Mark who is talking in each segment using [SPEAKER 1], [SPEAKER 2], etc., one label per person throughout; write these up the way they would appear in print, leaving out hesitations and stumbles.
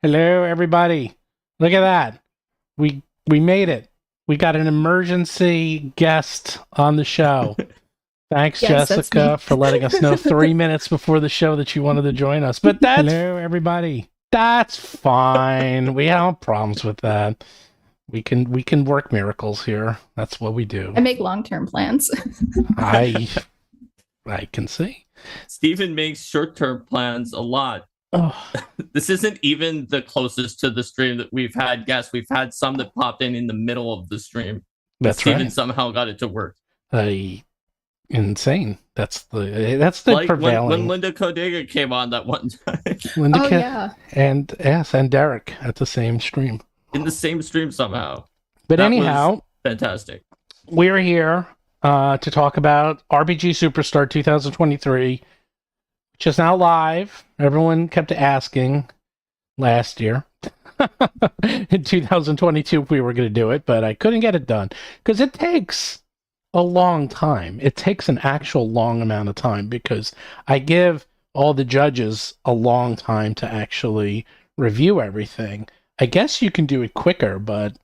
[SPEAKER 1] Hello, everybody. Look at that. We made it. We got an emergency guest on the show. Thanks,
[SPEAKER 2] Yes, that's
[SPEAKER 1] Jessica,
[SPEAKER 2] me.
[SPEAKER 1] for letting us know 3 minutes before the show that you wanted to join us. But that's hello, everybody. That's fine. We have problems with that. We can work miracles here. That's what we do.
[SPEAKER 2] I make long-term plans.
[SPEAKER 1] I I can see.
[SPEAKER 3] Steven makes short-term plans a lot.
[SPEAKER 1] Oh,
[SPEAKER 3] This isn't even the closest to the stream that we've had guests. We've had some that popped in the middle of the stream.
[SPEAKER 1] that's
[SPEAKER 3] Steven
[SPEAKER 1] right.
[SPEAKER 3] somehow got it to work.
[SPEAKER 1] Insane. That's the
[SPEAKER 3] Like
[SPEAKER 1] prevailing.
[SPEAKER 3] when Linda Codega came on that one time
[SPEAKER 1] Linda
[SPEAKER 2] Oh
[SPEAKER 1] Ca-
[SPEAKER 2] yeah.
[SPEAKER 1] and yes, and Derek at the same stream.
[SPEAKER 3] in the same stream somehow.
[SPEAKER 1] But
[SPEAKER 3] That
[SPEAKER 1] anyhow,
[SPEAKER 3] Fantastic.
[SPEAKER 1] we're here to talk about RPG Superstar 2023, which is now live. Everyone kept asking last year. In 2022 if we were going to do it, but I couldn't get it done because it takes a long time. It takes an actual long amount of time because I give all the judges a long time to actually review everything. I guess you can do it quicker, but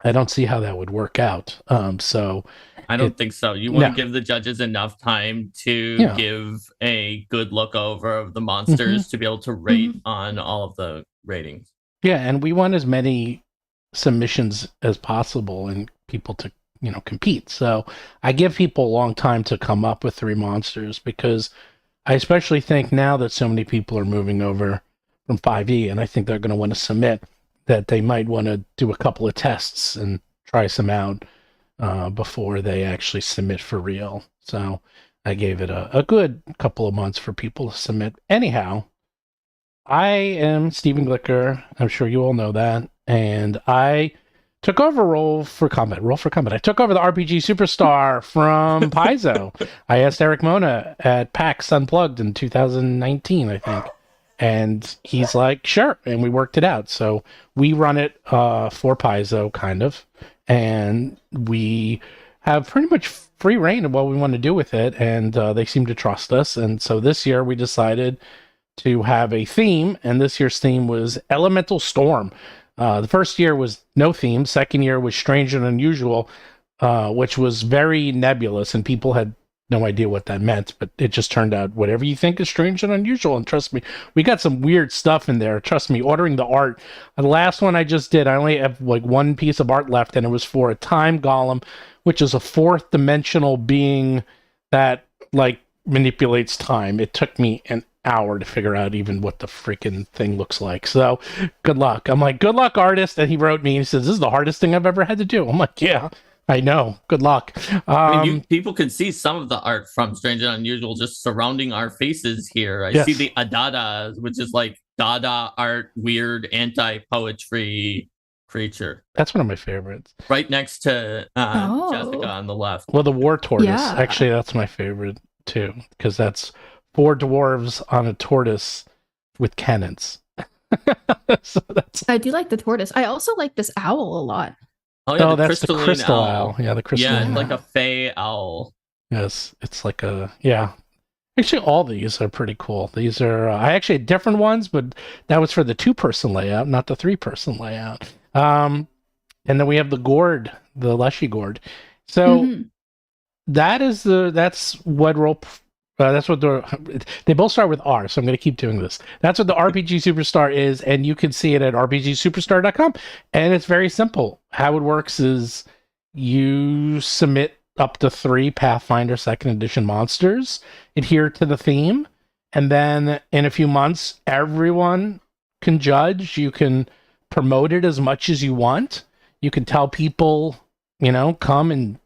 [SPEAKER 1] I don't see how that would work out. So
[SPEAKER 3] I don't think so. You want to give the judges enough time to give a good look over of the monsters to be able to rate on all of the ratings.
[SPEAKER 1] Yeah, and we want as many submissions as possible and people to, compete. So I give people a long time to come up with 3 monsters because I especially think now that so many people are moving over from 5e and I think they're going to want to submit that they might want to do a couple of tests and try some out before they actually submit for real. So I gave it a good couple of months for people to submit. Anyhow, I am Stephen Glicker. I'm sure you all know that. And I took over Roll for Combat. I took over the RPG Superstar from Paizo. I asked Eric Mona at PAX Unplugged in 2019, I think. And he's like, sure. And we worked it out. So we run it for Paizo, kind of. And we have pretty much free reign of what we want to do with it. And they seem to trust us. And so this year we decided to have a theme. And this year's theme was Elemental Storm. The first year was no theme. Second year was Strange and Unusual, which was very nebulous. And people had no idea what that meant, but it just turned out whatever you think is strange and unusual. And trust me, we got some weird stuff in there. Trust me, ordering the art. The last one I just did, I only have like one piece of art left, and it was for a time golem, which is a 4th dimensional being that like manipulates time. It took me an hour to figure out even what the freaking thing looks like. So good luck. I'm like, good luck, artist. And he wrote me, he says, this is the hardest thing I've ever had to do. I'm like, yeah. I know. Good luck.
[SPEAKER 3] I mean, people can see some of the art from Strange and Unusual just surrounding our faces here. I see the Adada, which is like Dada art, weird anti-poetry creature.
[SPEAKER 1] That's one of my favorites.
[SPEAKER 3] Right next to Jessica on the left.
[SPEAKER 1] Well, the War Tortoise.
[SPEAKER 2] Yeah.
[SPEAKER 1] Actually, that's my favorite too, because that's 4 dwarves on a tortoise with cannons. So
[SPEAKER 2] I do like the tortoise. I also like this owl a lot.
[SPEAKER 3] Oh, yeah,
[SPEAKER 1] that's the crystal owl. Yeah, the crystal owl.
[SPEAKER 3] Yeah, like a fey owl.
[SPEAKER 1] Yes, it's like a, yeah. Actually, all these are pretty cool. These are, I actually had different ones, but that was for the 2-person layout, not the 3-person layout. And then we have the gourd, the Leshy gourd. So that's what they both start with R, so I'm going to keep doing this. That's what the RPG Superstar is, and you can see it at rpgsuperstar.com. And it's very simple. How it works is you submit up to 3 Pathfinder 2nd edition monsters, adhere to the theme, and then in a few months, everyone can judge. You can promote it as much as you want. You can tell people, come and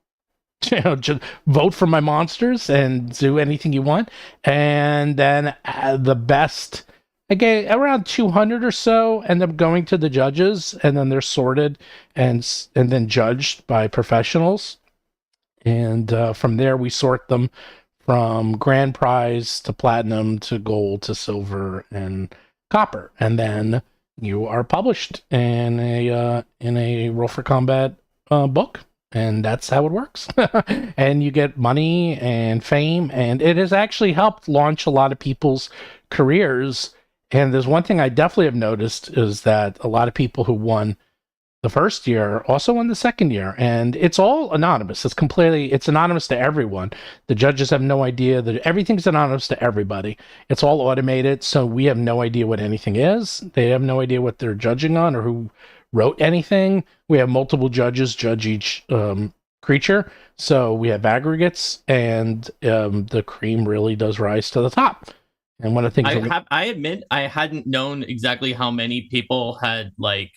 [SPEAKER 1] just vote for my monsters and do anything you want. And then the best, again, around 200 or so end up going to the judges, and then they're sorted and then judged by professionals. And from there, we sort them from grand prize to platinum to gold to silver and copper. And then you are published in a Roll for Combat book. And that's how it works. And you get money and fame. And it has actually helped launch a lot of people's careers And there's one thing I definitely have noticed is that a lot of people who won the first year also won the second year, and it's all anonymous. It's anonymous to everyone. The judges have no idea that everything's anonymous to everybody. It's all automated, so we have no idea what anything is. They have no idea what they're judging on or who wrote anything. We have multiple judges judge each creature, so we have aggregates, and the cream really does rise to the top. And one of the things
[SPEAKER 3] I admit I hadn't known exactly how many people had like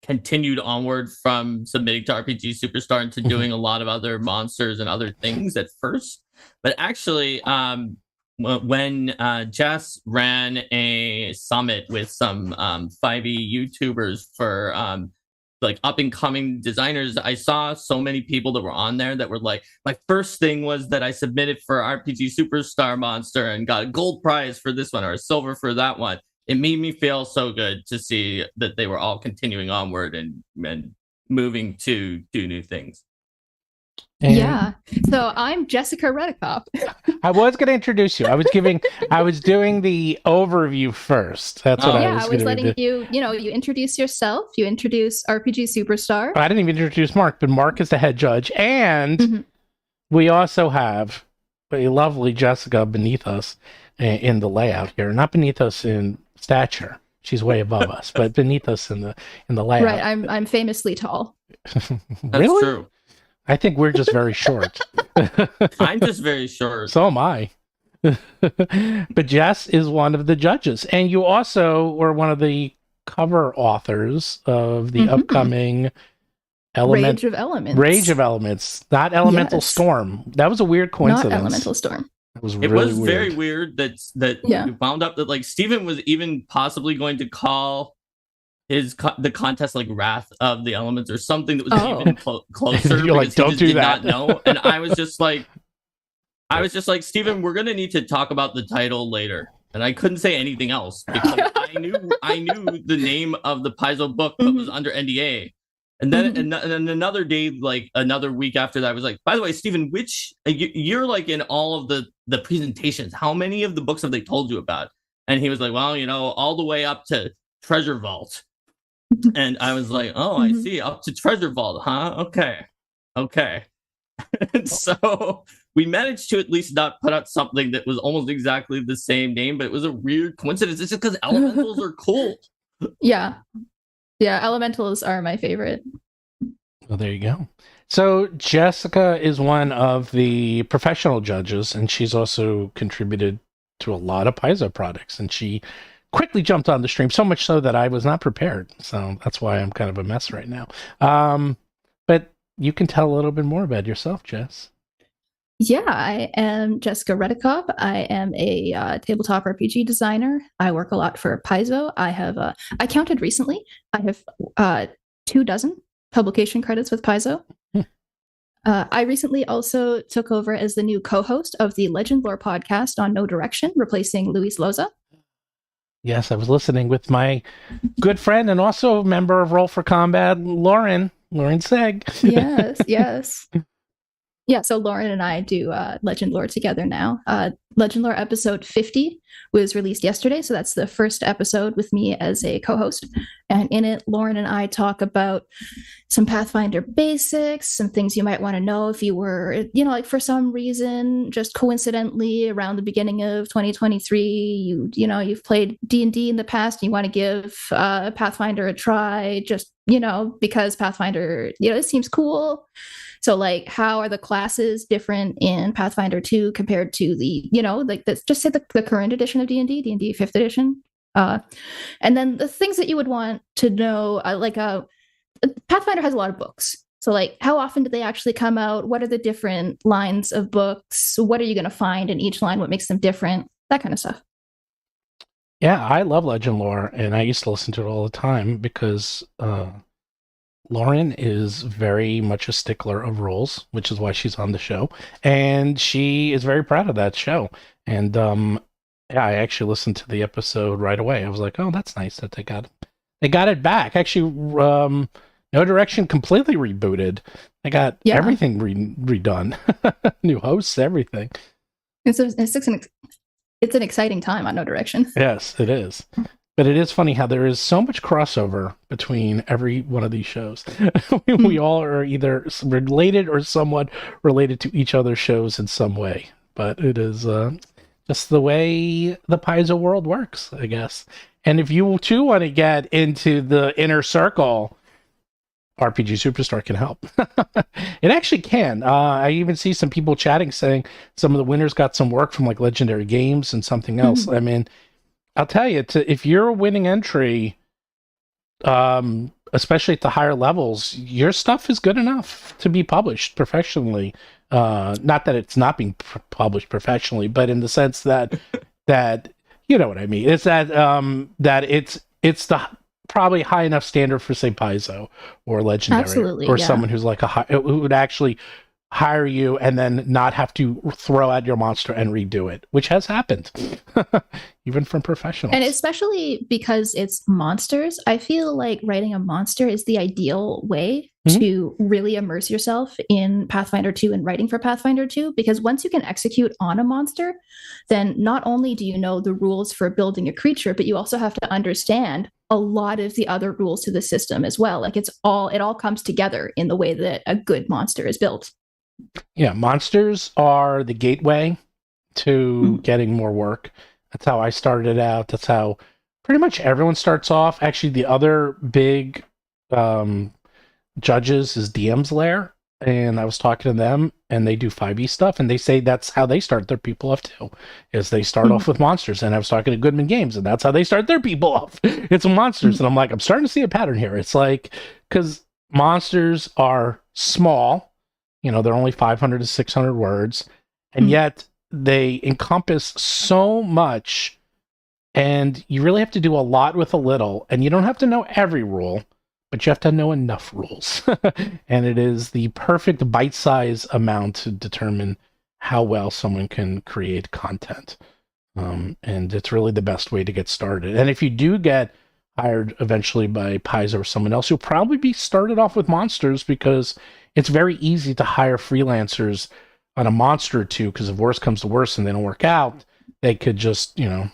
[SPEAKER 3] continued onward from submitting to RPG Superstar into doing a lot of other monsters and other things at first. But actually, when Jess ran a summit with some 5e YouTubers for like up and coming designers, I saw so many people that were on there that were like, my first thing was that I submitted for RPG Superstar Monster and got a gold prize for this one or a silver for that one. It made me feel so good to see that they were all continuing onward and moving to do new things.
[SPEAKER 1] And
[SPEAKER 2] yeah. So I'm Jessica Redicop.
[SPEAKER 1] I was going to introduce you. I was doing the overview first. That's what I was
[SPEAKER 2] letting you introduce yourself. You introduce RPG Superstar.
[SPEAKER 1] I didn't even introduce Mark, but Mark is the head judge. And we also have a lovely Jessica beneath us in the layout here. Not beneath us in stature. She's way above us, but beneath us in the layout.
[SPEAKER 2] Right. I'm famously tall.
[SPEAKER 3] That's
[SPEAKER 1] really?
[SPEAKER 3] True.
[SPEAKER 1] I think we're just very short.
[SPEAKER 3] I'm just very short.
[SPEAKER 1] So am I. But Jess is one of the judges. And you also were one of the cover authors of the upcoming
[SPEAKER 2] Rage of Elements.
[SPEAKER 1] Rage of Elements, not Elemental Storm. That was a weird coincidence.
[SPEAKER 2] Not Elemental Storm.
[SPEAKER 1] It was
[SPEAKER 3] very weird that you found out that like Steven was even possibly going to call the contest like Wrath of the Elements or something that was even closer.
[SPEAKER 1] You're like, don't do that.
[SPEAKER 3] Did not know. And I was just like, Steven, we're gonna need to talk about the title later. And I couldn't say anything else because I knew the name of the Paizo book, but was under NDA. And then and another day, like another week after that, I was like, by the way, Steven, which you're like in all of the presentations, how many of the books have they told you about? And he was like, well, all the way up to Treasure Vault. And I was like, oh, I see, up to Treasure Vault, huh? Okay. And so we managed to at least not put out something that was almost exactly the same name, but it was a weird coincidence. It's just because elementals are cool.
[SPEAKER 2] Yeah, elementals are my favorite.
[SPEAKER 1] Well, there you go. So Jessica is one of the professional judges, and she's also contributed to a lot of Paizo products, and she quickly jumped on the stream, so much so that I was not prepared. So that's why I'm kind of a mess right now. But you can tell a little bit more about yourself, Jess.
[SPEAKER 2] Yeah, I am Jessica Redicop. I am a tabletop RPG designer. I work a lot for Paizo. I counted recently. I have 24 publication credits with Paizo. I recently also took over as the new co-host of the Legend Lore podcast on No Direction, replacing Luis Loza.
[SPEAKER 1] Yes, I was listening with my good friend and also a member of Roll for Combat, Lauren Seg.
[SPEAKER 2] Yes. Yeah, so Lauren and I do Legend Lore together now. Legend Lore episode 50 was released yesterday, so that's the first episode with me as a co-host. And in it, Lauren and I talk about some Pathfinder basics, some things you might want to know if you were, like for some reason, just coincidentally around the beginning of 2023, you've played D&D in the past and you want to give Pathfinder a try, just, because Pathfinder, it seems cool. So, like, how are the classes different in Pathfinder 2 compared to the, just say the current edition of D&D 5th edition? And then the things that you would want to know, Pathfinder has a lot of books. So, like, how often do they actually come out? What are the different lines of books? What are you going to find in each line? What makes them different? That kind of stuff.
[SPEAKER 1] Yeah, I love Legend Lore, and I used to listen to it all the time because Lauren is very much a stickler of rules, which is why she's on the show. And she is very proud of that show. And I actually listened to the episode right away. I was like, oh, that's nice that they got it back. Actually, No Direction completely rebooted. They got everything redone. New hosts, everything.
[SPEAKER 2] It's It's an exciting time on No Direction.
[SPEAKER 1] Yes, it is. But it is funny how there is so much crossover between every one of these shows. We all are either related or somewhat related to each other's shows in some way. But it is just the way the Paizo world works, I guess. And if you too want to get into the inner circle, RPG Superstar can help. It actually can. I even see some people chatting saying some of the winners got some work from like Legendary Games and something else. I mean, I'll tell you, if you're a winning entry, especially at the higher levels, your stuff is good enough to be published professionally. Not that it's not being published professionally, but in the sense that you know what I mean. It's that that it's the probably high enough standard for say Paizo or Legendary.
[SPEAKER 2] Absolutely,
[SPEAKER 1] or
[SPEAKER 2] yeah.
[SPEAKER 1] someone who's like who would actually hire you and then not have to throw out your monster and redo it, which has happened even from professionals.
[SPEAKER 2] And especially because it's monsters, I feel like writing a monster is the ideal way to really immerse yourself in Pathfinder 2 and writing for Pathfinder 2, because once you can execute on a monster, then not only do you know the rules for building a creature, but you also have to understand a lot of the other rules to the system as well. Like it all comes together in the way that a good monster is built.
[SPEAKER 1] Yeah, monsters are the gateway to getting more work. That's how I started out. That's how pretty much everyone starts off. Actually, the other big judges is DM's Lair, and I was talking to them, and they do 5e stuff, and they say that's how they start their people off too, is they start off with monsters. And I was talking to Goodman Games, and that's how they start their people off. It's monsters, and I'm like, I'm starting to see a pattern here. It's like, because monsters are small, you know, they're only 500 to 600 words, and yet they encompass so much, and you really have to do a lot with a little, and you don't have to know every rule, but you have to know enough rules. And it is the perfect bite-size amount to determine how well someone can create content. And it's really the best way to get started. And if you do get hired eventually by Paizo or someone else, you'll probably be started off with monsters, because it's very easy to hire freelancers on a monster or two, because if worse comes to worse and they don't work out, they could just, you know,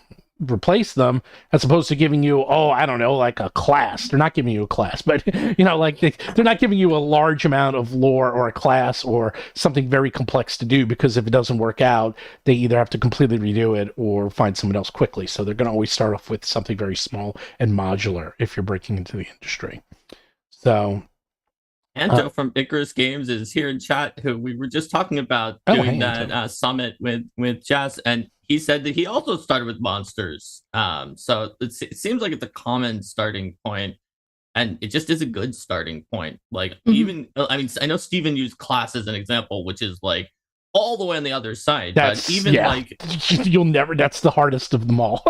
[SPEAKER 1] replace them, as opposed to giving you, I don't know, like a class. They're not giving you a class, but, you know, like they're not giving you a large amount of lore or a class or something very complex to do, because if it doesn't work out, they either have to completely redo it or find someone else quickly. So they're going to always start off with something very small and modular if you're breaking into the industry. So
[SPEAKER 3] Anto from Icarus Games is here in chat, who we were just talking about doing that summit with Jess, and he said that he also started with monsters. So it seems like it's a common starting point, and it just is a good starting point. Like even, I mean, I know Steven used class as an example, which is like all the way on the other side. But even like
[SPEAKER 1] you'll never. That's the hardest of them all.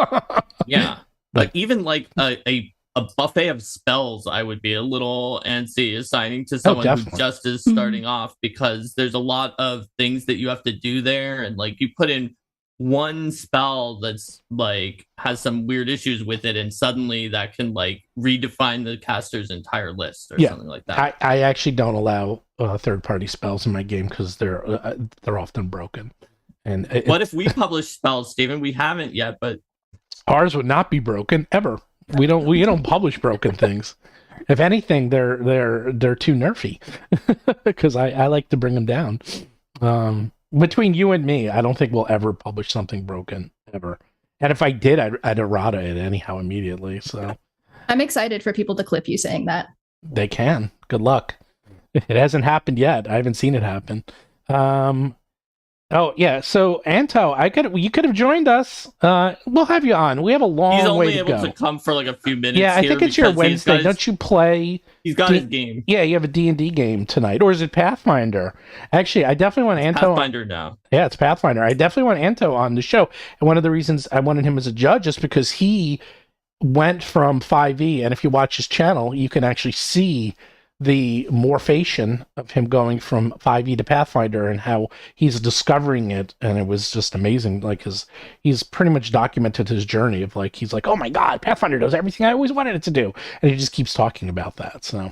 [SPEAKER 3] Yeah, but even like a buffet of spells, I would be a little antsy assigning to someone who just is starting off, because there's a lot of things that you have to do there, and like you put in one spell that's like has some weird issues with it, and suddenly that can like redefine the caster's entire list or something like that.
[SPEAKER 1] I actually don't allow third-party spells in my game, because they're often broken. And
[SPEAKER 3] what if we publish spells, Steven? We haven't yet, but
[SPEAKER 1] ours would not be broken ever. We don't publish broken things. If anything, they're too nerfy, because I like to bring them down. Between you and me, I don't think we'll ever publish something broken ever. And if I did, I'd errata it anyhow immediately. So
[SPEAKER 2] I'm excited for people to clip you saying that.
[SPEAKER 1] They can. Good luck. It hasn't happened yet. I haven't seen it happen. Oh yeah, so Anto, you could have joined us. We'll have you on. We have a long way to go.
[SPEAKER 3] He's only able to come for like a few minutes.
[SPEAKER 1] Yeah, I think it's your Wednesday. Don't you play?
[SPEAKER 3] He's got his game.
[SPEAKER 1] Yeah, you have a D&D game tonight, or is it Pathfinder? Actually, I definitely want Anto.
[SPEAKER 3] Pathfinder now.
[SPEAKER 1] Yeah, it's Pathfinder. I definitely want Anto on the show, and one of the reasons I wanted him as a judge is because he went from 5e, and if you watch his channel, you can actually see the morphation of him going from 5e to Pathfinder and how he's discovering it. And it was just amazing. Like he's pretty much documented his journey of like, he's like, oh my God, Pathfinder does everything I always wanted it to do. And he just keeps talking about that. So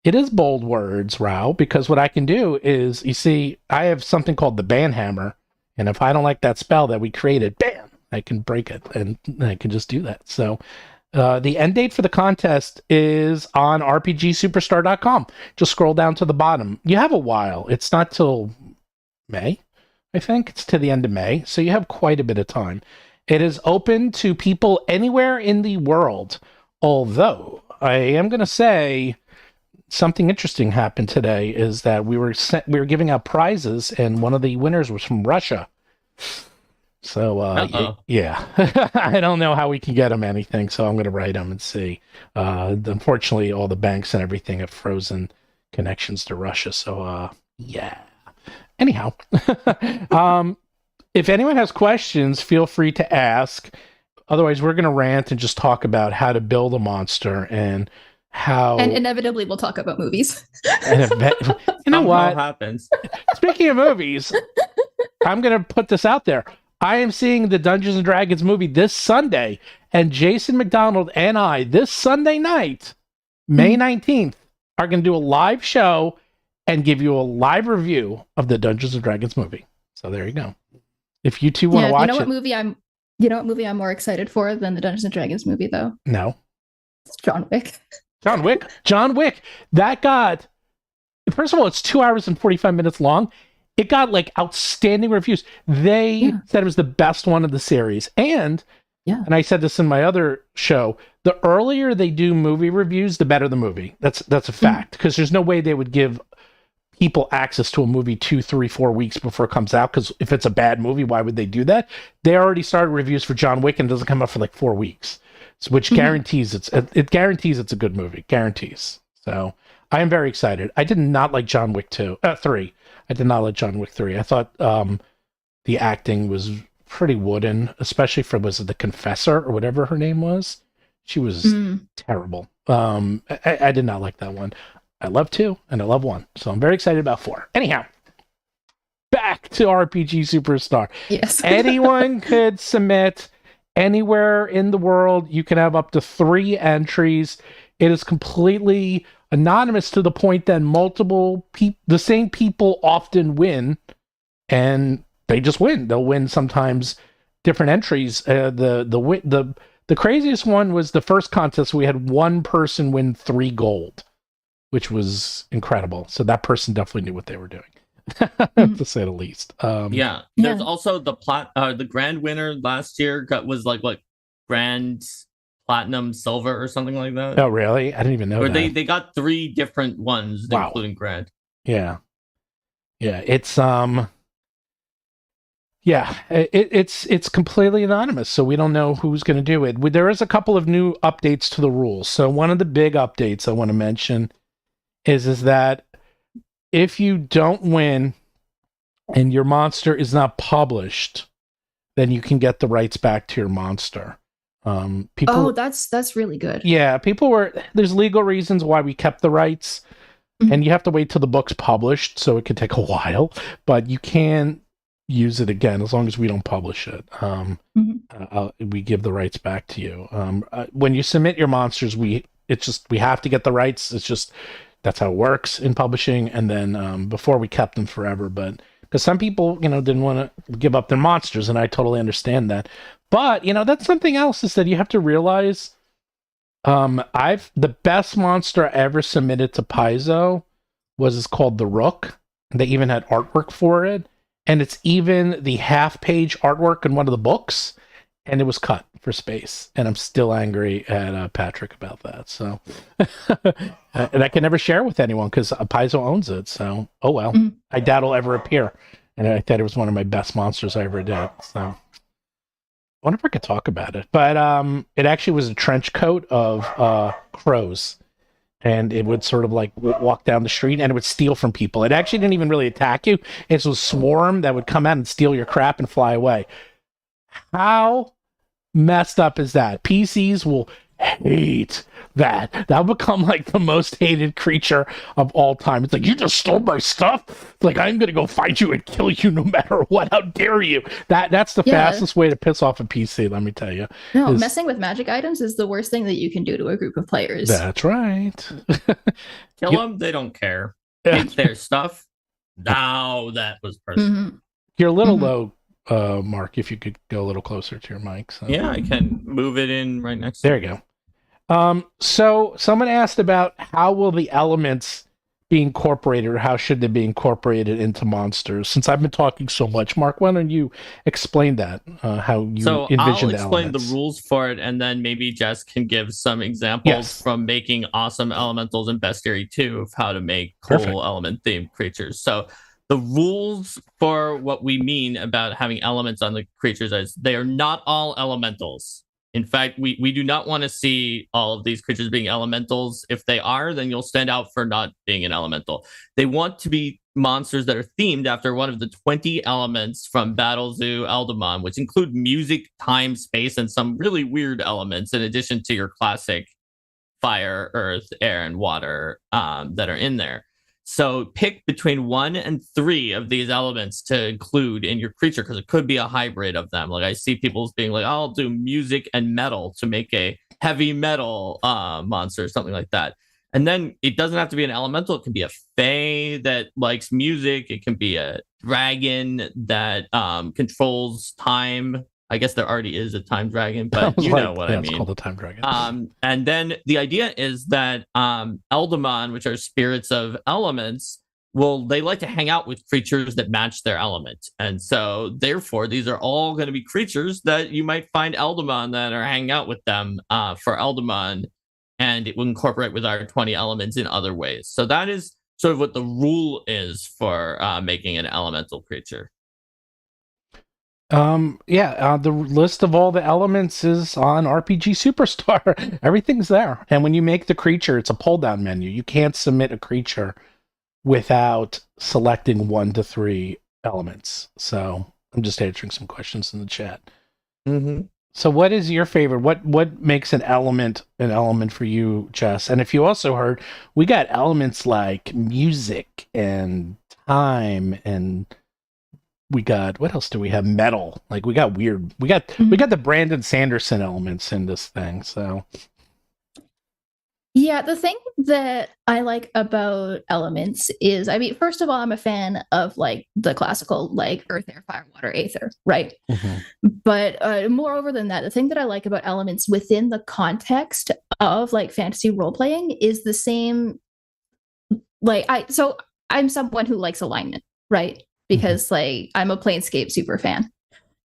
[SPEAKER 1] it is bold words, Rao, because what I can do is, you see, I have something called the Banhammer And if I don't like that spell that we created, bam, I can break it, and I can just do that. So the end date for the contest is on rpgsuperstar.com. Just scroll down to the bottom. You have a while. It's not till May, I think. It's to the end of May, so you have quite a bit of time. It is open to people anywhere in the world, although I am going to say something interesting happened today is that we were giving out prizes, and one of the winners was from Russia. So yeah, I don't know how we can get him anything, so I'm going to write him and see. Unfortunately, all the banks and everything have frozen connections to Russia, so yeah. Anyhow, if anyone has questions, feel free to ask. Otherwise, we're going to rant and just talk about how to build a monster and how.
[SPEAKER 2] And inevitably, we'll talk about movies.
[SPEAKER 1] You know what?
[SPEAKER 3] Happens.
[SPEAKER 1] Speaking of movies, I'm going to put this out there. I am seeing the Dungeons and Dragons movie this Sunday, and Jason McDonald and I, this Sunday night, May 19th, are going to do a live show and give you a live review of the Dungeons and Dragons movie. So there you go. If you two want to watch it.
[SPEAKER 2] You know what movie I'm more excited for than the Dungeons and Dragons movie, though?
[SPEAKER 1] No.
[SPEAKER 2] It's John Wick.
[SPEAKER 1] John Wick. That got, first of all, it's 2 hours and 45 minutes long. It got like outstanding reviews. They said it was the best one of the series. And I said this in my other show, the earlier they do movie reviews, the better the movie. That's a fact. Because there's no way they would give people access to a movie 2, 3, 4 weeks before it comes out. Because if it's a bad movie, why would they do that? They already started reviews for John Wick and it doesn't come out for like 4 weeks. Which guarantees it guarantees it's a good movie. Guarantees. So I am very excited. I did not like John Wick 3. I did not like John Wick 3. I thought the acting was pretty wooden, especially for, was it the Confessor or whatever her name was? She was terrible. I did not like that one. I love 2 and I love 1. So I'm very excited about 4. Anyhow, back to RPG Superstar.
[SPEAKER 2] Yes.
[SPEAKER 1] Anyone could submit anywhere in the world. You can have up to 3 entries. It is completely anonymous to the point that multiple the same people often win, and they just win. They'll win sometimes different entries. The craziest one was the first contest. We had one person win 3 gold, which was incredible. So that person definitely knew what they were doing. To say the least.
[SPEAKER 3] There's also the grand winner last year was like what, grand platinum silver or something like that.
[SPEAKER 1] Oh really? I didn't even know that.
[SPEAKER 3] They got 3 different ones, including grand.
[SPEAKER 1] It's it's completely anonymous, so we don't know who's going to do it. There is a couple of new updates to the rules. So one of the big updates I want to mention is that if you don't win and your monster is not published, then you can get the rights back to your monster.
[SPEAKER 2] That's really good.
[SPEAKER 1] Yeah, there's legal reasons why we kept the rights, and you have to wait till the book's published, so it could take a while, but you can use it again as long as we don't publish it. We give the rights back to you. When you submit your monsters, we have to get the rights. It's just that's how it works in publishing. And then before we kept them forever, but because some people, didn't want to give up their monsters, and I totally understand that. But that's something else, is that you have to realize, the best monster I ever submitted to Paizo is called the Rook. They even had artwork for it, and it's even the half-page artwork in one of the books, and it was cut for space. And I'm still angry at Patrick about that. So, and I can never share with anyone because Paizo owns it. So, oh well. I doubt it'll ever appear. And I thought it was one of my best monsters I ever did. So, I wonder if I could talk about it. But it actually was a trench coat of crows. And it would sort of like walk down the street and it would steal from people. It actually didn't even really attack you. It's a swarm that would come out and steal your crap and fly away. How messed up is that? PCs will hate that. That'll become like the most hated creature of all time. It's like, you just stole my stuff? It's like, I'm gonna go find you and kill you no matter what. How dare you? That's the fastest way to piss off a PC, let me tell you.
[SPEAKER 2] No, messing with magic items is the worst thing that you can do to a group of players.
[SPEAKER 1] That's right.
[SPEAKER 3] Kill them, they don't care. Take their stuff. Now that was personal.
[SPEAKER 1] You're little though, Mark, if you could go a little closer to your mic. So.
[SPEAKER 3] Yeah, I can move it in right next
[SPEAKER 1] There
[SPEAKER 3] to
[SPEAKER 1] you go. So someone asked about how will the elements be incorporated, or how should they be incorporated into monsters? Since I've been talking so much, Mark, why don't you explain that? How you
[SPEAKER 3] So
[SPEAKER 1] envision
[SPEAKER 3] I'll
[SPEAKER 1] the
[SPEAKER 3] explain
[SPEAKER 1] elements?
[SPEAKER 3] the rules for it, and then maybe Jess can give some examples
[SPEAKER 1] Yes.
[SPEAKER 3] from making awesome elementals in Bestiary 2 of how to make cool
[SPEAKER 1] Perfect.
[SPEAKER 3] element-themed creatures. So the rules for what we mean about having elements on the creatures is they are not all elementals. In fact, we do not want to see all of these creatures being elementals. If they are, then you'll stand out for not being an elemental. They want to be monsters that are themed after one of the 20 elements from Battle Zoo Eldamon, which include music, time, space, and some really weird elements in addition to your classic fire, earth, air, and water that are in there. So pick between 1 and 3 of these elements to include in your creature, because it could be a hybrid of them. Like I see people being like, I'll do music and metal to make a heavy metal monster or something like that. And then it doesn't have to be an elemental. It can be a fae that likes music. It can be a dragon that controls time. I guess there already is a time dragon, but you know what I mean.
[SPEAKER 1] It's called a time dragon.
[SPEAKER 3] And then the idea is that Eldamon, which are spirits of elements, they like to hang out with creatures that match their element. And so, therefore, these are all going to be creatures that you might find Eldamon that are hanging out with them for Eldamon, and it will incorporate with our 20 elements in other ways. So that is sort of what the rule is for making an elemental creature.
[SPEAKER 1] The list of all the elements is on RPG Superstar. Everything's there. And when you make the creature, it's a pull-down menu. You can't submit a creature without selecting 1 to 3 elements. So I'm just answering some questions in the chat.
[SPEAKER 3] Mm-hmm.
[SPEAKER 1] So what is your favorite? What makes an element for you, Jess? And if you also heard, we got elements like music and time, and we got, what else do we have? Metal. Like we got the Brandon Sanderson elements in this thing. So
[SPEAKER 2] yeah, the thing that I like about elements is, I mean, first of all, I'm a fan of like the classical, like earth, air, fire, water, aether, right?
[SPEAKER 1] Mm-hmm.
[SPEAKER 2] But moreover than that, the thing that I like about elements within the context of like fantasy role playing is the same. Like I'm someone who likes alignment, right? Because like I'm a Planescape super fan.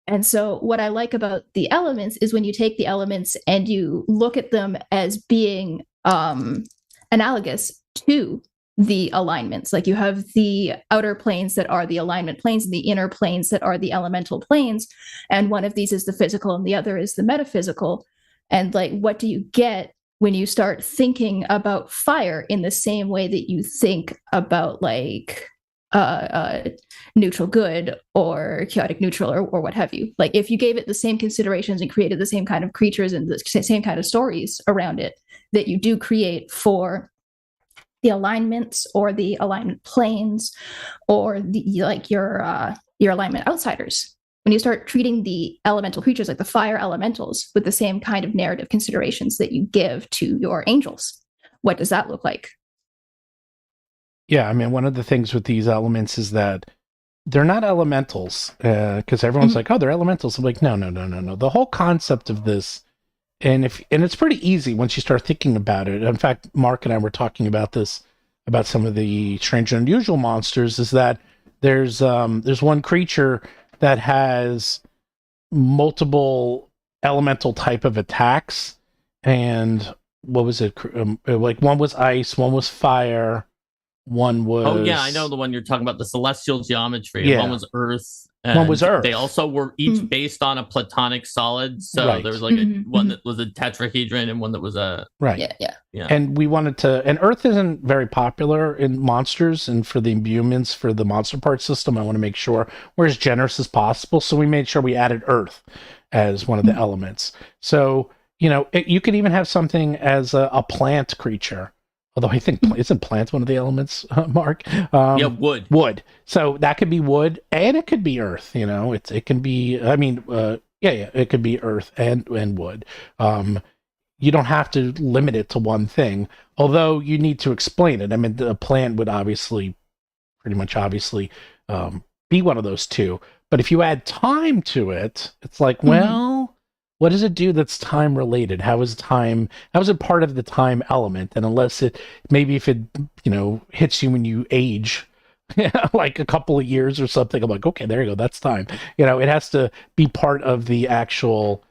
[SPEAKER 2] And so what I like about the elements is when you take the elements and you look at them as being analogous to the alignments. Like you have the outer planes that are the alignment planes and the inner planes that are the elemental planes. And one of these is the physical and the other is the metaphysical. And like, what do you get when you start thinking about fire in the same way that you think about like neutral good or chaotic neutral or what have you? Like if you gave it the same considerations and created the same kind of creatures and the same kind of stories around it that you do create for the alignments or the alignment planes or the like your alignment outsiders, when you start treating the elemental creatures like the fire elementals with the same kind of narrative considerations that you give to your angels, what does that look like?
[SPEAKER 1] Yeah, I mean, one of the things with these elements is that they're not elementals, because everyone's like, oh, they're elementals. I'm like, no. The whole concept of this, and it's pretty easy once you start thinking about it. In fact, Mark and I were talking about this, about some of the strange and unusual monsters, is that there's one creature that has multiple elemental type of attacks, and what was it? Like one was ice, one was fire. One was...
[SPEAKER 3] Oh, yeah, I know the one you're talking about, the celestial geometry.
[SPEAKER 1] Yeah.
[SPEAKER 3] One was Earth.
[SPEAKER 1] One was Earth.
[SPEAKER 3] They also were each based on a platonic solid. So there was like one that was a tetrahedron and one that was a...
[SPEAKER 1] Right.
[SPEAKER 2] Yeah.
[SPEAKER 1] And we wanted to... And Earth isn't very popular in monsters, and for the imbuements for the monster part system, I want to make sure we're as generous as possible. So we made sure we added Earth as one of the elements. So, you could even have something as a plant creature. Although I think, isn't plants one of the elements, Mark?
[SPEAKER 3] Wood.
[SPEAKER 1] Wood. So that could be wood, and it could be earth. It can be. I mean, it could be earth and wood. You don't have to limit it to one thing. Although you need to explain it. I mean, the plant would pretty much obviously, be one of those two. But if you add time to it, it's like, well, what does it do that's time related? How is it part of the time element? And unless maybe if it, hits you when you age, like a couple of years or something, I'm like, okay, there you go, that's time. It has to be part of the actual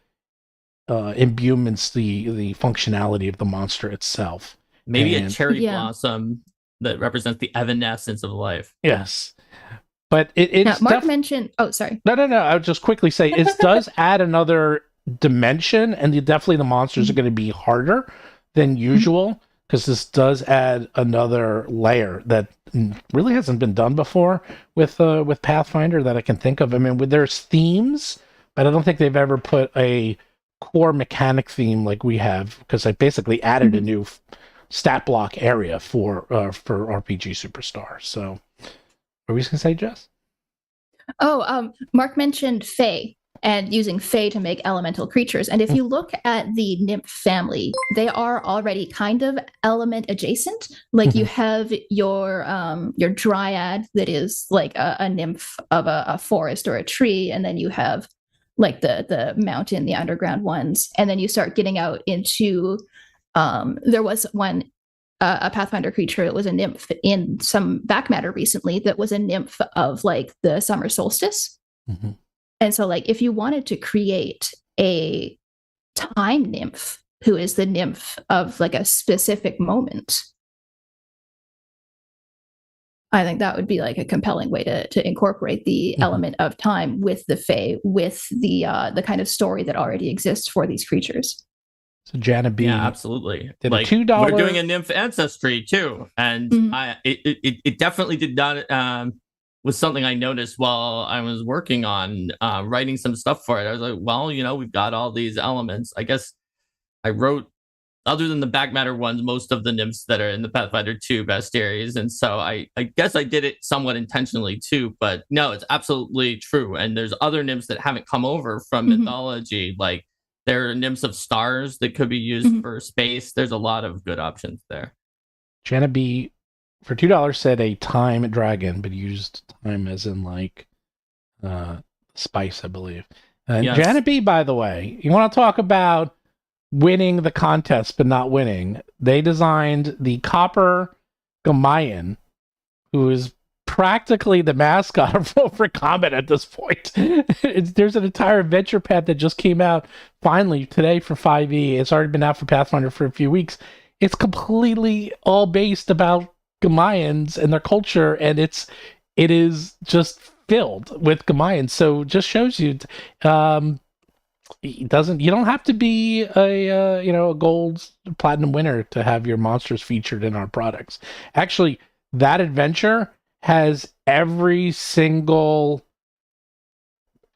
[SPEAKER 1] imbuements, the functionality of the monster itself.
[SPEAKER 3] Maybe a cherry blossom that represents the evanescence of life.
[SPEAKER 1] Yes. But it's
[SPEAKER 2] Mark mentioned. Oh, sorry.
[SPEAKER 1] No. I would just quickly say it does add another dimension, and definitely the monsters are going to be harder than usual because this does add another layer that really hasn't been done before with Pathfinder that I can think of. I mean, there's themes, but I don't think they've ever put a core mechanic theme like we have, because I basically added a new stat block area for RPG Superstar. So. What were we going to say, Jess?
[SPEAKER 2] Oh, Mark mentioned Fae and using Fae to make elemental creatures. And if you look at the nymph family, they are already kind of element adjacent. Like you have your dryad that is like a nymph of a forest or a tree, and then you have like the mountain, the underground ones, and then you start getting out into there was one. A Pathfinder creature. It was a nymph in some back matter recently that was a nymph of like the summer solstice. And so like if you wanted to create a time nymph who is the nymph of like a specific moment, I think that would be like a compelling way to incorporate the element of time with the Fae, with the kind of story that already exists for these creatures.
[SPEAKER 1] So Jana B,
[SPEAKER 3] yeah, absolutely.
[SPEAKER 1] Did
[SPEAKER 3] like
[SPEAKER 1] $2.
[SPEAKER 3] We're doing a nymph ancestry too, and it definitely did not was something I noticed while I was working on writing some stuff for it. I was like, well, we've got all these elements. I guess I wrote, other than the back matter ones, most of the nymphs that are in the Pathfinder 2 bestiaries, and so I guess I did it somewhat intentionally too. But no, it's absolutely true. And there's other nymphs that haven't come over from mythology, like. There are nymphs of stars that could be used for space. There's a lot of good options there.
[SPEAKER 1] Jana B, for $2, said a time dragon, but used time as in like spice, I believe. And yes. Jana B, by the way, you want to talk about winning the contest but not winning? They designed the Copper Gamayan, who is practically the mascot of Roll for Combat at this point. There's an entire adventure path that just came out finally today for 5e. It's already been out for Pathfinder for a few weeks. It's completely all based about Gamayans and their culture, and it is just filled with Gamayans. So just shows you, you don't have to be a gold platinum winner to have your monsters featured in our products. Actually, that adventure has every single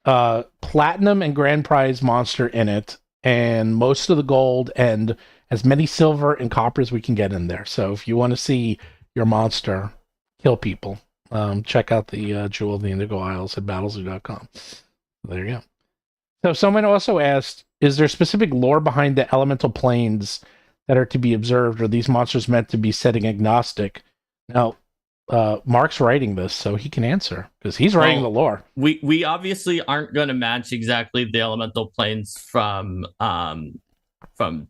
[SPEAKER 1] platinum and grand prize monster in it, and most of the gold, and as many silver and copper as we can get in there. So if you want to see your monster kill people, check out the Jewel of the Indigo Isles at battlezoo.com. There you go. So someone also asked, is there specific lore behind the elemental planes that are to be observed? Or are these monsters meant to be setting agnostic? Now, Mark's writing this, so he can answer because he's writing the lore.
[SPEAKER 3] We obviously aren't going to match exactly the elemental planes from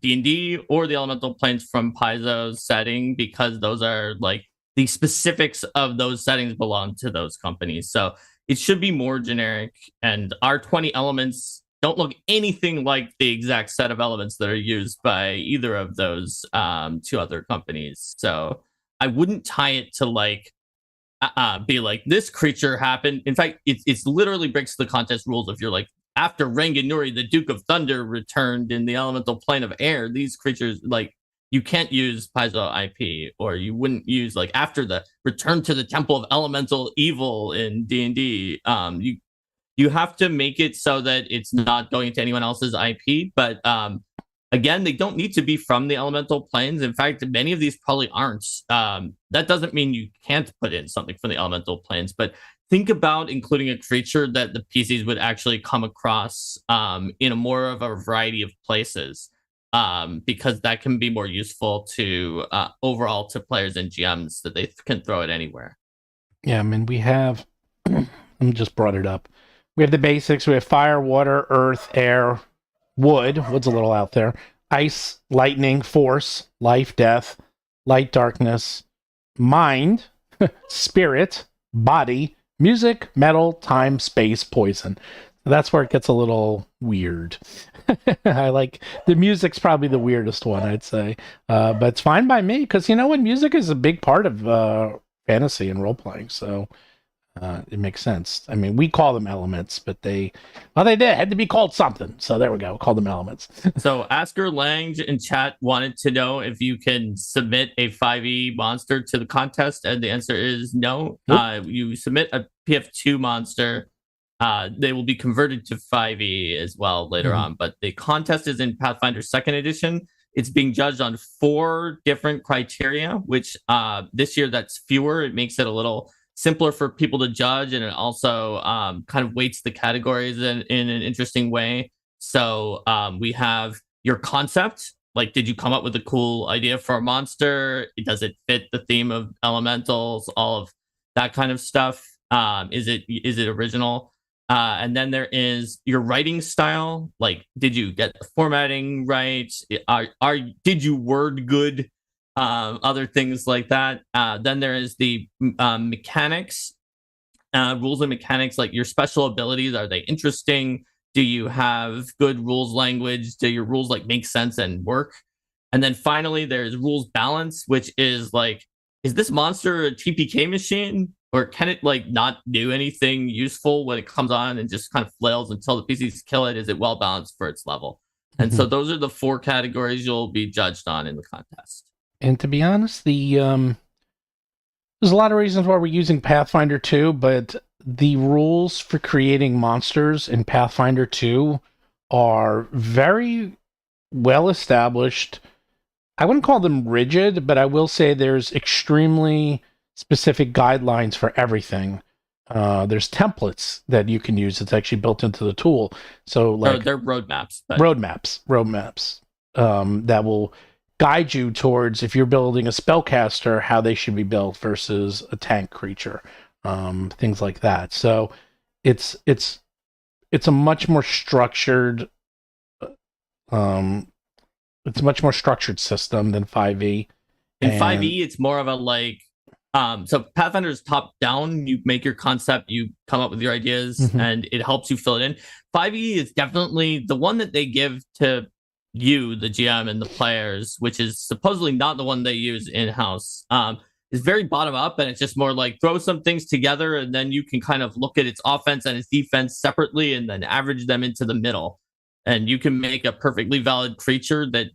[SPEAKER 3] D&D or the elemental planes from Paizo's setting, because those are like the specifics of those settings belong to those companies. So it should be more generic, and our 20 elements don't look anything like the exact set of elements that are used by either of those two other companies. So I wouldn't tie it to like be like this creature happened. In fact, it's literally breaks the contest rules. If you're like, after Ranganuri, the Duke of Thunder, returned in the elemental plane of air, these creatures, like, you can't use Paizo IP, or you wouldn't use like after the return to the Temple of Elemental Evil in D&D. You have to make it so that it's not going to anyone else's IP. But again, they don't need to be from the elemental planes. In fact, many of these probably aren't. That doesn't mean you can't put in something from the elemental planes, but think about including a creature that the PCs would actually come across in a more of a variety of places, because that can be more useful to overall to players and GMs, that they can throw it anywhere.
[SPEAKER 1] Yeah, I mean, we have, I just brought it up. We have the basics. We have fire, water, earth, air, wood. Wood's a little out there. Ice, lightning, force, life, death, light, darkness, mind, spirit, body, music, metal, time, space, poison. That's where it gets a little weird. I like the music's probably the weirdest one, I'd say. But it's fine by me because you know what? Music is a big part of fantasy and role playing. So it makes sense. I mean, we call them elements, but they had to be called something. So there we go. Call them elements.
[SPEAKER 3] So Asker Lange in chat wanted to know if you can submit a 5e monster to the contest, and the answer is no.
[SPEAKER 1] Nope.
[SPEAKER 3] You submit a PF2 monster. They will be converted to 5e as well later on, but the contest is in Pathfinder 2nd edition. It's being judged on 4 different criteria, which this year that's fewer. It makes it a little simpler for people to judge, and it also kind of weights the categories in an interesting way. So we have your concept, like did you come up with a cool idea for a monster? Does it fit the theme of elementals? All of that kind of stuff. Is it original? And then there is your writing style. Like, did you get the formatting right? Did you word good? Other things like that. Then there is the mechanics, rules and mechanics, like your special abilities. Are they interesting? Do you have good rules language? Do your rules like make sense and work? And then finally, there's rules balance, which is like, is this monster a TPK machine? Or can it like not do anything useful when it comes on and just kind of flails until the PCs kill it? Is it well balanced for its level? And so those are the 4 categories you'll be judged on in the contest.
[SPEAKER 1] And to be honest, there's a lot of reasons why we're using Pathfinder 2, but the rules for creating monsters in Pathfinder 2 are very well established. I wouldn't call them rigid, but I will say there's extremely specific guidelines for everything. There's templates that you can use. It's actually built into the tool. So like
[SPEAKER 3] they're roadmaps.
[SPEAKER 1] Roadmaps that will guide you towards, if you're building a spellcaster, how they should be built versus a tank creature, things like that. So it's a much more structured system than 5e.
[SPEAKER 3] In 5e, it's more of a like so Pathfinder is top down. You make your concept, you come up with your ideas, and it helps you fill it in. 5e is definitely the one that they give to you, the GM, and the players, which is supposedly not the one they use in-house. Is very bottom up, and it's just more like throw some things together, and then you can kind of look at its offense and its defense separately, and then average them into the middle. And you can make a perfectly valid creature that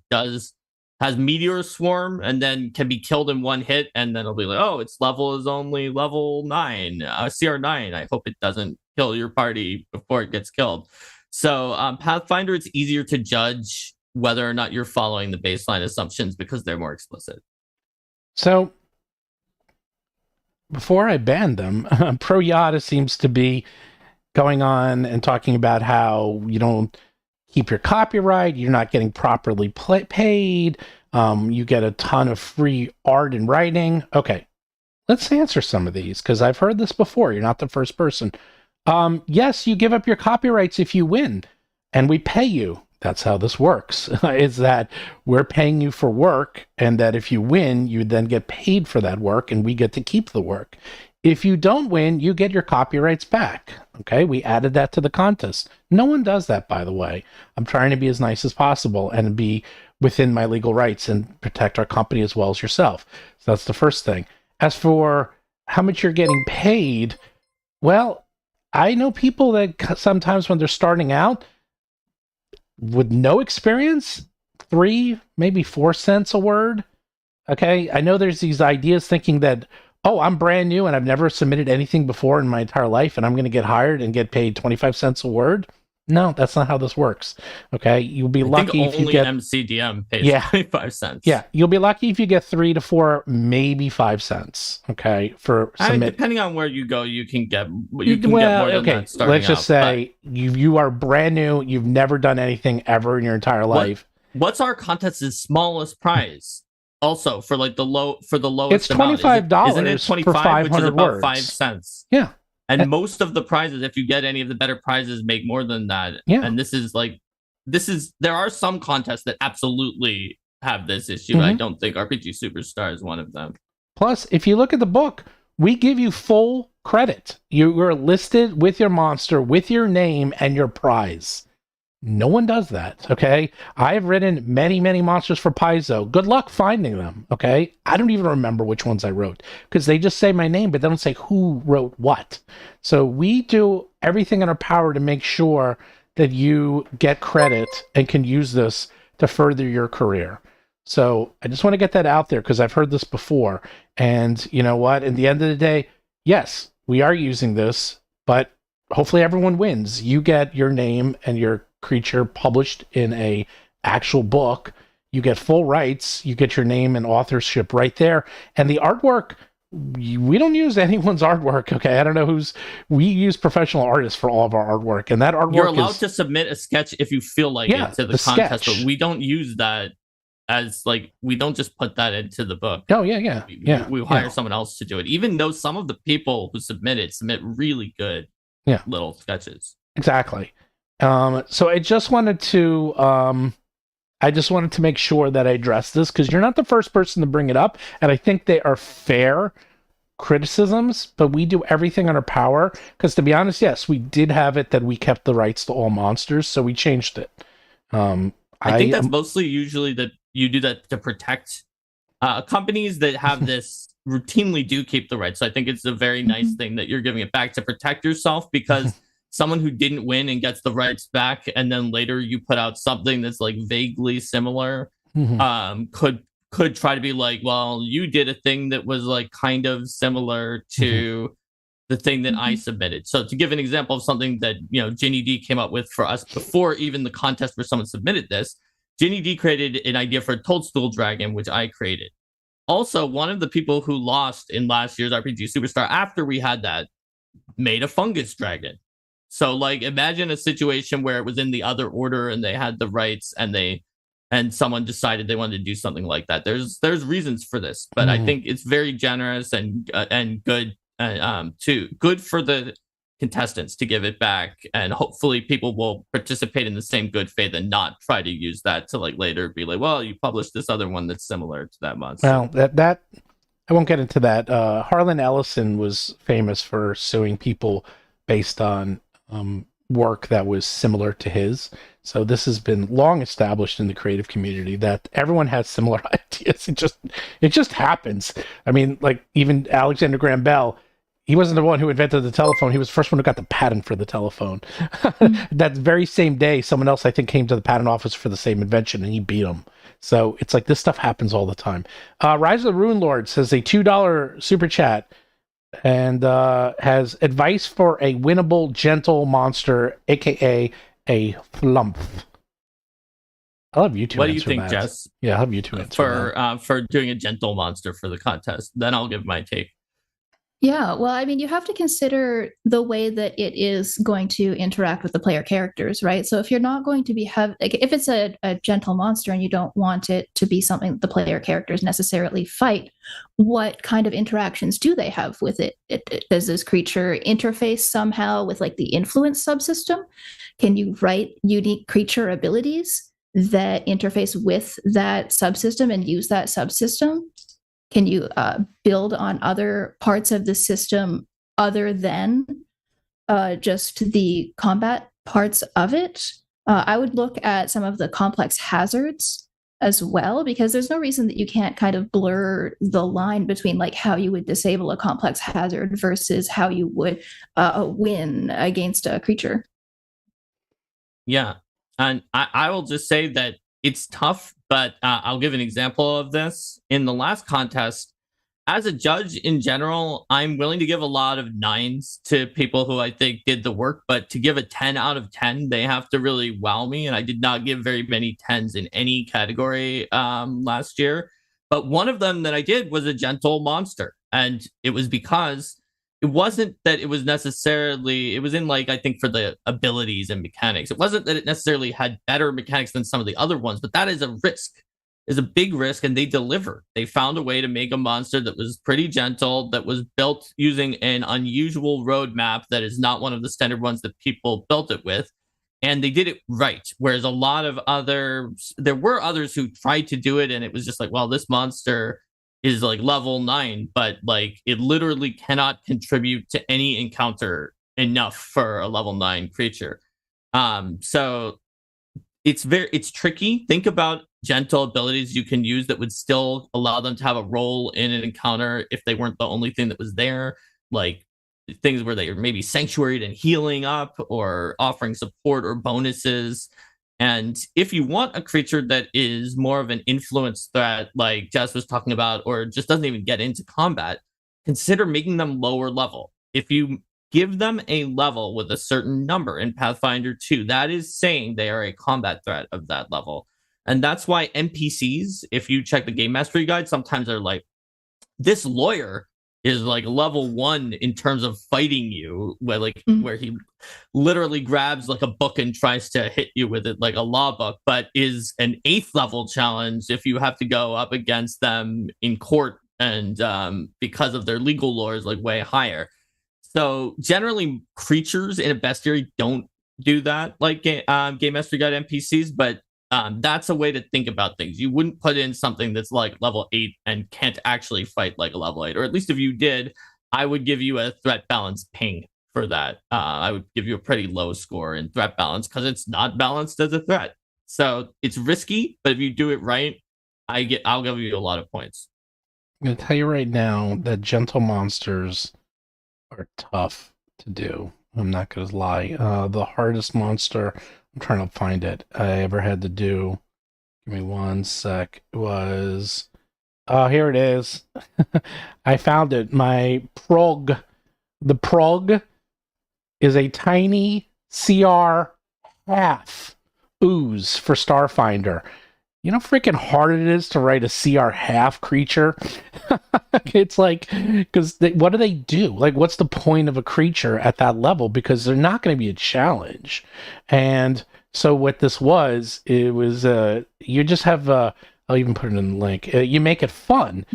[SPEAKER 3] has Meteor Swarm and then can be killed in one hit, and then it'll be like, oh, its level is only level 9, CR9. I hope it doesn't kill your party before it gets killed. So Pathfinder, it's easier to judge whether or not you're following the baseline assumptions because they're more explicit.
[SPEAKER 1] So before I banned them, Pro Yada seems to be going on and talking about how you don't keep your copyright, you're not getting properly paid, you get a ton of free art and writing. Okay, let's answer some of these, because I've heard this before. You're not the first person. Yes, you give up your copyrights if you win, and we pay you. That's how this works, is that we're paying you for work, and that if you win, you then get paid for that work, and we get to keep the work. If you don't win, you get your copyrights back. Okay, we added that to the contest. No one does that, by the way. I'm trying to be as nice as possible and be within my legal rights and protect our company as well as yourself. So that's the first thing. As for how much you're getting paid, well, I know people that sometimes when they're starting out with no experience, 3, maybe 4 cents a word. Okay, I know there's these ideas thinking that, oh, I'm brand new and I've never submitted anything before in my entire life, and I'm going to get hired and get paid 25 cents a word. No, that's not how this works. Okay, you'll be lucky if you get
[SPEAKER 3] MCDM pays 25 cents.
[SPEAKER 1] Yeah, you'll be lucky if you get 3 to 4, maybe 5 cents. Okay, for submit.
[SPEAKER 3] Depending on where you go, you can get more than that starting
[SPEAKER 1] let's just say you are brand new. You've never done anything ever in your entire life.
[SPEAKER 3] What's our contest's smallest prize? Also, for like the lowest,
[SPEAKER 1] it's $25.
[SPEAKER 3] Isn't it 25,
[SPEAKER 1] for 500
[SPEAKER 3] which is about
[SPEAKER 1] words.
[SPEAKER 3] 5 cents?
[SPEAKER 1] Yeah.
[SPEAKER 3] And most of the prizes, if you get any of the better prizes, make more than that.
[SPEAKER 1] Yeah.
[SPEAKER 3] And there are some contests that absolutely have this issue. I don't think RPG Superstar is one of them.
[SPEAKER 1] Plus, if you look at the book, we give you full credit. You were listed with your monster, with your name and your prize. No one does that, okay? I've written many, many monsters for Paizo. Good luck finding them, okay? I don't even remember which ones I wrote because they just say my name, but they don't say who wrote what. So we do everything in our power to make sure that you get credit and can use this to further your career. So I just want to get that out there because I've heard this before. And you know what? At the end of the day, yes, we are using this, but hopefully everyone wins. You get your name and your creature published in a actual book. You get full rights. You get your name and authorship right there. And the artwork, we don't use anyone's artwork, okay? I don't know we use professional artists for all of our artwork. And that artwork
[SPEAKER 3] You're allowed to submit a sketch if you feel like it to the contest,
[SPEAKER 1] sketch.
[SPEAKER 3] but we don't use that as we don't just put that into the book.
[SPEAKER 1] Oh, yeah.
[SPEAKER 3] We hire someone else to do it, even though some of the people who submit really good little sketches.
[SPEAKER 1] Exactly. So I just wanted to make sure that I address this because you're not the first person to bring it up, and I think they are fair criticisms, but we do everything in our power because, to be honest, yes, we did have it that we kept the rights to all monsters, so we changed it.
[SPEAKER 3] I think that's mostly usually that you do that to protect companies that have this routinely do keep the rights. So I think it's a very nice thing that you're giving it back to protect yourself because someone who didn't win and gets the rights back, and then later you put out something that's like vaguely similar, could try to be like, well, you did a thing that was like kind of similar to the thing that I submitted. So to give an example of something that, Ginny D came up with for us before even the contest where someone submitted this, Ginny D created an idea for a toadstool dragon, which I created. Also, one of the people who lost in last year's RPG Superstar after we had that made a fungus dragon. So like imagine a situation where it was in the other order and they had the rights and someone decided they wanted to do something like that. There's reasons for this, but I think it's very generous and good good for the contestants to give it back, and hopefully people will participate in the same good faith and not try to use that to like later be like, well, you published this other one that's similar to that monster.
[SPEAKER 1] Well, that I won't get into that. Harlan Ellison was famous for suing people based on work that was similar to his. So this has been long established in the creative community that everyone has similar ideas. It just happens. I mean, like even Alexander Graham Bell, he wasn't the one who invented the telephone. He was the first one who got the patent for the telephone. That very same day, someone else I think came to the patent office for the same invention, and he beat him. So it's like this stuff happens all the time. Rise of the Rune Lord says a $2 super chat and has advice for a winnable gentle monster, aka a flump. I'll have you two.
[SPEAKER 3] What do you think, that. Jess?
[SPEAKER 1] Yeah, I'll have you two answer
[SPEAKER 3] for doing a gentle monster for the contest. Then I'll give my take.
[SPEAKER 2] Yeah, well, I mean, you have to consider the way that it is going to interact with the player characters, right? So if you're not going to be if it's a gentle monster and you don't want it to be something that the player characters necessarily fight, what kind of interactions do they have with it? Does this creature interface somehow with like the influence subsystem? Can you write unique creature abilities that interface with that subsystem and use that subsystem? Can you build on other parts of the system other than just the combat parts of it? I would look at some of the complex hazards as well, because there's no reason that you can't kind of blur the line between like how you would disable a complex hazard versus how you would win against a creature.
[SPEAKER 3] Yeah, and I will just say that it's tough, but I'll give an example of this. In the last contest, as a judge in general, I'm willing to give a lot of 9s to people who I think did the work, but to give a 10 out of 10, they have to really wow me, and I did not give very many 10s in any category last year. But one of them that I did was a gentle monster, and it was because it wasn't that it was necessarily, it was in like, I think for the abilities and mechanics. It wasn't that it necessarily had better mechanics than some of the other ones, but that is a risk is a big risk, and they delivered. They found a way to make a monster that was pretty gentle, that was built using an unusual roadmap that is not one of the standard ones that people built it with. And they did it right. Whereas a lot of there were others who tried to do it, and it was just like, well, this monster is like level 9, but like it literally cannot contribute to any encounter enough for a level 9 creature. So it's tricky. Think about gentle abilities you can use that would still allow them to have a role in an encounter if they weren't the only thing that was there. Like things where they are maybe sanctuaried and healing up or offering support or bonuses. And if you want a creature that is more of an influence threat, like Jess was talking about, or just doesn't even get into combat, consider making them lower level. If you give them a level with a certain number in Pathfinder 2, that is saying they are a combat threat of that level. And that's why NPCs, if you check the Game Mastery Guide, sometimes they're like, this lawyer is like level 1 in terms of fighting you, where he literally grabs like a book and tries to hit you with it like a law book, but is an 8th level challenge if you have to go up against them in court, and because of their legal lore is like way higher. So generally creatures in a bestiary don't do that like Game Mastery Guide NPCs, but that's a way to think about things. You wouldn't put in something that's like level 8 and can't actually fight like a level 8. Or at least if you did, I would give you a threat balance ping for that. I would give you a pretty low score in threat balance because it's not balanced as a threat. So it's risky, but if you do it right, I'll give you a lot of points.
[SPEAKER 1] I'm going to tell you right now that gentle monsters are tough to do. I'm not going to lie. The hardest monster, I'm trying to find it, I ever had to do, give me one sec, was, here it is. I found it. The prog is a tiny CR half ooze for Starfinder. You know how freaking hard it is to write a CR half creature? It's like, because what do they do? Like, what's the point of a creature at that level? Because they're not going to be a challenge. And so what this was, it was, you just have, I'll even put it in the link. You make it fun.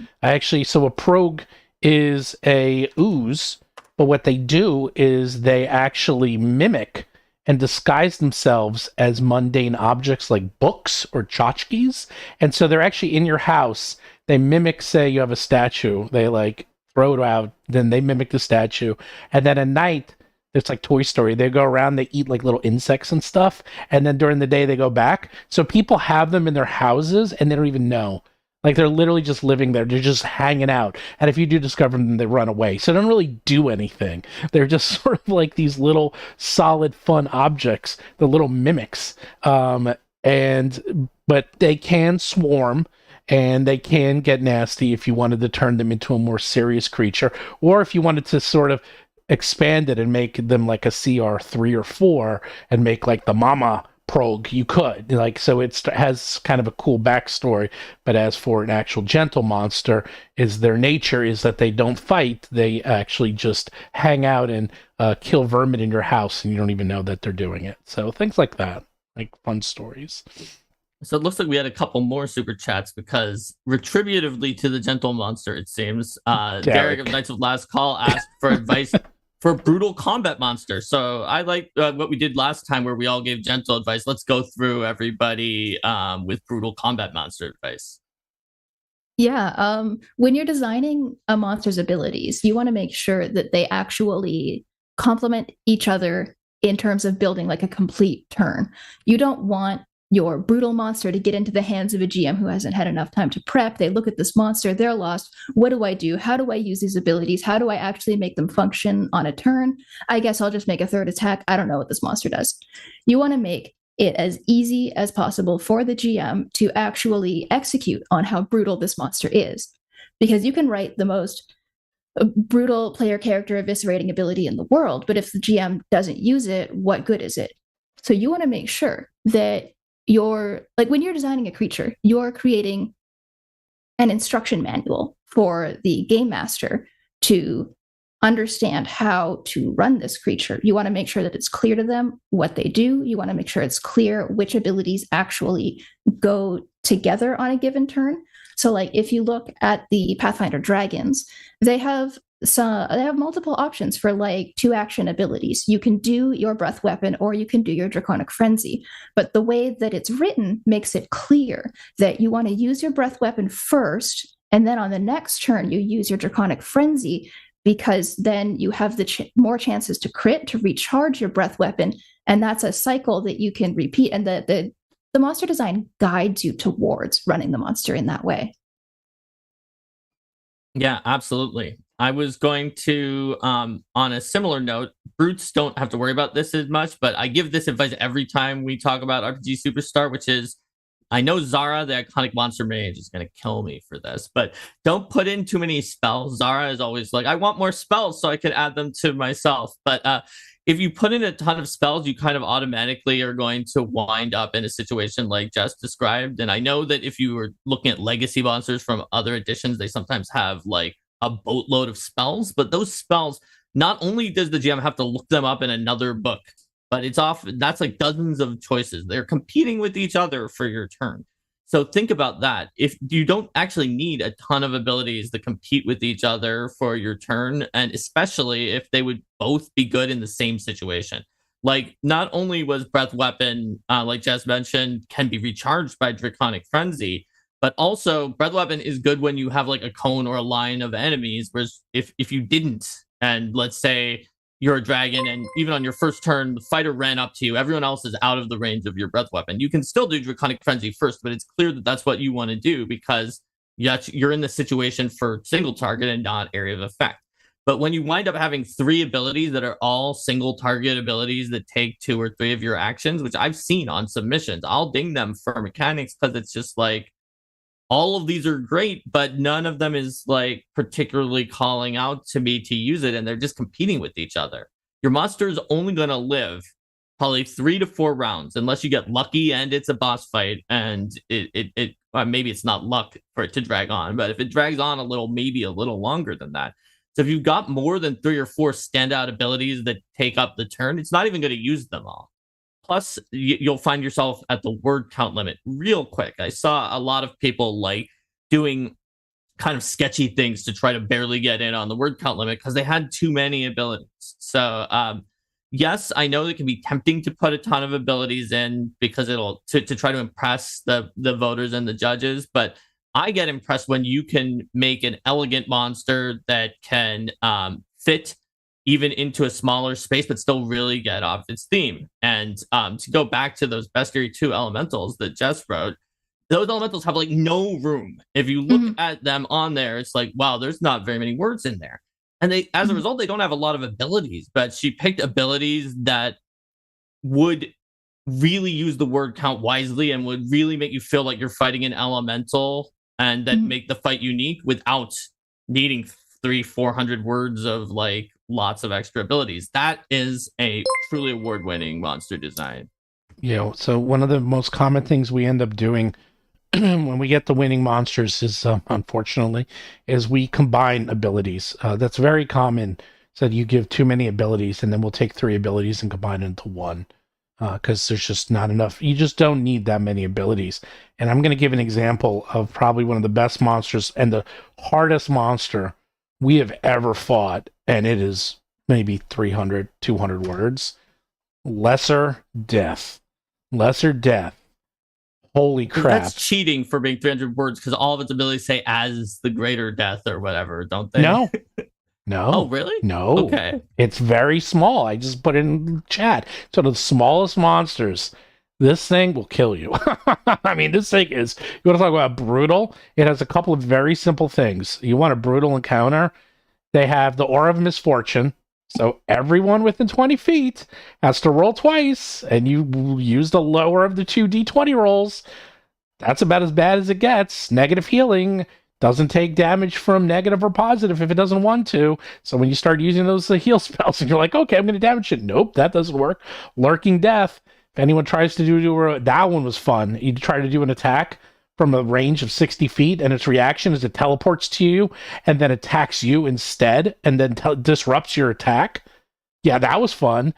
[SPEAKER 1] So a prog is a ooze, but what they do is they actually mimic and disguise themselves as mundane objects like books or tchotchkes. And so they're actually in your house. They mimic, say you have a statue, they like throw it out, then they mimic the statue. And then at night, it's like Toy Story. They go around, they eat like little insects and stuff. And then during the day, they go back. So people have them in their houses and they don't even know. Like they're literally just living there. They're just hanging out. And if you do discover them, they run away. So they don't really do anything. They're just sort of like these little solid fun objects, the little mimics. But they can swarm and they can get nasty if you wanted to turn them into a more serious creature. Or if you wanted to sort of expand it and make them like a CR 3 or 4 and make like the mama prog, you could, like, so it has kind of a cool backstory. But as for an actual gentle monster, is their nature is that they don't fight, they actually just hang out and kill vermin in your house and you don't even know that they're doing it. So things like that, like fun stories.
[SPEAKER 3] So it looks like we had a couple more super chats because retributively to the gentle monster, it seems, Derek of Knights of Last Call asked for advice for brutal combat monster. So I like what we did last time where we all gave gentle advice. Let's go through everybody with brutal combat monster advice.
[SPEAKER 2] Yeah, when you're designing a monster's abilities, you want to make sure that they actually complement each other in terms of building like a complete turn. You don't want your brutal monster to get into the hands of a GM who hasn't had enough time to prep. They look at this monster, they're lost. What do I do? How do I use these abilities? How do I actually make them function on a turn? I guess I'll just make a third attack. I don't know what this monster does. You want to make it as easy as possible for the GM to actually execute on how brutal this monster is. Because you can write the most brutal player character eviscerating ability in the world, but if the GM doesn't use it, what good is it? So you want to make sure that when you're designing a creature, you're creating an instruction manual for the game master to understand how to run this creature. You want to make sure that it's clear to them what they do. You want to make sure it's clear which abilities actually go together on a given turn. So like if you look at the Pathfinder dragons, they have multiple options for like 2-action abilities. You can do your breath weapon or you can do your draconic frenzy. But the way that it's written makes it clear that you want to use your breath weapon first, and then on the next turn you use your draconic frenzy, because then you have the more chances to crit, to recharge your breath weapon, and that's a cycle that you can repeat. And the monster design guides you towards running the monster in that way.
[SPEAKER 3] Yeah, absolutely. I was going to, on a similar note, brutes don't have to worry about this as much, but I give this advice every time we talk about RPG Superstar, which is, I know Zara, the iconic monster mage, is going to kill me for this, but don't put in too many spells. Zara is always like, I want more spells so I can add them to myself. But if you put in a ton of spells, you kind of automatically are going to wind up in a situation like Jess described. And I know that if you were looking at legacy monsters from other editions, they sometimes have like a boatload of spells, but those spells, not only does the GM have to look them up in another book, but that's like dozens of choices. They're competing with each other for your turn. So think about that. If you don't actually need a ton of abilities to compete with each other for your turn, and especially if they would both be good in the same situation. Like, not only was breath weapon, like Jess mentioned, can be recharged by draconic frenzy, but also breath weapon is good when you have like a cone or a line of enemies. Whereas if you didn't, and let's say you're a dragon, and even on your first turn, the fighter ran up to you, everyone else is out of the range of your breath weapon. You can still do Draconic Frenzy first, but it's clear that that's what you want to do because you're in the situation for single target and not area of effect. But when you wind up having 3 abilities that are all single target abilities that take 2 or 3 of your actions, which I've seen on submissions, I'll ding them for mechanics because it's just like, all of these are great, but none of them is like particularly calling out to me to use it, and they're just competing with each other. Your monster is only going to live probably 3 to 4 rounds unless you get lucky and it's a boss fight, and maybe it's not luck for it to drag on, but if it drags on a little, maybe a little longer than that. So if you've got more than 3 or 4 standout abilities that take up the turn, it's not even going to use them all. Plus, you'll find yourself at the word count limit real quick. I saw a lot of people like doing kind of sketchy things to try to barely get in on the word count limit because they had too many abilities. So, yes, I know it can be tempting to put a ton of abilities in because it'll to try to impress the voters and the judges. But I get impressed when you can make an elegant monster that can fit even into a smaller space, but still really get off its theme. And to go back to those bestiary 2 elementals that Jess wrote, those elementals have like no room. If you look at them on there, it's like, wow, there's not very many words in there. And they, as a result, they don't have a lot of abilities, but she picked abilities that would really use the word count wisely and would really make you feel like you're fighting an elemental and that make the fight unique without needing 300-400 words of like lots of extra abilities. That is a truly award-winning monster design.
[SPEAKER 1] So one of the most common things we end up doing when we get the winning monsters is, unfortunately, is we combine abilities. That's very common. So you give too many abilities, and then we'll take 3 abilities and combine it into 1. Because there's just not enough. You just don't need that many abilities. And I'm going to give an example of probably one of the best monsters and the hardest monster we have ever fought, and it is maybe 300, 200 words. Lesser Death. Lesser Death. Holy crap.
[SPEAKER 3] That's cheating for being 300 words because all of its abilities say as the greater death or whatever, don't they?
[SPEAKER 1] No. No.
[SPEAKER 3] Oh, really?
[SPEAKER 1] No.
[SPEAKER 3] Okay.
[SPEAKER 1] It's very small. I just put it in chat. So the smallest monsters, this thing will kill you. I mean, this thing is, you want to talk about brutal? It has a couple of very simple things. You want a brutal encounter? They have the Aura of Misfortune. So everyone within 20 feet has to roll twice, and you use the lower of the 2 d20 rolls. That's about as bad as it gets. Negative healing. Doesn't take damage from negative or positive if it doesn't want to. So when you start using those heal spells and you're like, okay, I'm going to damage it. Nope, that doesn't work. Lurking Death. If anyone tries to do that one was fun. You try to do an attack from a range of 60 feet, and its reaction is it teleports to you and then attacks you instead, and then disrupts your attack. Yeah, that was fun.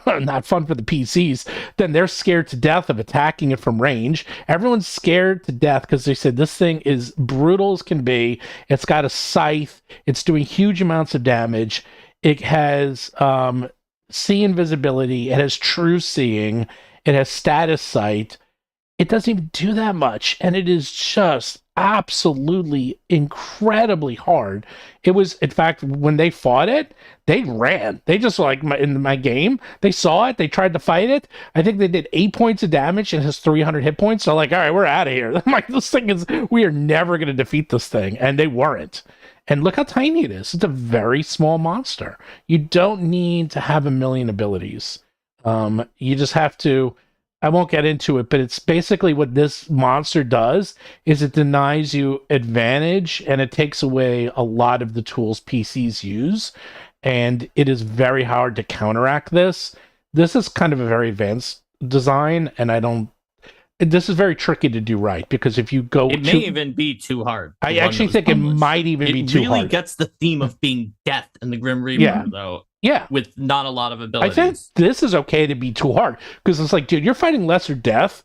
[SPEAKER 1] Not fun for the PCs. Then they're scared to death of attacking it from range. Everyone's scared to death because they said this thing is brutal as can be. It's got a scythe. It's doing huge amounts of damage. It has see invisibility. It has true seeing. It has status sight. It doesn't even do that much, and it is just absolutely incredibly hard. It was, in fact, when they fought it, they ran. They just, like, in my game, they saw it, they tried to fight it. I think they did 8 points of damage and has 300 hit points. So, like, all right, we're out of here. I'm like, this thing is, we are never going to defeat this thing, and they weren't. And look how tiny it is. It's a very small monster. You don't need to have a million abilities. You just have to. I won't get into it, but it's basically what this monster does is it denies you advantage and it takes away a lot of the tools PCs use. And it is very hard to counteract this. This is kind of a very advanced design, and this is very tricky to do right, because if you go
[SPEAKER 3] it may even be too hard.
[SPEAKER 1] I actually think it might even be too hard. It
[SPEAKER 3] really gets the theme of being death in the Grim Reaper, though.
[SPEAKER 1] Yeah.
[SPEAKER 3] With not a lot of abilities.
[SPEAKER 1] I think this is okay to be too hard, because it's like, dude, you're fighting lesser death.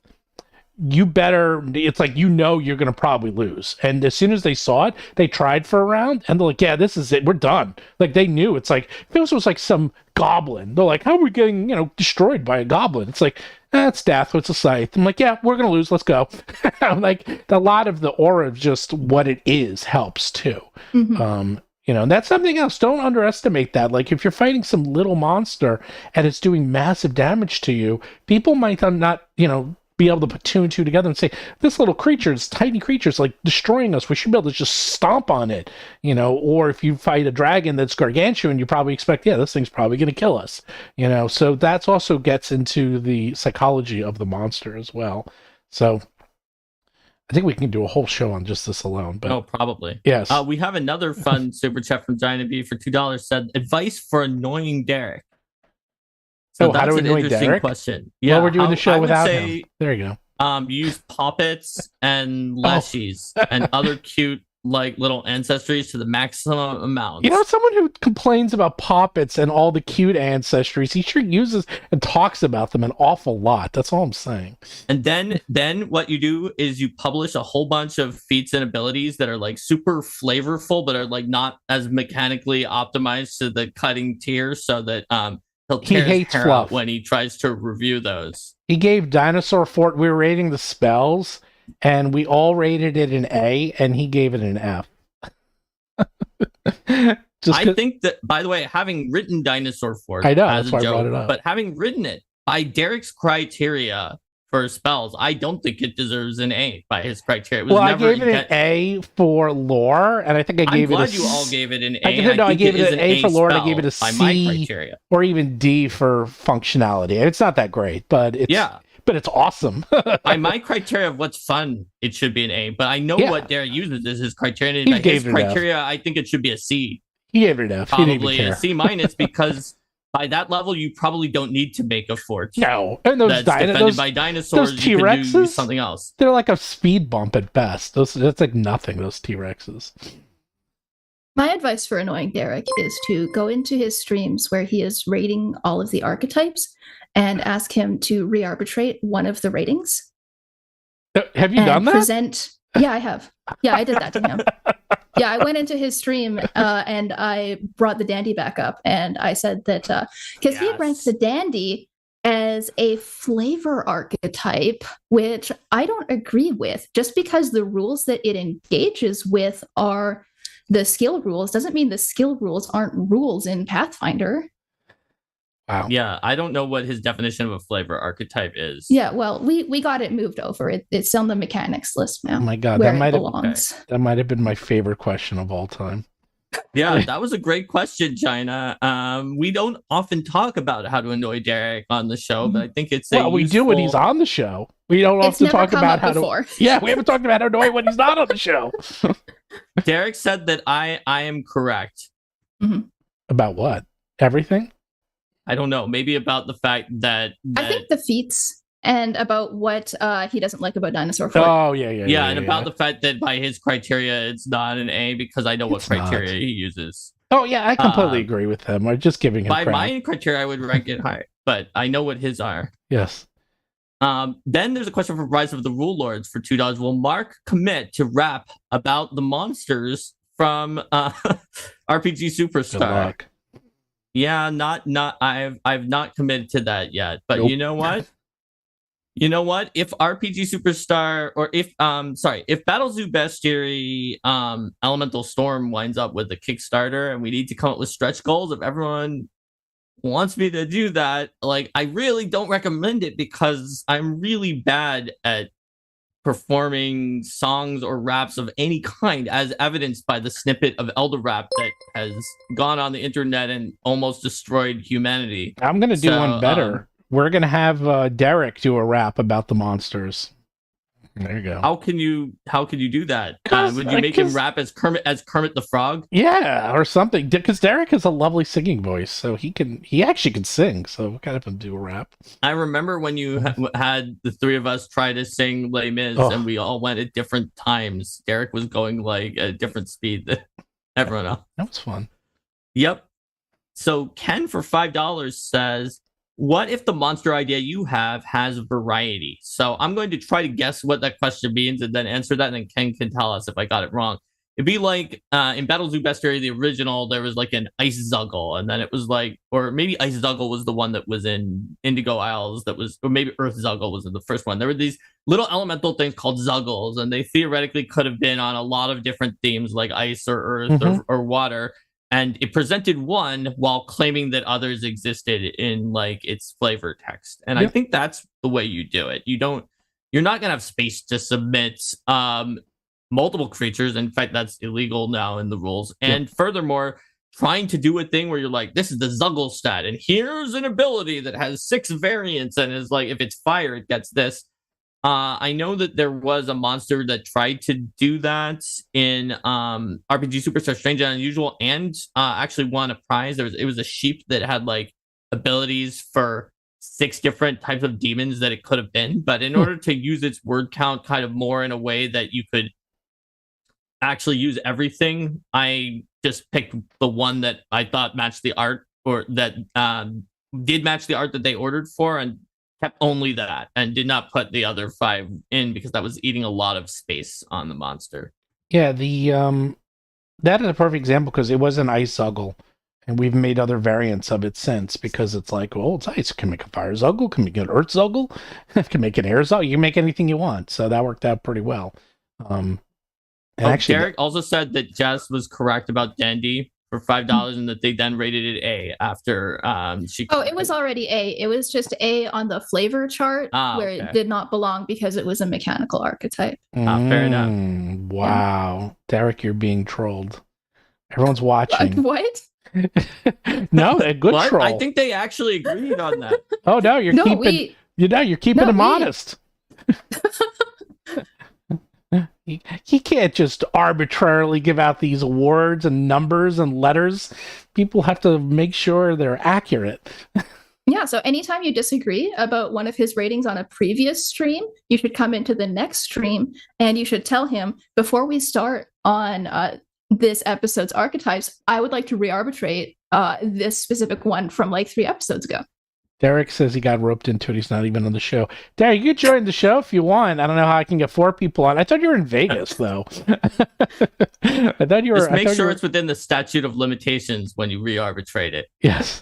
[SPEAKER 1] It's like, you're going to probably lose. And as soon as they saw it, they tried for a round, and they're like, yeah, this is it. We're done. Like, they knew. It's like, if this was like some goblin, they're like, how are we getting, destroyed by a goblin? It's like, it's death. It's a scythe. I'm like, yeah, we're going to lose. Let's go. I'm like, a lot of the aura of just what it is helps too. Mm-hmm. And that's something else. Don't underestimate that. Like, if you're fighting some little monster and it's doing massive damage to you, people might not, be able to put two and two together and say, this little creature, this tiny creature is like destroying us. We should be able to just stomp on it, or if you fight a dragon that's gargantuan, you probably expect, this thing's probably going to kill us, so that's also gets into the psychology of the monster as well. So I think we can do a whole show on just this alone. But
[SPEAKER 3] probably.
[SPEAKER 1] Yes.
[SPEAKER 3] We have another fun super chat from Giant B for $2. Said, advice for annoying Derek. So
[SPEAKER 1] how do we annoy Derek?
[SPEAKER 3] Question. Yeah,
[SPEAKER 1] well, we're doing the show without him. There you
[SPEAKER 3] go. Use poppets and leshies and other cute, like, little ancestries to the maximum amount.
[SPEAKER 1] Someone who complains about poppets and all the cute ancestries, he sure uses and talks about them an awful lot. That's all I'm saying.
[SPEAKER 3] And then what you do is you publish a whole bunch of feats and abilities that are like super flavorful, but are like not as mechanically optimized to the cutting tier, so that he hates fluff when he tries to review those.
[SPEAKER 1] He gave Dinosaur Fort. We were rating the spells, and we all rated it an A, and he gave it an F.
[SPEAKER 3] I think that, by the way, having written Dinosaur Fort,
[SPEAKER 1] I know, that's why I brought it up.
[SPEAKER 3] But having written it by Derek's criteria for spells, I don't think it deserves an A by his criteria.
[SPEAKER 1] I gave it an A for lore, and I think I gave it a C.
[SPEAKER 3] I'm glad you all gave it an A.
[SPEAKER 1] I gave it an A for lore, and I gave it a C
[SPEAKER 3] by my criteria,
[SPEAKER 1] or even D for functionality. It's not that great, but it's awesome.
[SPEAKER 3] By my criteria of what's fun, it should be an A. But I know what Derek uses as his criteria. By his criteria, I think it should be a C.
[SPEAKER 1] He gave it an F.
[SPEAKER 3] Probably a C minus, because by that level, you probably don't need to make a fort.
[SPEAKER 1] No, and those
[SPEAKER 3] defended by dinosaurs,
[SPEAKER 1] those T-Rexes,
[SPEAKER 3] you can do something else.
[SPEAKER 1] They're like a speed bump at best. That's like nothing. Those T-Rexes.
[SPEAKER 2] My advice for annoying Derek is to go into his streams where he is rating all of the archetypes and ask him to re-arbitrate one of the ratings.
[SPEAKER 1] Have you done that?
[SPEAKER 2] Yeah, I have. Yeah, I did that to him. Yeah, I went into his stream and I brought the dandy back up, and I said that because he had ranked the dandy as a flavor archetype, which I don't agree with. Just because the rules that it engages with are the skill rules doesn't mean the skill rules aren't rules in Pathfinder.
[SPEAKER 1] Wow.
[SPEAKER 3] Yeah, I don't know what his definition of a flavor archetype is.
[SPEAKER 2] Yeah, well, we got it moved over. It's on the mechanics list now.
[SPEAKER 1] Oh my god, that might have been my favorite question of all time.
[SPEAKER 3] Yeah, that was a great question, China. We don't often talk about how to annoy Derek on the show, but I think it's
[SPEAKER 1] we do when he's on the show. We don't often talk about how to. Yeah, we haven't talked about how to annoy when he's not on the show.
[SPEAKER 3] Derek said that I am correct.
[SPEAKER 2] Mm-hmm.
[SPEAKER 1] About what? Everything?
[SPEAKER 3] I don't know. Maybe about the fact that
[SPEAKER 2] I think the feats and about what he doesn't like about Dinosaur 4.
[SPEAKER 1] Oh, yeah.
[SPEAKER 3] And about the fact that by his criteria, it's not an A because I know what criteria he uses.
[SPEAKER 1] Oh, yeah, I completely agree with him. I'm just giving him
[SPEAKER 3] by
[SPEAKER 1] crap.
[SPEAKER 3] my criteria, I would rank it high, but I know what his are.
[SPEAKER 1] Yes.
[SPEAKER 3] Then there's a question from Rise of the Rule Lords for $2. Will Mark commit to rap about the monsters from RPG Superstar?
[SPEAKER 1] Good luck.
[SPEAKER 3] Yeah, I've not committed to that yet. But
[SPEAKER 1] Nope.
[SPEAKER 3] you know what? If RPG Superstar or if Battle Zoo Bestiary Elemental Storm winds up with a Kickstarter and we need to come up with stretch goals, if everyone wants me to do that, like, I really don't recommend it because I'm really bad at performing songs or raps of any kind, as evidenced by the snippet of Elder Rap that has gone on the internet and almost destroyed humanity.
[SPEAKER 1] I'm going to do one better. We're going to have Derek do a rap about the monsters. There you go.
[SPEAKER 3] How can you do that? Would you make him rap as Kermit the Frog?
[SPEAKER 1] Yeah, or something. Because Derek has a lovely singing voice, so he actually can sing. So we kind of do a rap.
[SPEAKER 3] I remember when you had the three of us try to sing Les Mis, and we all went at different times. Derek was going like at a different speed than everyone else.
[SPEAKER 1] That was fun.
[SPEAKER 3] Yep. So Ken for $5 says, what if the monster idea you have has variety? So I'm going to try to guess what that question means and then answer that, and then Ken can tell us if I got it wrong. It'd be like in Battle Zoo Bestiary, the original, there was like an Ice Zuggle, and then it was like, or maybe Ice Zuggle was the one that was in Indigo Isles, or maybe Earth Zuggle was in the first one. There were these little elemental things called Zuggles, and they theoretically could have been on a lot of different themes like ice or earth or water. And it presented one while claiming that others existed in like its flavor text. And I think that's the way you do it. You're not going to have space to submit multiple creatures. In fact, that's illegal now in the rules. And furthermore, trying to do a thing where you're like, this is the Zuggle stat, and here's an ability that has 6 variants and is like, if it's fire, it gets this. I know that there was a monster that tried to do that in RPG Superstar Strange and Unusual, and actually won a prize. It was a sheep that had like abilities for 6 different types of demons that it could have been. But in order to use its word count kind of more in a way that you could actually use everything, I just picked the one that I thought matched the art, or that did match the art that they ordered for, and kept only that and did not put the other 5 in because that was eating a lot of space on the monster.
[SPEAKER 1] Yeah, that is a perfect example because it was an Ice Zuggle, and we've made other variants of it since because it's like, well, it's ice. Can make a fire Zuggle, can make an earth Zuggle, can make an air Zuggle. You can make anything you want. So that worked out pretty well. And actually,
[SPEAKER 3] Derek also said that Jess was correct about Dandy for $5 and that they then rated it A after
[SPEAKER 2] it was already A. It was just A on the flavor chart where it did not belong because it was a mechanical archetype.
[SPEAKER 3] Fair enough.
[SPEAKER 1] Wow. Yeah. Derek, you're being trolled. Everyone's watching.
[SPEAKER 2] What?
[SPEAKER 1] No, a good troll.
[SPEAKER 3] I think they actually agreed on that.
[SPEAKER 1] Oh no, you're keeping him honest. He can't just arbitrarily give out these words and numbers and letters. People have to make sure they're accurate.
[SPEAKER 2] Yeah, so anytime you disagree about one of his ratings on a previous stream, you should come into the next stream and you should tell him, before we start on this episode's archetypes, I would like to re-arbitrate this specific one from like 3 episodes ago.
[SPEAKER 1] Derek says he got roped into it. He's not even on the show. Derek, you can join the show if you want. I don't know how I can get 4 people on. I thought you were in Vegas, though. I thought you were.
[SPEAKER 3] Just make sure it's within the statute of limitations when you re-arbitrate it.
[SPEAKER 1] Yes.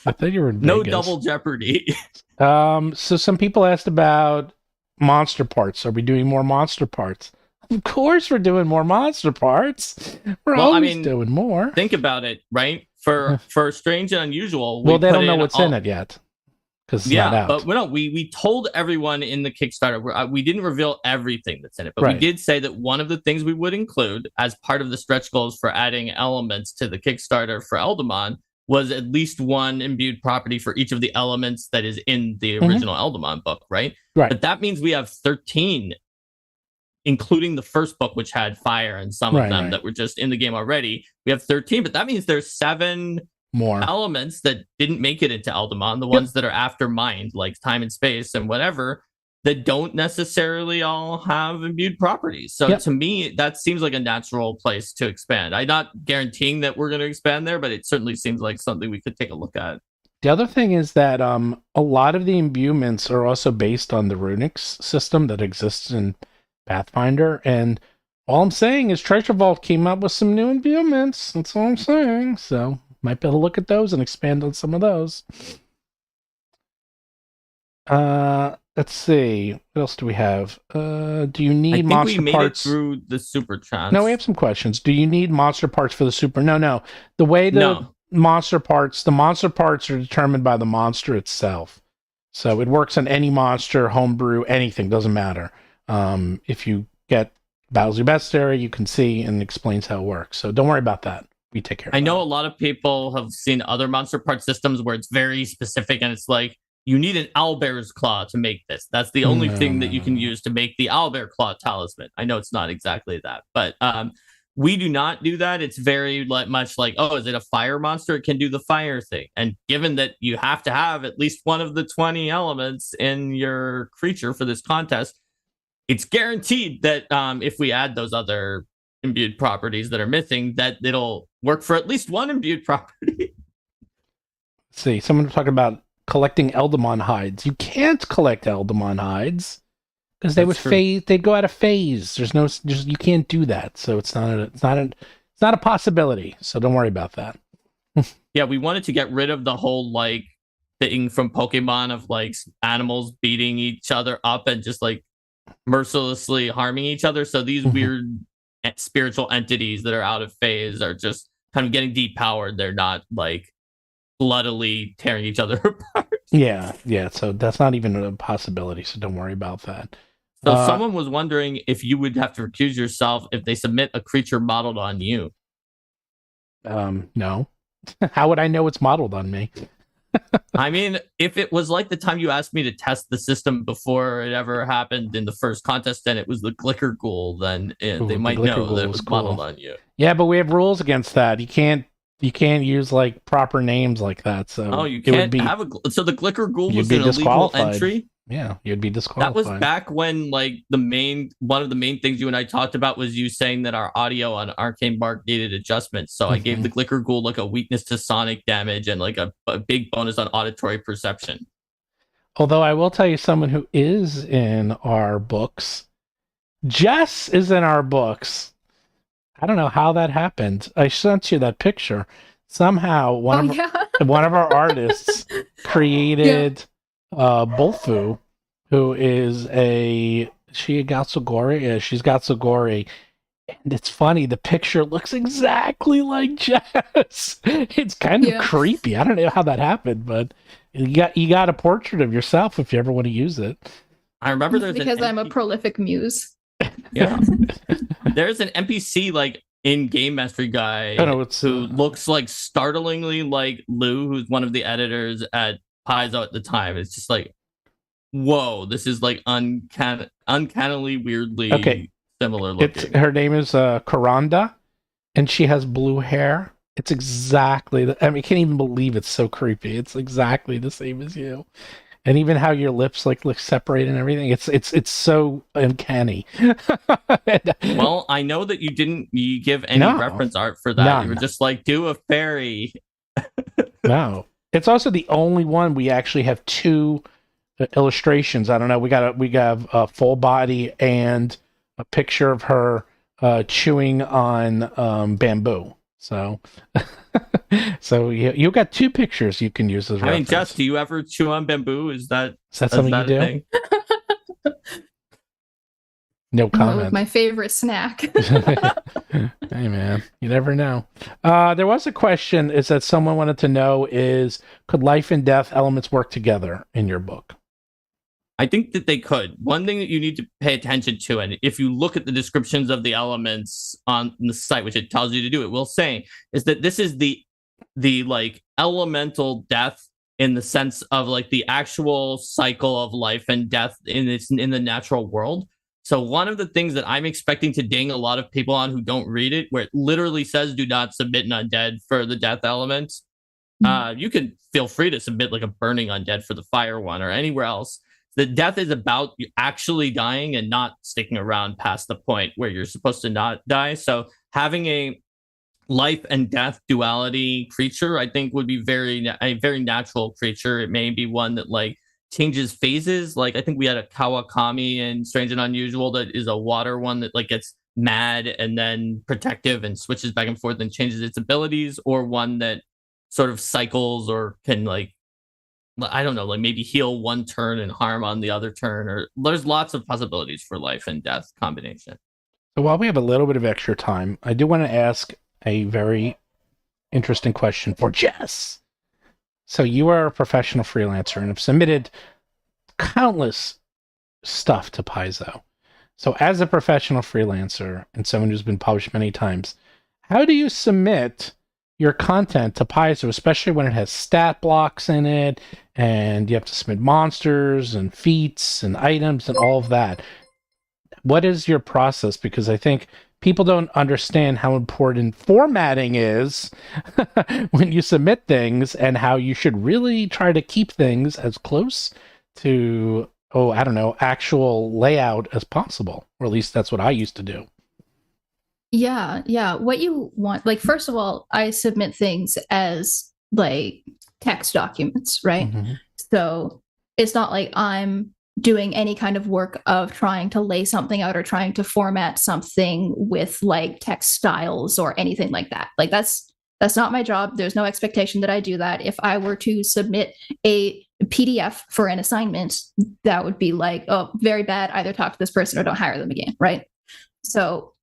[SPEAKER 1] I thought you were in Vegas.
[SPEAKER 3] No double jeopardy.
[SPEAKER 1] So some people asked about monster parts. Are we doing more monster parts? Of course we're doing more monster parts. We're always doing more.
[SPEAKER 3] Think about it, right? For Strange and Unusual,
[SPEAKER 1] well, they don't know what's in it yet because it's not out.
[SPEAKER 3] But we told everyone in the Kickstarter. We didn't reveal everything that's in it, but we did say that one of the things we would include as part of the stretch goals for adding elements to the Kickstarter for Eldamon was at least 1 imbued property for each of the elements that is in the original Eldamon book, right? But that means we have 13, including the first book, which had fire and some of them that were just in the game already. We have 13, but that means there's 7
[SPEAKER 1] more
[SPEAKER 3] elements that didn't make it into Eldamon, the ones that are after mind, like time and space and whatever, that don't necessarily all have imbued properties. So to me, that seems like a natural place to expand. I'm not guaranteeing that we're going to expand there, but it certainly seems like something we could take a look at.
[SPEAKER 1] The other thing is that a lot of the imbuements are also based on the runic system that exists in Pathfinder, and all I'm saying is Treasure Vault came up with some new imbuements. That's all I'm saying. So might be able to look at those and expand on some of those. Let's see. What else do we have? Do you need monster
[SPEAKER 3] we made
[SPEAKER 1] parts
[SPEAKER 3] it through the super chats?
[SPEAKER 1] No, we have some questions. Do you need monster parts for the super? No. The way the monster parts are determined by the monster itself. So it works on any monster, homebrew, anything, doesn't matter. If you get Battles Your Bestiary, you can see and it explains how it works. So don't worry about that. We take care of
[SPEAKER 3] I know a lot of people have seen other monster part systems where it's very specific and it's like, you need an owlbear's claw to make this. That's the only thing that you can use to make the owlbear claw talisman. I know it's not exactly that, but we do not do that. It's very much like, oh, is it a fire monster? It can do the fire thing. And given that you have to have at least one of the 20 elements in your creature for this contest, it's guaranteed that if we add those other imbued properties that are missing, that it'll work for at least one imbued property.
[SPEAKER 1] Let's see, someone was talking about collecting Eldamon hides. You can't collect Eldamon hides because they would phase. They'd go out of phase. You can't do that. So it's not a possibility. So don't worry about that.
[SPEAKER 3] Yeah, we wanted to get rid of the whole thing from Pokemon of animals beating each other up and just mercilessly harming each other. So these weird spiritual entities that are out of phase are just kind of getting depowered. They're not bloodily tearing each other apart. Yeah.
[SPEAKER 1] So that's not even a possibility. So don't worry about that.
[SPEAKER 3] So someone was wondering if you would have to recuse yourself if they submit a creature modeled on you.
[SPEAKER 1] No. How would I know it's modeled on me?
[SPEAKER 3] I mean, if it was like the time you asked me to test the system before it ever happened in the first contest, and it was the Glicker Ghoul, then they might know that it was modeled on you.
[SPEAKER 1] Yeah, but we have rules against that. You can't use proper names like that. So
[SPEAKER 3] you can't have so the Glicker Ghoul was an illegal entry.
[SPEAKER 1] Yeah, you'd be disqualified.
[SPEAKER 3] That was back when one of the main things you and I talked about was you saying that our audio on Arcane Bark needed adjustments. So I gave the Glicker Ghoul a weakness to sonic damage and a big bonus on auditory perception.
[SPEAKER 1] Although I will tell you, someone who is in our books, Jess is in our books. I don't know how that happened. I sent you that picture. Somehow one of our artists created Bolfu, who is she Gatsugori? Yeah, she's Gatsugori. And it's funny, the picture looks exactly like Jess. It's kind of creepy. I don't know how that happened, but you got a portrait of yourself if you ever want to use it.
[SPEAKER 3] I remember
[SPEAKER 2] I'm a prolific muse.
[SPEAKER 3] Yeah. There's an NPC in Game Mastery guy who looks startlingly like Lou, who's one of the editors at Paizo at the time. It's just whoa, this is uncannily weirdly similar looking.
[SPEAKER 1] Her name is Karanda, and she has blue hair. It's exactly I can't even believe it's so creepy. It's exactly the same as you. And even how your lips look separate and everything, it's so uncanny.
[SPEAKER 3] Well, I know that you didn't give any reference art for that. You were just do a fairy.
[SPEAKER 1] No, it's also the only one we actually have two illustrations. I don't know. We got a full body and a picture of her chewing on bamboo. So. So you got two pictures you can use as reference.
[SPEAKER 3] I mean, Jess, do you ever chew on bamboo? Is that
[SPEAKER 1] something you do? No comment.
[SPEAKER 2] My favorite snack.
[SPEAKER 1] Hey man, you never know. There was a question is that someone wanted to know is could life and death elements work together in your book?
[SPEAKER 3] I think that they could. One thing that you need to pay attention to, and if you look at the descriptions of the elements on the site, which it tells you to do, it will say, is that this is the elemental death in the sense of the actual cycle of life and death in the natural world. So one of the things that I'm expecting to ding a lot of people on who don't read it, where it literally says do not submit an undead for the death element, You can feel free to submit like a burning undead for the fire one or anywhere else. The death is about you actually dying and not sticking around past the point where you're supposed to not die. So having a life and death duality creature, I think, would be a very natural creature. It may be one that like changes phases. Like I think we had a Kawakami in Strange and Unusual that is a water one that like gets mad and then protective and switches back and forth and changes its abilities, or one that sort of cycles or can like, I don't know, like maybe heal one turn and harm on the other turn, or there's lots of possibilities for life and death combination.
[SPEAKER 1] So while we have a little bit of extra time, I do want to ask a very interesting question for Jess. So you are a professional freelancer and have submitted countless stuff to Paizo. So as a professional freelancer and someone who's been published many times, how do you submit your content to Paizo, especially when it has stat blocks in it and you have to submit monsters and feats and items and all of that? What is your process? Because I think people don't understand how important formatting is when you submit things, and how you should really try to keep things as close to, actual layout as possible. Or at least that's what I used to do.
[SPEAKER 2] Yeah. What you want, like, first of all, I submit things as like text documents, right?
[SPEAKER 1] Mm-hmm.
[SPEAKER 2] So it's not like I'm doing any kind of work of trying to lay something out or trying to format something with like text styles or anything like that. Like that's not my job. There's no expectation that I do that. If I were to submit a PDF for an assignment, that would be like, oh, very bad. Either talk to this person or don't hire them again, right? So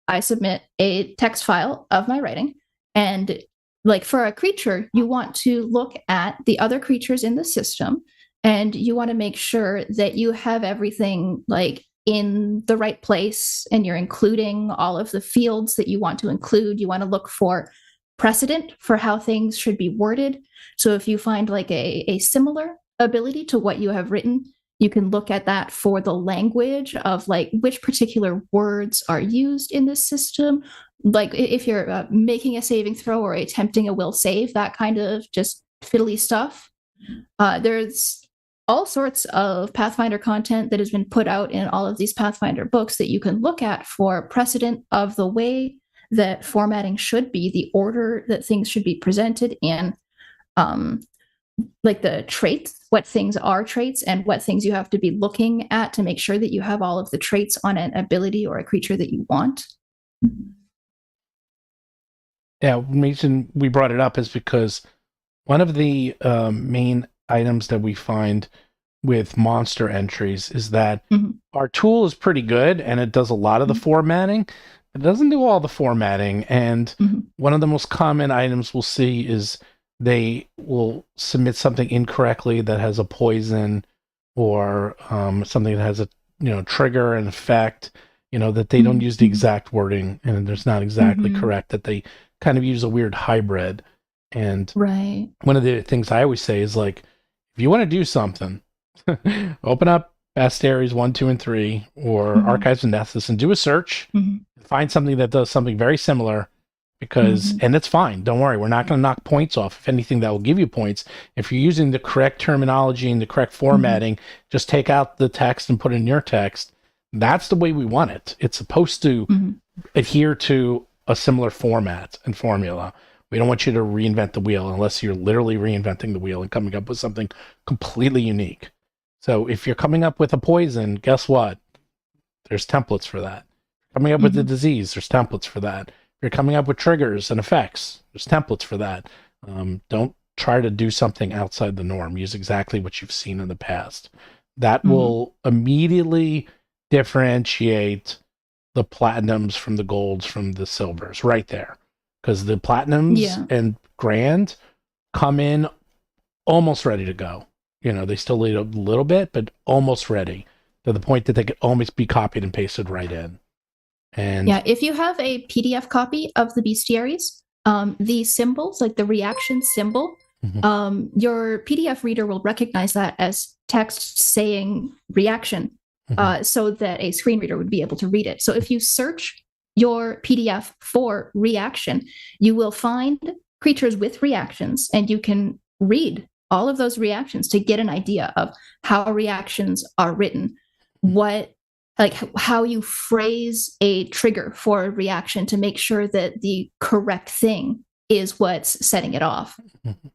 [SPEAKER 2] I submit a text file of my writing, and like for a creature, you want to look at the other creatures in the system, and you want to make sure that you have everything like in the right place, and you're including all of the fields that you want to include. You want to look for precedent for how things should be worded. So if you find like a similar ability to what you have written, you can look at that for the language of like which particular words are used in this system. Like if you're making a saving throw or attempting a will save, that kind of just fiddly stuff. There's all sorts of Pathfinder content that has been put out in all of these Pathfinder books that you can look at for precedent of the way that formatting should be, the order that things should be presented in, like the traits, what things are traits and what things you have to be looking at to make sure that you have all of the traits on an ability or a creature that you want.
[SPEAKER 1] Yeah, the reason we brought it up is because one of the main items that we find with monster entries is that our tool is pretty good and it does a lot of the formatting. It doesn't do all the formatting. And one of the most common items we'll see is they will submit something incorrectly that has a poison, or something that has a trigger and effect, that they don't use the exact wording and there's not exactly correct, that they kind of use a weird hybrid. And one of the things I always say is like, if you want to do something, open up Bestiaries 1, 2, and 3 or Archives of Nessus and do a search, find something that does something very similar, because and it's fine. Don't worry. We're not going to knock points off. If anything, that will give you points. If you're using the correct terminology and the correct formatting, just take out the text and put it in your text. That's the way we want it. It's supposed to adhere to a similar format and formula. We don't want you to reinvent the wheel unless you're literally reinventing the wheel and coming up with something completely unique. So if you're coming up with a poison, guess what? There's templates for that. Coming up with a disease, there's templates for that. If you're coming up with triggers and effects, there's templates for that. Don't try to do something outside the norm. Use exactly what you've seen in the past. That will immediately differentiate the platinums from the golds from the silvers right there. Because the platinums and grand come in almost ready to go. They still need a little bit, but almost ready to the point that they could almost be copied and pasted right in. And
[SPEAKER 2] yeah, if you have a PDF copy of the bestiaries, the symbols, like the reaction symbol, your PDF reader will recognize that as text saying reaction, so that a screen reader would be able to read it. So if you search your PDF for reaction, you will find creatures with reactions, and you can read all of those reactions to get an idea of how reactions are written, how you phrase a trigger for a reaction to make sure that the correct thing is what's setting it off. Mm-hmm.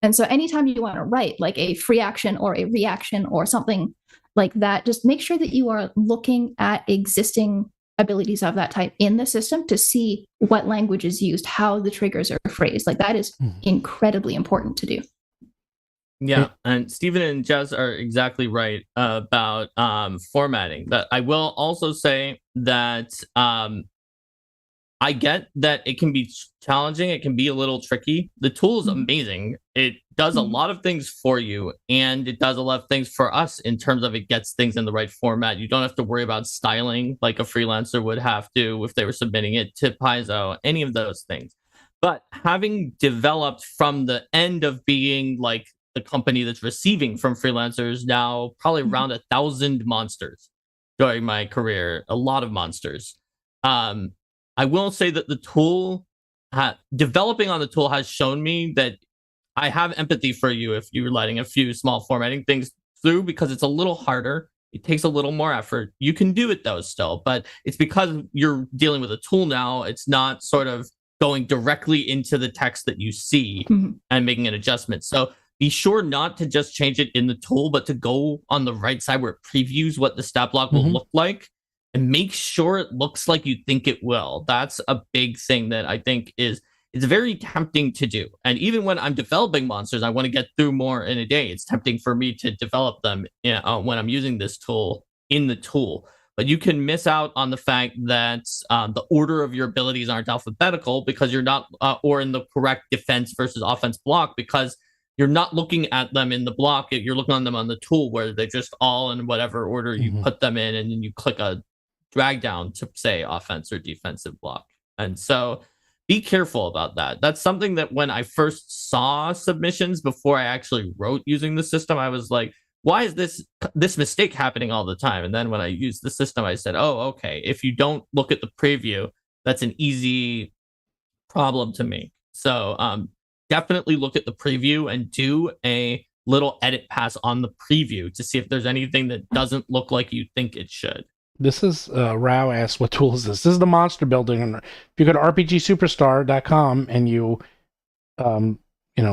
[SPEAKER 2] And so anytime you want to write like a free action or a reaction or something like that, just make sure that you are looking at existing abilities of that type in the system to see what language is used, how the triggers are phrased. Like that is incredibly important to do.
[SPEAKER 3] Yeah, and Stephen and Jess are exactly right about formatting. But I will also say that I get that it can be challenging. It can be a little tricky. The tool is amazing. It does a lot of things for you, and it does a lot of things for us in terms of it gets things in the right format. You don't have to worry about styling like a freelancer would have to if they were submitting it to Paizo, any of those things. But having developed from the end of being like the company that's receiving from freelancers now probably around 1,000 monsters during my career, a lot of monsters. I will say that the tool, developing on the tool has shown me that I have empathy for you if you're letting a few small formatting things through, because it's a little harder. It takes a little more effort. You can do it though still, but it's because you're dealing with a tool now. It's not sort of going directly into the text that you see and making an adjustment. So be sure not to just change it in the tool, but to go on the right side where it previews what the stat block will look like and make sure it looks like you think it will. That's a big thing that I think it's very tempting to do. And even when I'm developing monsters, I want to get through more in a day. It's tempting for me to develop them when I'm using this tool in the tool. But you can miss out on the fact that the order of your abilities aren't alphabetical because you're not, or in the correct defense versus offense block, because you're not looking at them in the block. You're looking on them on the tool where they're just all in whatever order you put them in, and then you click a drag down to say offense or defensive block. And so be careful about that. That's something that when I first saw submissions before I actually wrote using the system, I was like, why is this mistake happening all the time? And then when I used the system, I said, oh, okay, if you don't look at the preview, that's an easy problem to make. So definitely look at the preview and do a little edit pass on the preview to see if there's anything that doesn't look like you think it should.
[SPEAKER 1] This is Rao asks, what tool is this? This is the monster building. If you go to rpgsuperstar.com and you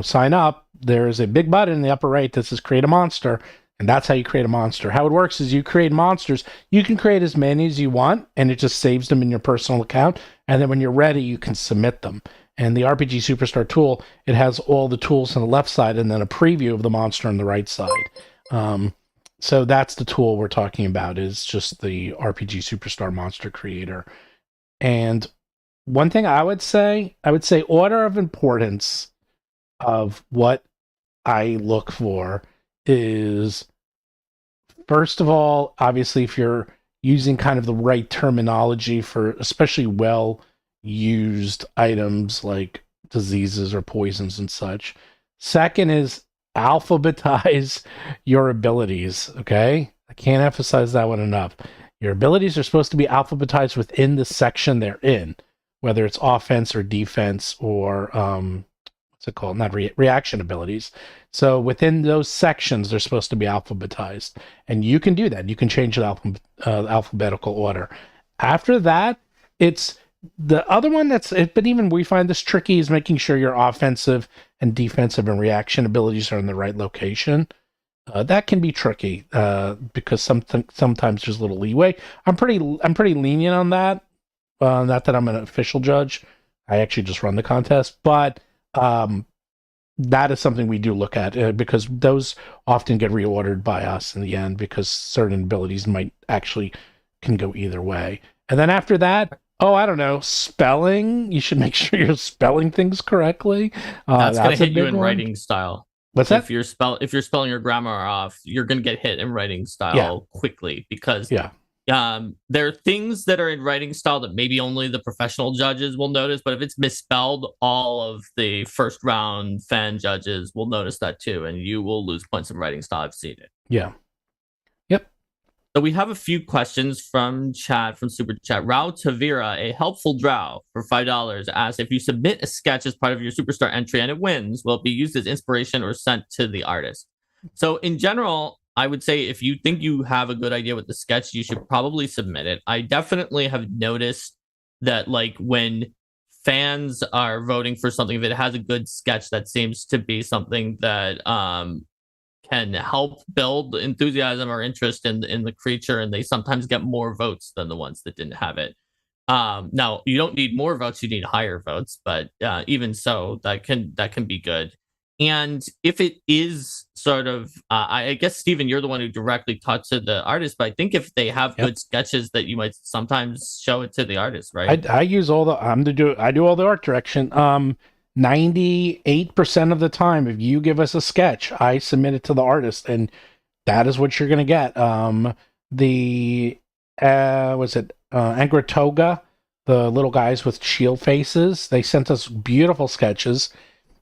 [SPEAKER 1] sign up, there's a big button in the upper right that says create a monster, and that's how you create a monster. How it works is you create monsters. You can create as many as you want, and it just saves them in your personal account, and then when you're ready, you can submit them. And the RPG Superstar tool, it has all the tools on the left side and then a preview of the monster on the right side. So that's the tool we're talking about, is just the RPG Superstar Monster Creator. And one thing I would say order of importance of what I look for is, first of all, obviously, if you're using kind of the right terminology for especially well-used items like diseases or poisons and such. Second is alphabetize your abilities, okay? I can't emphasize that one enough. Your abilities are supposed to be alphabetized within the section they're in, whether it's offense or defense or what's it called? Not reaction abilities. So within those sections, they're supposed to be alphabetized, and you can do that. You can change the alphabetical order. After that, it's the other one but even we find this tricky is making sure your offensive and defensive and reaction abilities are in the right location. That can be tricky because sometimes there's a little leeway. I'm pretty lenient on that. Not that I'm an official judge. I actually just run the contest, but that is something we do look at because those often get reordered by us in the end because certain abilities can go either way. And then after that, I don't know, spelling. You should make sure you're spelling things correctly.
[SPEAKER 3] That's going to hit you in writing style.
[SPEAKER 1] What's that?
[SPEAKER 3] If you're spelling your grammar off, you're going to get hit in writing style quickly because there are things that are in writing style that maybe only the professional judges will notice. But if it's misspelled, all of the first round fan judges will notice that too, and you will lose points in writing style. I've seen it.
[SPEAKER 1] Yeah. Yep.
[SPEAKER 3] So we have a few questions from chat, from Super Chat. Rao Tavira, a helpful drow for $5, asks, if you submit a sketch as part of your Superstar entry and it wins, will it be used as inspiration or sent to the artist? So in general, I would say if you think you have a good idea with the sketch, you should probably submit it. I definitely have noticed that, like, when fans are voting for something, if it has a good sketch, that seems to be something that can help build enthusiasm or interest in the creature, and they sometimes get more votes than the ones that didn't have it. Now you don't need more votes; you need higher votes, but even so, that can be good. And if it is sort of, I guess Stephen, you're the one who directly talked to the artist, but I think if they have good sketches, that you might sometimes show it to the artist, right?
[SPEAKER 1] I use all the I do all the art direction. 98% of the time, if you give us a sketch, I submit it to the artist, and that is what you're going to get. The was it Angratoga, the little guys with shield faces? They sent us beautiful sketches.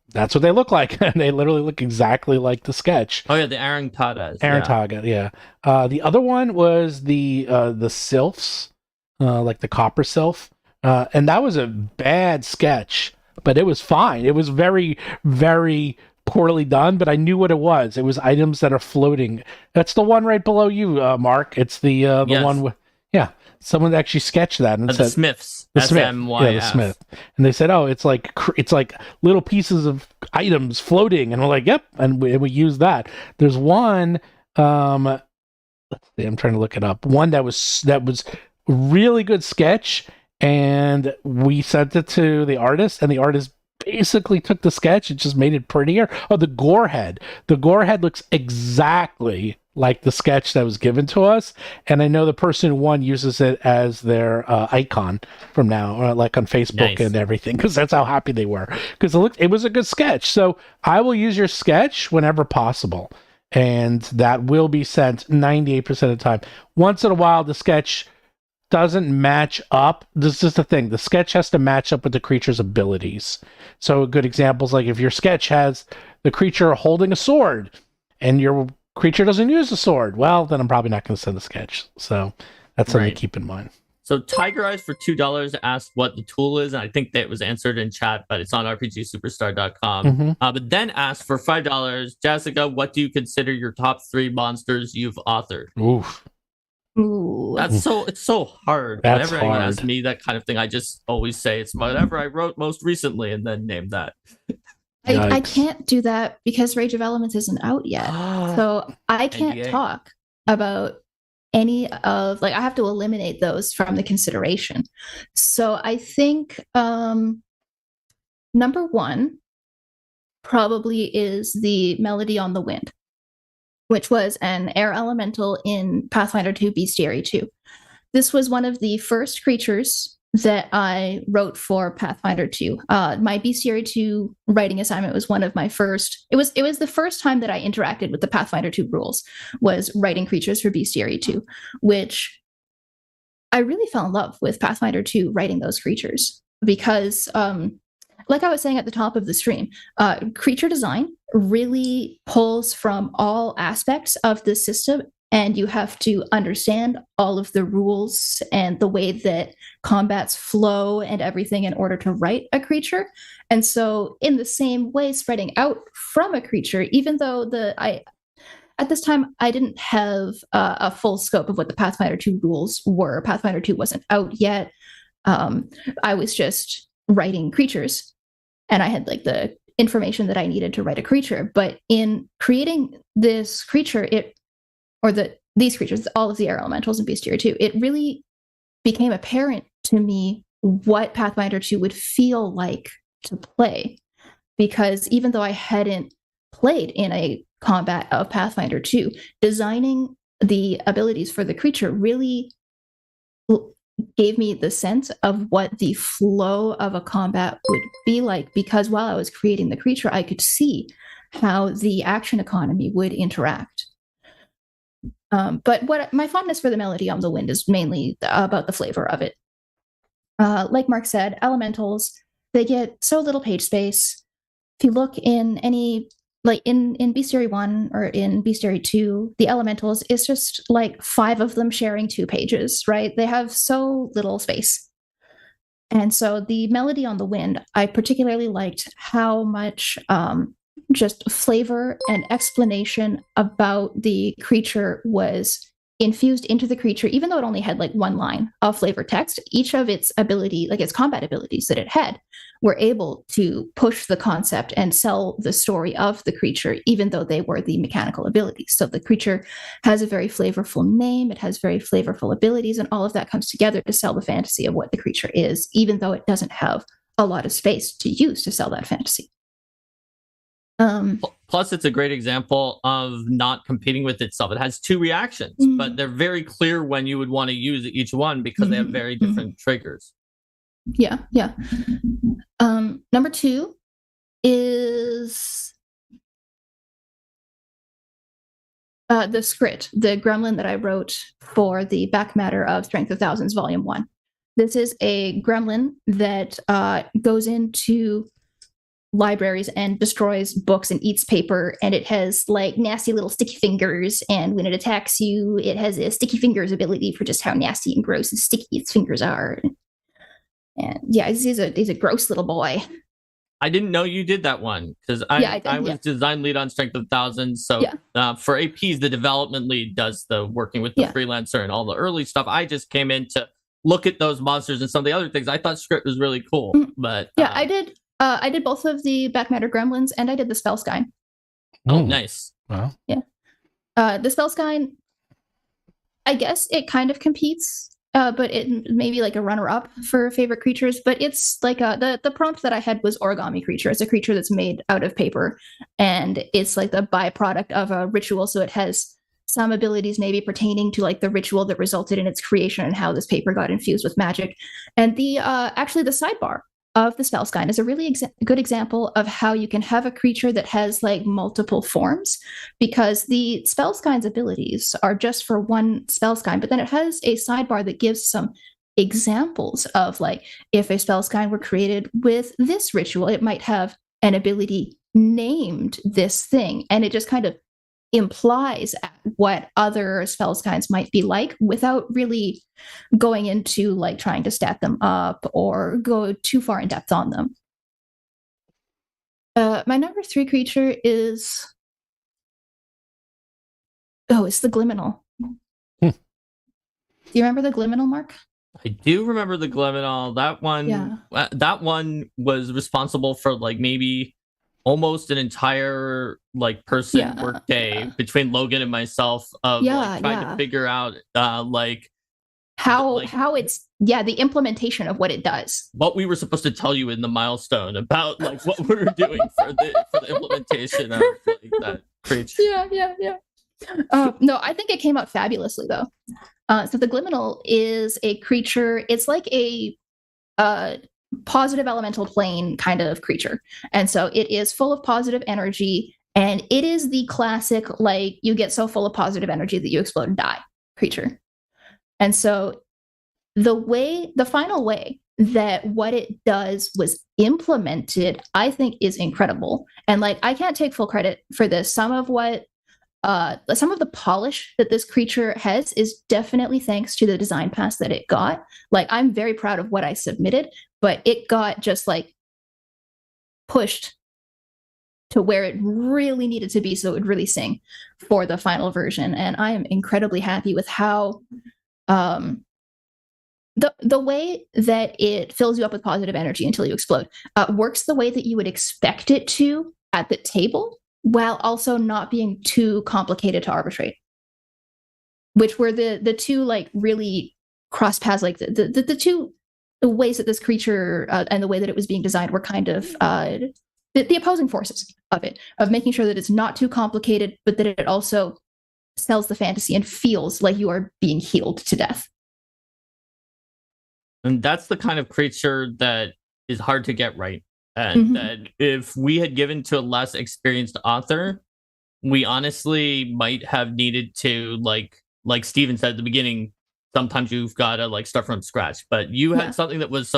[SPEAKER 1] That's what they look like. They literally look exactly like the sketch.
[SPEAKER 3] Oh yeah, the Arantadas.
[SPEAKER 1] Arantaga, yeah. The other one was the sylphs, like the copper sylph, and that was a bad sketch, but it was fine. It was very, very poorly done, but I knew what it was. It was items that are floating. That's the one right below you, Mark. It's the one with someone actually sketched that and said
[SPEAKER 3] the Smiths.
[SPEAKER 1] The Smith,
[SPEAKER 3] SMYF.
[SPEAKER 1] the Smith, and they said, "Oh, it's like little pieces of items floating," and we're like, "Yep," and we use that. There's one, let's see, I'm trying to look it up. One that was really good sketch, and we sent it to the artist, and the artist basically took the sketch and just made it prettier. Oh, the Gorehead. The Gorehead looks exactly like the sketch that was given to us, and I know the person who won uses it as their icon from now, like on Facebook and everything, because that's how happy they were, because it was a good sketch. So I will use your sketch whenever possible, and that will be sent 98% of the time. Once in a while, the sketch doesn't match up. This is the thing. The sketch has to match up with the creature's abilities. So a good example is like if your sketch has the creature holding a sword and your creature doesn't use a sword, well, then I'm probably not going to send a sketch. So that's something to keep in mind.
[SPEAKER 3] So Tiger Eyes for $2 asked what the tool is, and I think that was answered in chat, but it's on rpgsuperstar.com.
[SPEAKER 1] Mm-hmm.
[SPEAKER 3] But then asked for $5, Jessica, what do you consider your top 3 monsters you've authored?
[SPEAKER 1] Oof.
[SPEAKER 2] Ooh.
[SPEAKER 3] It's so hard.
[SPEAKER 1] That's
[SPEAKER 3] Whenever anyone asks me that kind of thing, I just always say it's whatever I wrote most recently and then name that.
[SPEAKER 2] I can't do that because Rage of Elements isn't out yet. So I can't
[SPEAKER 3] NDA.
[SPEAKER 2] talk about any of, like, I have to eliminate those from the consideration. So I think number 1 probably is the Melody on the Wind, which was an air elemental in Pathfinder 2 Bestiary 2. This was one of the first creatures that I wrote for Pathfinder 2. My Bestiary 2 writing assignment was one of my first. It was the first time that I interacted with the Pathfinder 2 rules, was writing creatures for Bestiary 2, which I really fell in love with Pathfinder 2 writing those creatures because, like I was saying at the top of the stream, creature design really pulls from all aspects of the system, and you have to understand all of the rules and the way that combats flow and everything in order to write a creature. And so in the same way, spreading out from a creature, even though at this time, I didn't have a full scope of what the Pathfinder 2 rules were. Pathfinder 2 wasn't out yet. I was just writing creatures, and I had like the information that I needed to write a creature. But in creating this creature, these creatures, all of the air elementals in Bestiary 2, it really became apparent to me what Pathfinder 2 would feel like to play. Because even though I hadn't played in a combat of Pathfinder 2, designing the abilities for the creature really gave me the sense of what the flow of a combat would be like, because while I was creating the creature, I could see how the action economy would interact. But what my fondness for the Melody on the Wind is mainly about the flavor of it. Like Mark said, elementals, they get so little page space. If you look in any like in Bestiary 1 or in Bestiary 2, the elementals is just like 5 of them sharing 2 pages, right? They have so little space. And so the melody on the wind, I particularly liked how much just flavor and explanation about the creature was infused into the creature, even though it only had like 1 line of flavor text. Each of its ability, like its combat abilities that it had, were able to push the concept and sell the story of the creature, even though they were the mechanical abilities. So the creature has a very flavorful name, it has very flavorful abilities, and all of that comes together to sell the fantasy of what the creature is, even though it doesn't have a lot of space to use to sell that fantasy.
[SPEAKER 3] Plus, it's a great example of not competing with itself. It has 2 reactions, but they're very clear when you would want to use each one because they have very different triggers.
[SPEAKER 2] Yeah. Number 2 is the Skrit, the gremlin that I wrote for the back matter of Strength of Thousands, Volume 1. This is a gremlin that goes into libraries and destroys books and eats paper, and it has like nasty little sticky fingers, and when it attacks you, it has a sticky fingers ability for just how nasty and gross and sticky its fingers are. And yeah, he's a gross little boy.
[SPEAKER 3] I didn't know you did that one because I was design lead on Strength of Thousands. So for APs, the development lead does the working with the freelancer and all the early stuff. I just came in to look at those monsters and some of the other things. I thought Script was really cool, but
[SPEAKER 2] I did both of the back matter gremlins, and I did the Spellskine.
[SPEAKER 3] Oh, nice!
[SPEAKER 1] Wow.
[SPEAKER 2] Yeah, the Spellskine, I guess it kind of competes. But it may be like a runner-up for favorite creatures. But it's like the prompt that I had was origami creature. It's a creature that's made out of paper, and it's like the byproduct of a ritual. So it has some abilities maybe pertaining to like the ritual that resulted in its creation and how this paper got infused with magic. And the actually the sidebar of the Spellskine is a really good example of how you can have a creature that has like multiple forms, because the Spellskine's abilities are just for one Spellskine, but then it has a sidebar that gives some examples of like, if a Spellskine were created with this ritual, it might have an ability named this thing, and it just kind of implies what other Spellskines might be like without really going into like trying to stat them up or go too far in depth on them. My number 3 creature is it's the Gliminal. Do you remember the Gliminal, Mark?
[SPEAKER 3] I do remember the Gliminal. That one was responsible for like maybe almost an entire like person work day between Logan and myself of like, trying to figure out like
[SPEAKER 2] how it's the implementation of what it does,
[SPEAKER 3] what we were supposed to tell you in the milestone about like what we were doing for the implementation of like that creature.
[SPEAKER 2] No, I think it came out fabulously though. So the Gliminal is a creature. It's like a positive elemental plane kind of creature, and so it is full of positive energy, and it is the classic like you get so full of positive energy that you explode and die creature. And so the final way that what it does was implemented, I think, is incredible. And like I can't take full credit for this. Some of the polish that this creature has is definitely thanks to the design pass that it got. Like I'm very proud of what I submitted, but it got just like pushed to where it really needed to be so it would really sing for the final version. And I am incredibly happy with how the way that it fills you up with positive energy until you explode works the way that you would expect it to at the table, while also not being too complicated to arbitrate, which were the two like really cross paths. Like the two ways that this creature and the way that it was being designed were kind of the opposing forces of it, of making sure that it's not too complicated, but that it also sells the fantasy and feels like you are being healed to death.
[SPEAKER 3] And that's the kind of creature that is hard to get right. And that if we had given to a less experienced author, we honestly might have needed to like Steven said at the beginning, sometimes you've got to like start from scratch. But you had something that was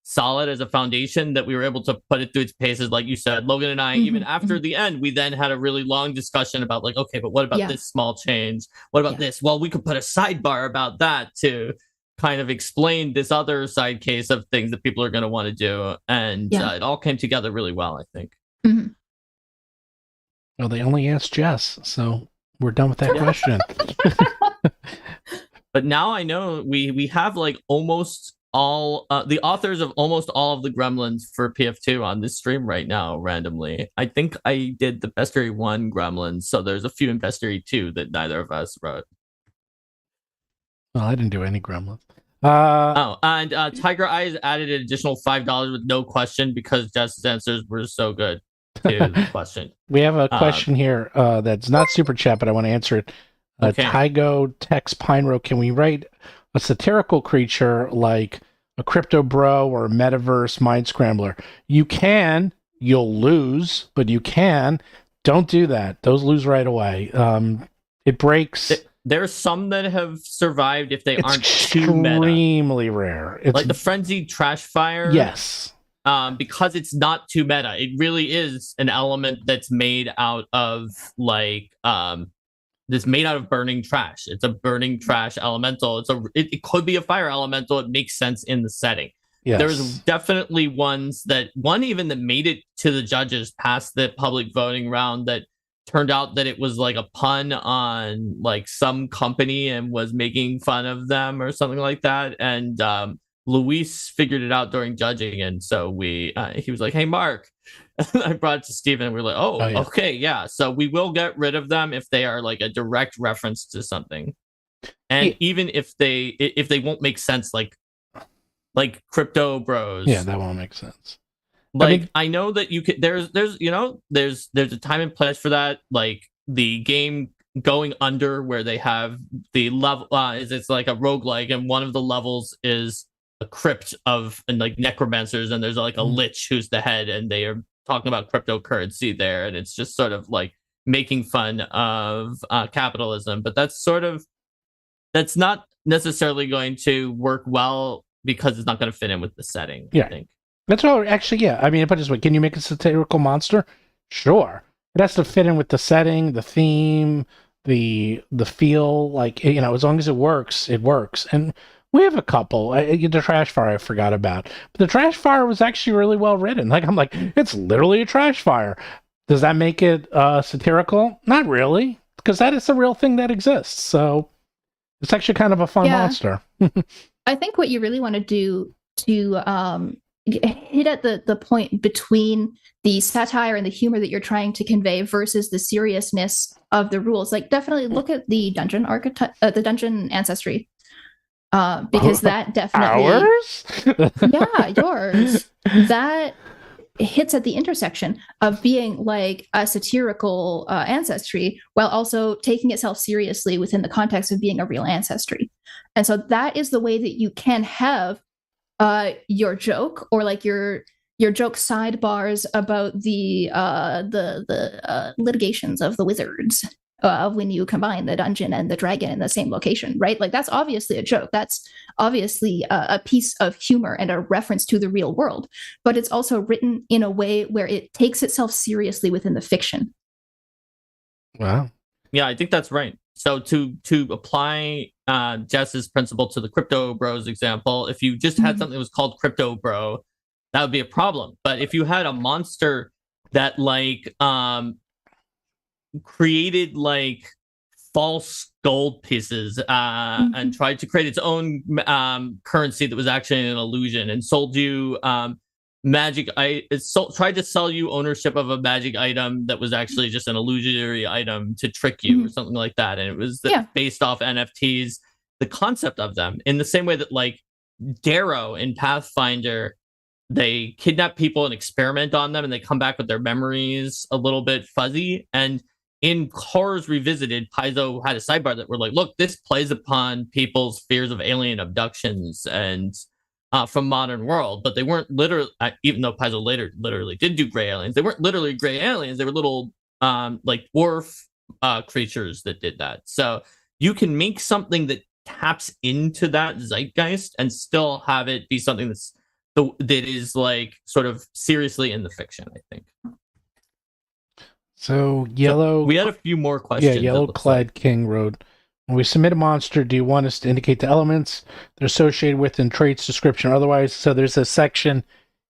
[SPEAKER 3] solid as a foundation that we were able to put it through its paces. Like you said, Logan and I, even after the end, we then had a really long discussion about like, okay, but what about this small change? What about this? Well, we could put a sidebar about that to kind of explain this other side case of things that people are going to want to do. And it all came together really well, I think.
[SPEAKER 1] Well, they only asked Jess, so we're done with that question.
[SPEAKER 3] But now I know we have like almost all the authors of almost all of the Gremlins for PF2 on this stream right now randomly. I think I did the Bestiary 1 Gremlins, so there's a few in Bestiary 2 that neither of us wrote.
[SPEAKER 1] Well, I didn't do any Gremlins.
[SPEAKER 3] And Tiger Eyes added an additional $5 with no question because Jess's answers were so good to the question.
[SPEAKER 1] We have a question here that's not super chat, but I want to answer it. Tygo text Pinero, can we write a satirical creature like a crypto bro or a metaverse mind scrambler? You can, you'll lose, but you can. Don't do that. Those lose right away. It breaks.
[SPEAKER 3] There's some that have survived if they aren't too meta.
[SPEAKER 1] Extremely rare. It's
[SPEAKER 3] like the Frenzied Trash Fire.
[SPEAKER 1] Yes.
[SPEAKER 3] Because it's not too meta. It really is an element that's made out of like this made out of burning trash. It's a burning trash elemental. It could be a fire elemental. It makes sense in the setting. Yes. There's definitely one even that made it to the judges past the public voting round that turned out that it was like a pun on like some company and was making fun of them or something like that. And Luis figured it out during judging, and so he was like, "Hey, Mark," I brought it to Steven, and we were like, "Oh, yeah. Okay, yeah." So we will get rid of them if they are like a direct reference to something, and even if they won't make sense, like Crypto Bros.
[SPEAKER 1] Yeah, that won't make sense.
[SPEAKER 3] Like I know that you could. There's a time and place for that. Like the game going under where they have the level it's like a roguelike, and one of the levels is a crypt of like necromancers, and there's like a lich who's the head, and they are talking about cryptocurrency there, and it's just sort of like making fun of capitalism. But that's not necessarily going to work well because it's not going to fit in with the setting. I think.
[SPEAKER 1] That's all. Actually, yeah. I mean, put it this way: can you make a satirical monster? Sure. It has to fit in with the setting, the theme, the feel. Like as long as it works, it works. And we have a couple. The Trash Fire I forgot about, but the Trash Fire was actually really well written. Like I'm like, it's literally a trash fire. Does that make it satirical? Not really, because that is a real thing that exists. So it's actually kind of a fun monster.
[SPEAKER 2] I think what you really want to do to hit at the point between the satire and the humor that you're trying to convey versus the seriousness of the rules. Like definitely look at the dungeon archetype, the dungeon ancestry, because that definitely yours that hits at the intersection of being like a satirical ancestry while also taking itself seriously within the context of being a real ancestry. And so that is the way that you can have your joke or like your joke sidebars about the litigations of the wizards when you combine the dungeon and the dragon in the same location, right? Like that's obviously a joke. That's obviously a piece of humor and a reference to the real world, but it's also written in a way where it takes itself seriously within the fiction.
[SPEAKER 1] Wow.
[SPEAKER 3] Yeah, I think that's right. So to apply Jess's principle to the Crypto Bros example, if you just had something that was called Crypto Bro, that would be a problem. But if you had a monster that like created like false gold pieces and tried to create its own currency that was actually an illusion and sold you tried to sell you ownership of a magic item that was actually just an illusionary item to trick you or something like that, and it was based off NFTs, the concept of them, in the same way that like Darrow in Pathfinder, they kidnap people and experiment on them, and they come back with their memories a little bit fuzzy. And in Horrors Revisited, Paizo had a sidebar that were like, look, this plays upon people's fears of alien abductions and from modern world, but they weren't literally, even though Paizo later literally did do gray aliens, they weren't literally gray aliens. They were little like dwarf creatures that did that. So you can make something that taps into that zeitgeist and still have it be something that's that is like sort of seriously in the fiction, I think.
[SPEAKER 1] So yellow.
[SPEAKER 3] So we had a few more
[SPEAKER 1] Yeah,
[SPEAKER 3] questions.
[SPEAKER 1] Yellow Clad King wrote, when we submit a monster, do you want us to indicate the elements they're associated with in traits, description, or otherwise? So there's a section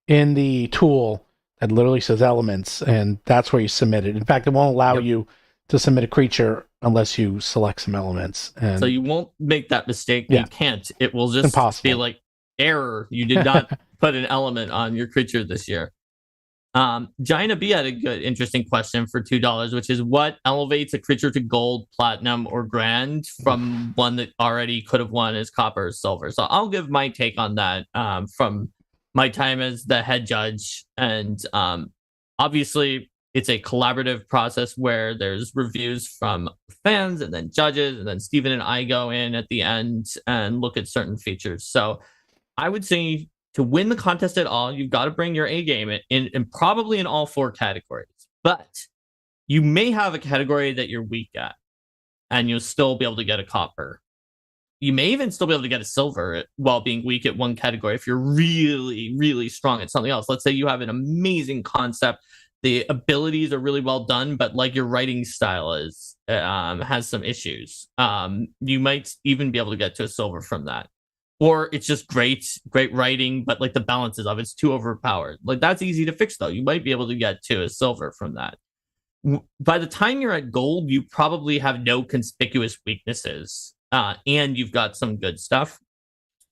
[SPEAKER 1] in the tool that literally says elements, and that's where you submit it. In fact, it won't allow you to submit a creature unless you select some elements. And
[SPEAKER 3] so you won't make that mistake.
[SPEAKER 1] Yeah.
[SPEAKER 3] You can't. It will just
[SPEAKER 1] Impossible.
[SPEAKER 3] be like, error. You did not put an element on your creature this year. Gina B had a good, interesting question for $2, which is what elevates a creature to gold, platinum, or grand from one that already could have won as copper or silver. So I'll give my take on that from my time as the head judge. And obviously, it's a collaborative process where there's reviews from fans and then judges, and then Steven and I go in at the end and look at certain features. So I would say, to win the contest at all, you've got to bring your A game in probably in all 4 categories. But you may have a category that you're weak at, and you'll still be able to get a copper. You may even still be able to get a silver while being weak at one category if you're really, really strong at something else. Let's say you have an amazing concept, the abilities are really well done, but like your writing style has some issues. You might even be able to get to a silver from that. Or it's just great writing, but like the balances of it's too overpowered. Like that's easy to fix though. You might be able to get to a silver from that. By the time you're at gold, you probably have no conspicuous weaknesses, and you've got some good stuff.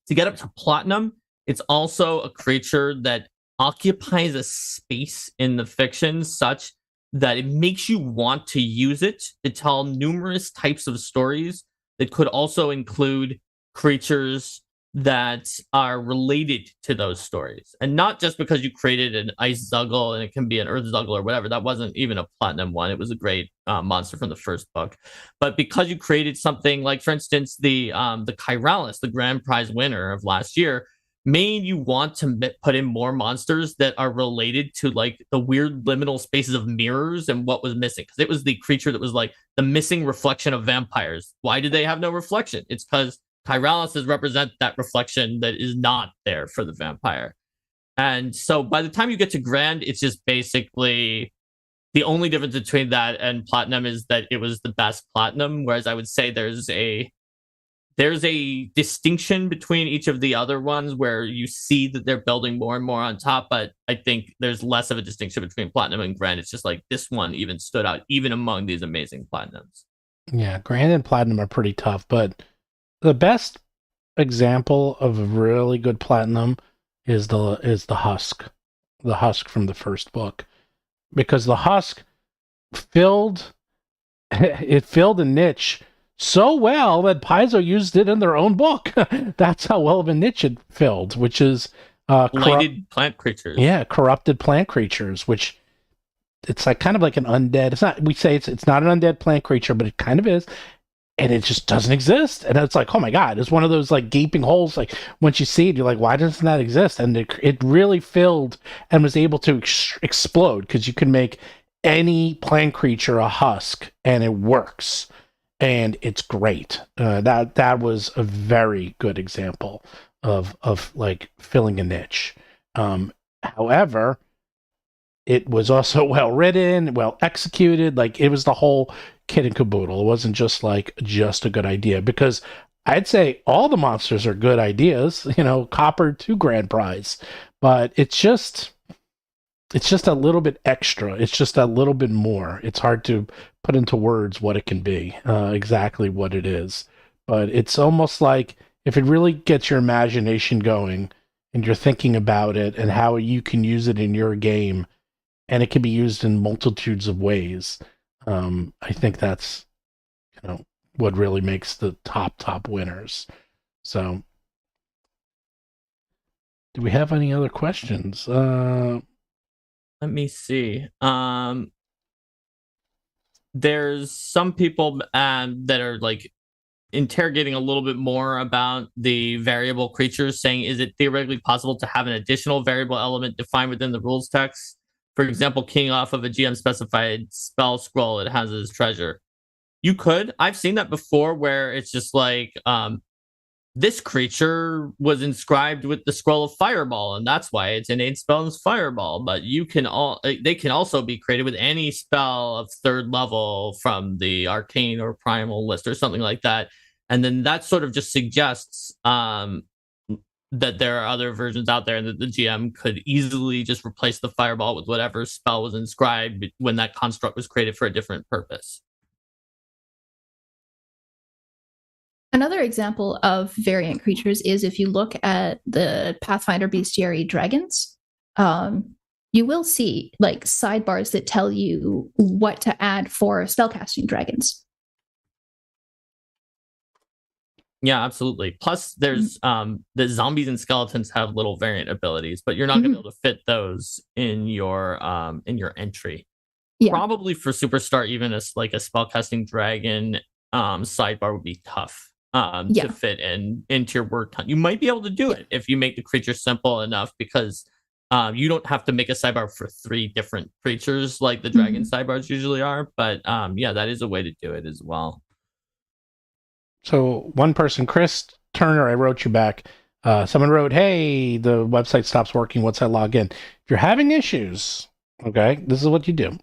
[SPEAKER 3] To get up to platinum, it's also a creature that occupies a space in the fiction such that it makes you want to use it to tell numerous types of stories that could also include creatures that are related to those stories. And not just because you created an ice zuggle and it can be an earth zuggle or whatever. That wasn't even a platinum one. It was a great monster from the first book. But because you created something like, for instance, the Kyralis, the grand prize winner of last year, made you want to put in more monsters that are related to like the weird liminal spaces of mirrors and what was missing. Because it was the creature that was like the missing reflection of vampires. Why do they have no reflection? It's because Kyralis represent that reflection that is not there for the vampire. And so by the time you get to grand, it's just basically the only difference between that and platinum is that it was the best platinum. Whereas I would say there's a distinction between each of the other ones where you see that they're building more and more on top. But I think there's less of a distinction between platinum and grand. It's just like this one even stood out even among these amazing platinums.
[SPEAKER 1] Yeah, grand and platinum are pretty tough, but the best example of a really good platinum is the husk from the first book, because the husk filled a niche so well that Paizo used it in their own book. That's how well of a niche it filled, which is
[SPEAKER 3] blighted plant creatures.
[SPEAKER 1] Yeah, corrupted plant creatures, which it's like kind of like an undead. It's not. We say it's not an undead plant creature, but it kind of is. And it just doesn't exist. And it's like, oh my God, it's one of those like gaping holes. Like once you see it, you're like, why doesn't that exist? And it really filled and was able to explode, because you can make any plant creature a husk and it works. And it's great. That was a very good example of like filling a niche. However, it was also well written, well executed. Like it was the whole kit and caboodle. It wasn't just a good idea, because I'd say all the monsters are good ideas, copper to grand prize, but it's just a little bit extra. It's just a little bit more. It's hard to put into words what it can be, exactly what it is, but it's almost like if it really gets your imagination going and you're thinking about it and how you can use it in your game, and it can be used in multitudes of ways. I think that's, what really makes the top winners. So, do we have any other questions?
[SPEAKER 3] Let me see. There's some people that are like interrogating a little bit more about the variable creatures, saying, is it theoretically possible to have an additional variable element defined within the rules text? For example, keying off of a GM specified spell scroll it has as treasure. You could. I've seen that before, where it's just like this creature was inscribed with the scroll of Fireball, and that's why its innate spell is Fireball. But they can also be created with any spell of 3rd level from the Arcane or Primal list or something like that. And then that sort of just suggests that there are other versions out there, and that the GM could easily just replace the Fireball with whatever spell was inscribed when that construct was created for a different purpose.
[SPEAKER 2] Another example of variant creatures is if you look at the Pathfinder Bestiary dragons, you will see like sidebars that tell you what to add for spellcasting dragons.
[SPEAKER 3] Yeah, absolutely. Plus, there's the zombies and skeletons have little variant abilities, but you're not going to be able to fit those in your entry. Yeah. Probably for Superstar, even as like a spellcasting dragon sidebar would be tough. To fit into your word count. You might be able to do it if you make the creature simple enough, because you don't have to make a sidebar for 3 different creatures like the dragon sidebars usually are. But that is a way to do it as well.
[SPEAKER 1] So one person, Chris Turner, I wrote you back. Someone wrote, "Hey, the website stops working once I log in. If you're having issues, okay, this is what you do."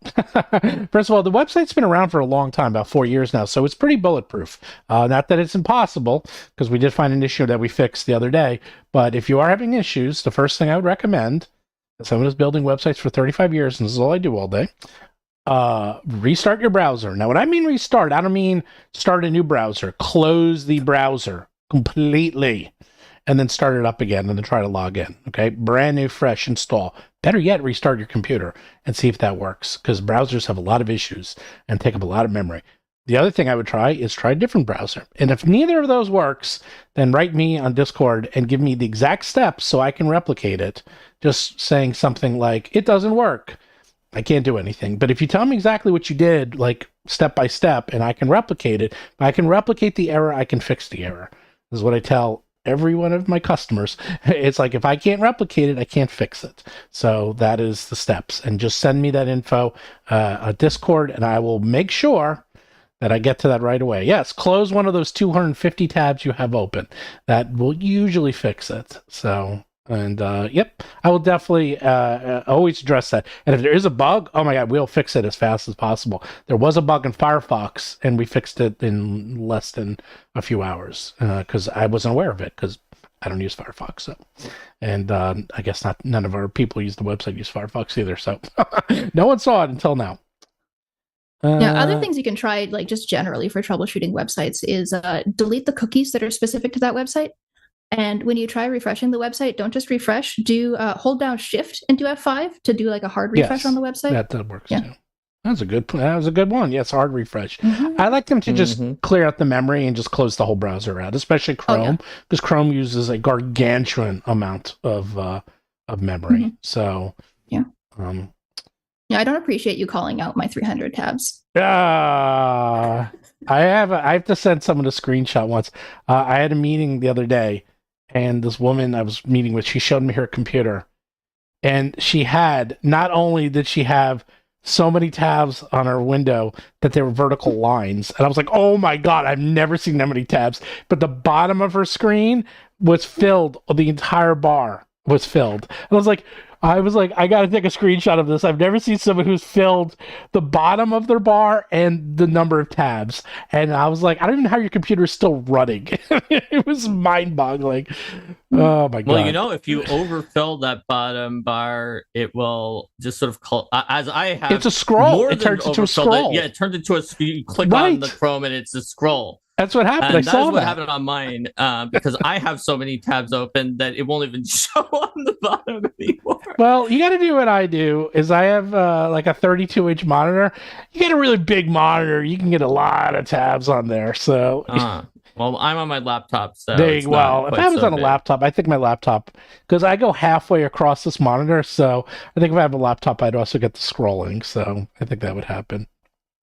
[SPEAKER 1] First of all, the website's been around for a long time, about 4 years now, so it's pretty bulletproof. Not that it's impossible, because we did find an issue that we fixed the other day. But if you are having issues, the first thing I would recommend, as someone who's building websites for 35 years, and this is all I do all day, restart your browser. Now, when I mean restart, I don't mean start a new browser. Close the browser completely, and then start it up again, and then try to log in. Okay, brand new, fresh install. Better yet, restart your computer and see if that works, because browsers have a lot of issues and take up a lot of memory. The other thing I would try is try a different browser. And if neither of those works, then write me on Discord and give me the exact steps so I can replicate it. Just saying something like, it doesn't work, I can't do anything. But if you tell me exactly what you did, like step by step, and I can replicate it, if I can replicate the error, I can fix the error. This is what I tell every one of my customers. It's like, if I can't replicate it, I can't fix it. So that is the steps. And just send me that info on Discord, and I will make sure that I get to that right away. Yes, close one of those 250 tabs you have open. That will usually fix it. So, and I will definitely always address that. And if there is a bug, oh my God, we'll fix it as fast as possible. There was a bug in Firefox, and we fixed it in less than a few hours, because I wasn't aware of it, because I don't use Firefox. So, and I guess none of our people use the website use Firefox either. So no one saw it until now.
[SPEAKER 2] Other things you can try, like just generally for troubleshooting websites, is delete the cookies that are specific to that website. And when you try refreshing the website, don't just refresh. Do hold down Shift and do F5 to do like a hard refresh on the website.
[SPEAKER 1] That works too. That was a good one. Yes, hard refresh. I like them to just clear out the memory and just close the whole browser out, especially Chrome, because Chrome uses a gargantuan amount of memory. So
[SPEAKER 2] I don't appreciate you calling out my 300 tabs.
[SPEAKER 1] I have to send someone a screenshot once. I had a meeting the other day, and this woman I was meeting with, she showed me her computer, and she had, not only did she have so many tabs on her window that they were vertical lines, and I was like, oh my God, I've never seen that many tabs. But the bottom of her screen was filled, the entire bar was filled. And I was like, I got to take a screenshot of this. I've never seen someone who's filled the bottom of their bar and the number of tabs. And I was like, I don't even know how your computer is still running. It was mind-boggling. Oh my God.
[SPEAKER 3] Well, if you overfill that bottom bar, it will just sort of, as I have.
[SPEAKER 1] It's a scroll. It turns into a scroll.
[SPEAKER 3] It turns into a, you click on the Chrome and it's a scroll.
[SPEAKER 1] That's what happened.
[SPEAKER 3] And that's what happened on mine, because I have so many tabs open that it won't even show on the bottom anymore.
[SPEAKER 1] Well, you got to do what I do. Is I have like a 32-inch monitor. You get a really big monitor, you can get a lot of tabs on there. So,
[SPEAKER 3] well, I'm on my laptop, so
[SPEAKER 1] if I was on a laptop, I think my laptop, because I go halfway across this monitor, so I think if I have a laptop, I'd also get the scrolling. So I think that would happen.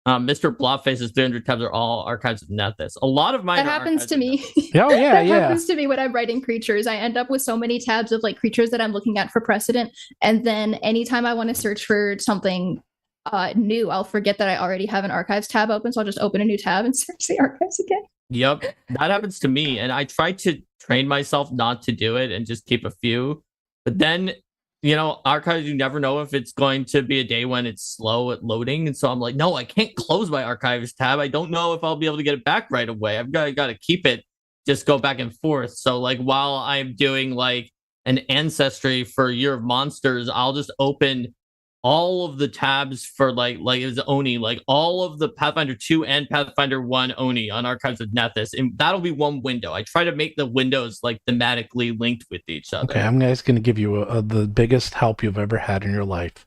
[SPEAKER 3] Mr. Blobface's 300 tabs are all archives of Nethys. A lot of mine
[SPEAKER 2] that happens to me.
[SPEAKER 1] Oh yeah,
[SPEAKER 2] that happens to me when I'm writing creatures. I end up with so many tabs of like creatures that I'm looking at for precedent, and then anytime I want to search for something new, I'll forget that I already have an archives tab open, so I'll just open a new tab and search the archives again.
[SPEAKER 3] Yep, that happens to me, and I try to train myself not to do it and just keep a few. But then, archives, you never know if it's going to be a day when it's slow at loading, and so I'm like, no, I can't close my archives tab. I don't know if I'll be able to get it back right away. I've got to keep it, just go back and forth. So like while I'm doing like an ancestry for Year of Monsters, I'll just open all of the tabs for like it's Oni, like all of the Pathfinder 2 and Pathfinder 1 Oni on Archives of Nethys, and that'll be one window. I try to make the windows like thematically linked with each other.
[SPEAKER 1] Okay, I'm just going to give you the biggest help you've ever had in your life.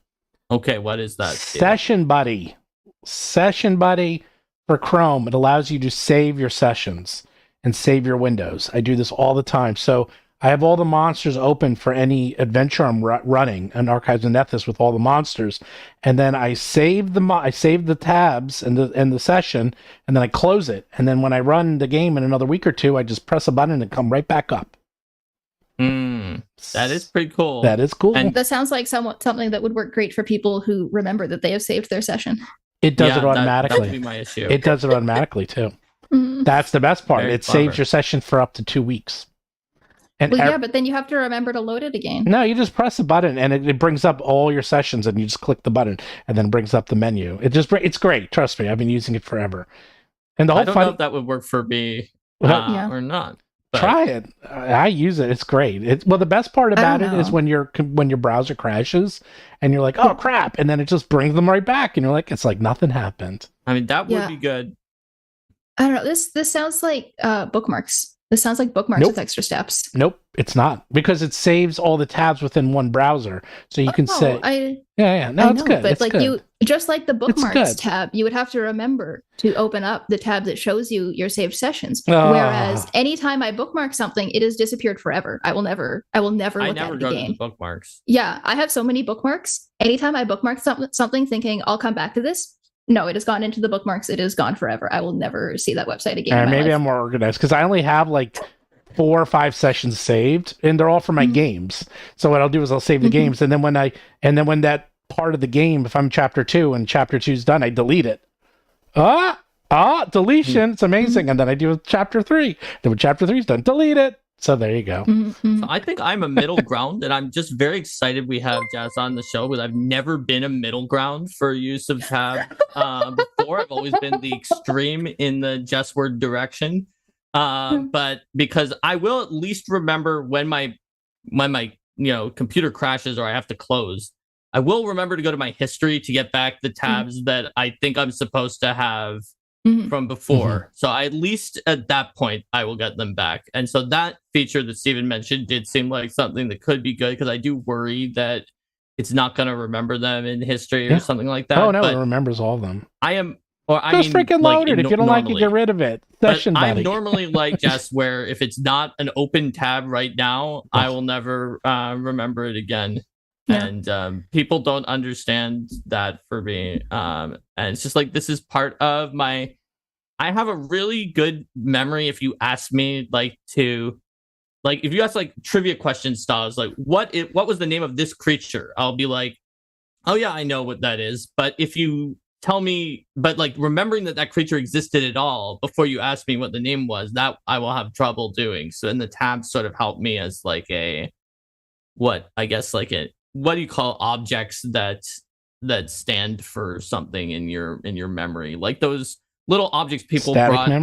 [SPEAKER 3] Okay, what is that?
[SPEAKER 1] Session Buddy. Session Buddy for Chrome. It allows you to save your sessions and save your windows. I do this all the time. So I have all the monsters open for any adventure I'm running in Archives of Nethys with all the monsters, and then I save the tabs and the session, and then I close it. And then when I run the game in another week or two, I just press a button and come right back up.
[SPEAKER 3] That is pretty cool.
[SPEAKER 1] That is cool.
[SPEAKER 2] And that sounds like something that would work great for people who remember that they have saved their session.
[SPEAKER 1] It does it automatically.
[SPEAKER 3] That would be my issue.
[SPEAKER 1] It does it automatically too. That's the best part.
[SPEAKER 3] Very
[SPEAKER 1] it saves your session for up to 2 weeks. And
[SPEAKER 2] yeah, but then you have to remember to load it again.
[SPEAKER 1] No, you just press a button and it brings up all your sessions, and you just click the button and then brings up the menu. It's great. Trust me, I've been using it forever. And the whole
[SPEAKER 3] I don't know if that would work for me or not. But
[SPEAKER 1] try it. I use it. It's great. The best part about it is when your browser crashes and you're like, oh crap, and then it just brings them right back, and you're like, it's like nothing happened.
[SPEAKER 3] I mean, that would be good.
[SPEAKER 2] I don't know. This sounds like bookmarks. This sounds like bookmarks with extra steps.
[SPEAKER 1] Nope, it's not, because it saves all the tabs within one browser, so you can say, no, it's good.
[SPEAKER 2] But
[SPEAKER 1] it's
[SPEAKER 2] like
[SPEAKER 1] good.
[SPEAKER 2] just like the bookmarks tab, you would have to remember to open up the tab that shows you your saved sessions. Whereas anytime I bookmark something, it has disappeared forever. I will never look at it again.
[SPEAKER 3] To bookmarks.
[SPEAKER 2] Yeah, I have so many bookmarks. Anytime I bookmark something, thinking I'll come back to this. No, it has gone into the bookmarks. It is gone forever. I will never see that website again.
[SPEAKER 1] Maybe I'm more organized because I only have like 4 or 5 sessions saved, and they're all for my games. So what I'll do is I'll save the games, and then when that part of the game, if I'm chapter 2 and chapter 2 is done, I delete it. Deletion. It's amazing. And then I do chapter 3. Then when chapter 3 is done, delete it. So there you go.
[SPEAKER 3] So I think I'm a middle ground, and I'm just very excited we have Jazz on the show, because I've never been a middle ground for use of tab before. I've always been the extreme in the just word direction. But because I will at least remember when my computer crashes or I have to close, I will remember to go to my history to get back the tabs that I think I'm supposed to have from before. So at least at that point, I will get them back. And so that feature that Steven mentioned did seem like something that could be good, because I do worry that it's not going to remember them in history or something like that.
[SPEAKER 1] Oh, no, it remembers all of them.
[SPEAKER 3] Just
[SPEAKER 1] freaking load it. If you don't like it, get rid of it. I'm
[SPEAKER 3] normally like Jess, where if it's not an open tab right now, I will never remember it again. Yeah. And people don't understand that for me. And it's just like, this is part of I have a really good memory. If you ask me, if you ask like trivia question styles, like what was the name of this creature? I'll be like, oh yeah, I know what that is. But if you tell me, but like remembering that creature existed at all before you ask me what the name was, that I will have trouble doing. So then the tabs sort of help me as like what do you call objects that stand for something in your memory, like those little objects people brought in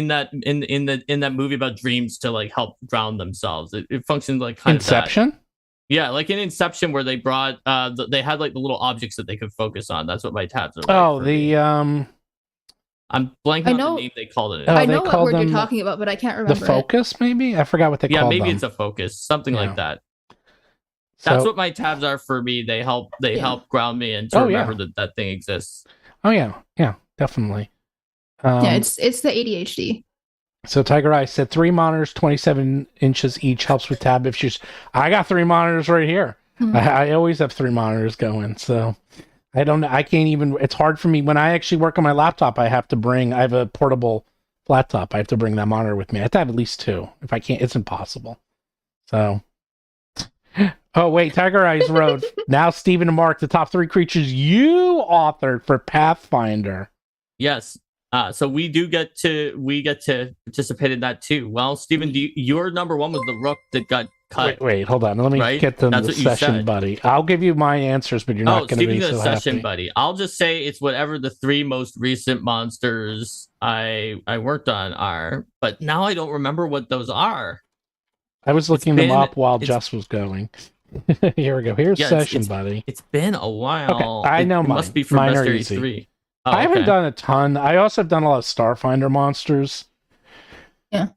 [SPEAKER 3] that movie about dreams to like help drown themselves. It functions like kind
[SPEAKER 1] Inception?
[SPEAKER 3] of that. Yeah, like in Inception, where they brought they had like the little objects that they could focus on. That's what my tabs are. I'm blanking on the name they called it.
[SPEAKER 2] I know what word you're talking about, but I can't remember.
[SPEAKER 1] The focus, maybe? I forgot what they called them.
[SPEAKER 3] Yeah, maybe it's a focus, something like that. That's what my tabs are for me. They help ground me and to remember that thing exists.
[SPEAKER 1] Oh yeah, definitely.
[SPEAKER 2] It's the ADHD.
[SPEAKER 1] So Tiger Eye said 3 monitors, 27 inches each, helps with tab issues. I got 3 monitors right here. I always have 3 monitors going. So I don't know. I can't even. It's hard for me when I actually work on my laptop. I have a portable laptop. I have to bring that monitor with me. I have to have at least 2. If I can't, it's impossible. So. Oh wait, Tiger Eyes Road. Now Stephen and Mark, the top 3 creatures you authored for Pathfinder.
[SPEAKER 3] Yes. So we get to participate in that too. Well, Stephen, your number one was the Rook that got cut.
[SPEAKER 1] Wait, hold on. Let me
[SPEAKER 3] right?
[SPEAKER 1] get them
[SPEAKER 3] That's
[SPEAKER 1] the
[SPEAKER 3] what you
[SPEAKER 1] session
[SPEAKER 3] said.
[SPEAKER 1] buddy. I'll give you my answers, but you're not going to be
[SPEAKER 3] Stephen's
[SPEAKER 1] so
[SPEAKER 3] a session
[SPEAKER 1] happy.
[SPEAKER 3] buddy. I'll just say it's whatever the 3 most recent monsters I worked on are, but now I don't remember what those are.
[SPEAKER 1] I was looking them up while Jess was going. Here we go. Here's session buddy.
[SPEAKER 3] It's been a while.
[SPEAKER 1] Okay, I know
[SPEAKER 3] it
[SPEAKER 1] mine.
[SPEAKER 3] must be from
[SPEAKER 1] Mine are
[SPEAKER 3] Mystery
[SPEAKER 1] easy.
[SPEAKER 3] 3.
[SPEAKER 1] I haven't done a ton. I also have done a lot of Starfinder monsters.
[SPEAKER 2] Yeah.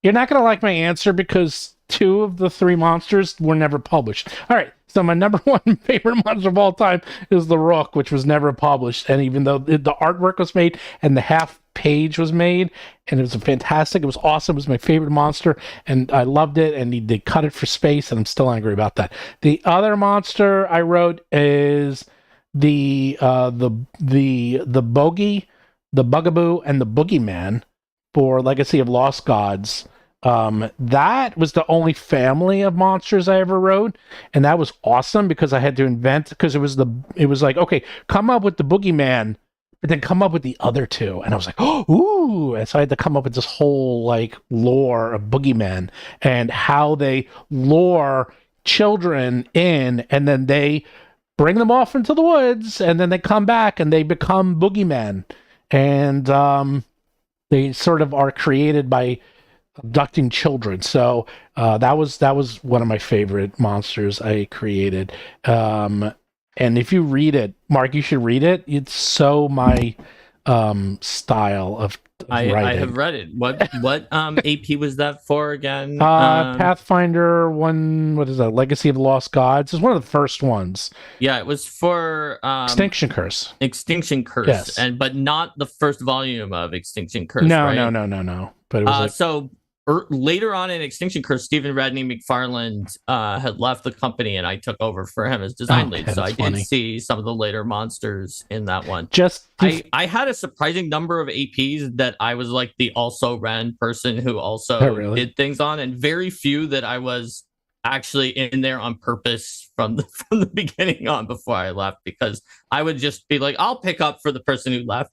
[SPEAKER 1] You're not going to like my answer because 2 of the 3 monsters were never published. All right. So my number 1 favorite monster of all time is the Rook, which was never published. And even though the artwork was made and the half page was made, and it was fantastic, it was awesome. It was my favorite monster, and I loved it. And they cut it for space, and I'm still angry about that. The other monster I wrote is the bogey, the bugaboo, and the boogeyman for Legacy of Lost Gods. That was the only family of monsters I ever wrote, and that was awesome because I had to invent, because it was like, okay, come up with the boogeyman, but then come up with the other 2, and I was like, oh, ooh, and so I had to come up with this whole like lore of boogeymen and how they lure children in, and then they bring them off into the woods, and then they come back and they become boogeymen, and they sort of are created by abducting children. So that was one of my favorite monsters I created. And if you read it, Mark, you should read it. It's so my style of writing.
[SPEAKER 3] I have read it. What AP was that for again?
[SPEAKER 1] Pathfinder one. What is that? Legacy of the Lost Gods. It's one of the first ones.
[SPEAKER 3] Yeah, it was for
[SPEAKER 1] Extinction Curse.
[SPEAKER 3] Extinction Curse,
[SPEAKER 1] yes.
[SPEAKER 3] But not the first volume of Extinction Curse.
[SPEAKER 1] No,
[SPEAKER 3] right?
[SPEAKER 1] no. But it was
[SPEAKER 3] so later on in Extinction Curse, Stephen Radney McFarland had left the company, and I took over for him as design lead. So I did see some of the later monsters in that one. I had a surprising number of APs that I was like the also ran person who also did things on, and very few that I was actually in there on purpose from the beginning on before I left, because I would just be like, I'll pick up for the person who left.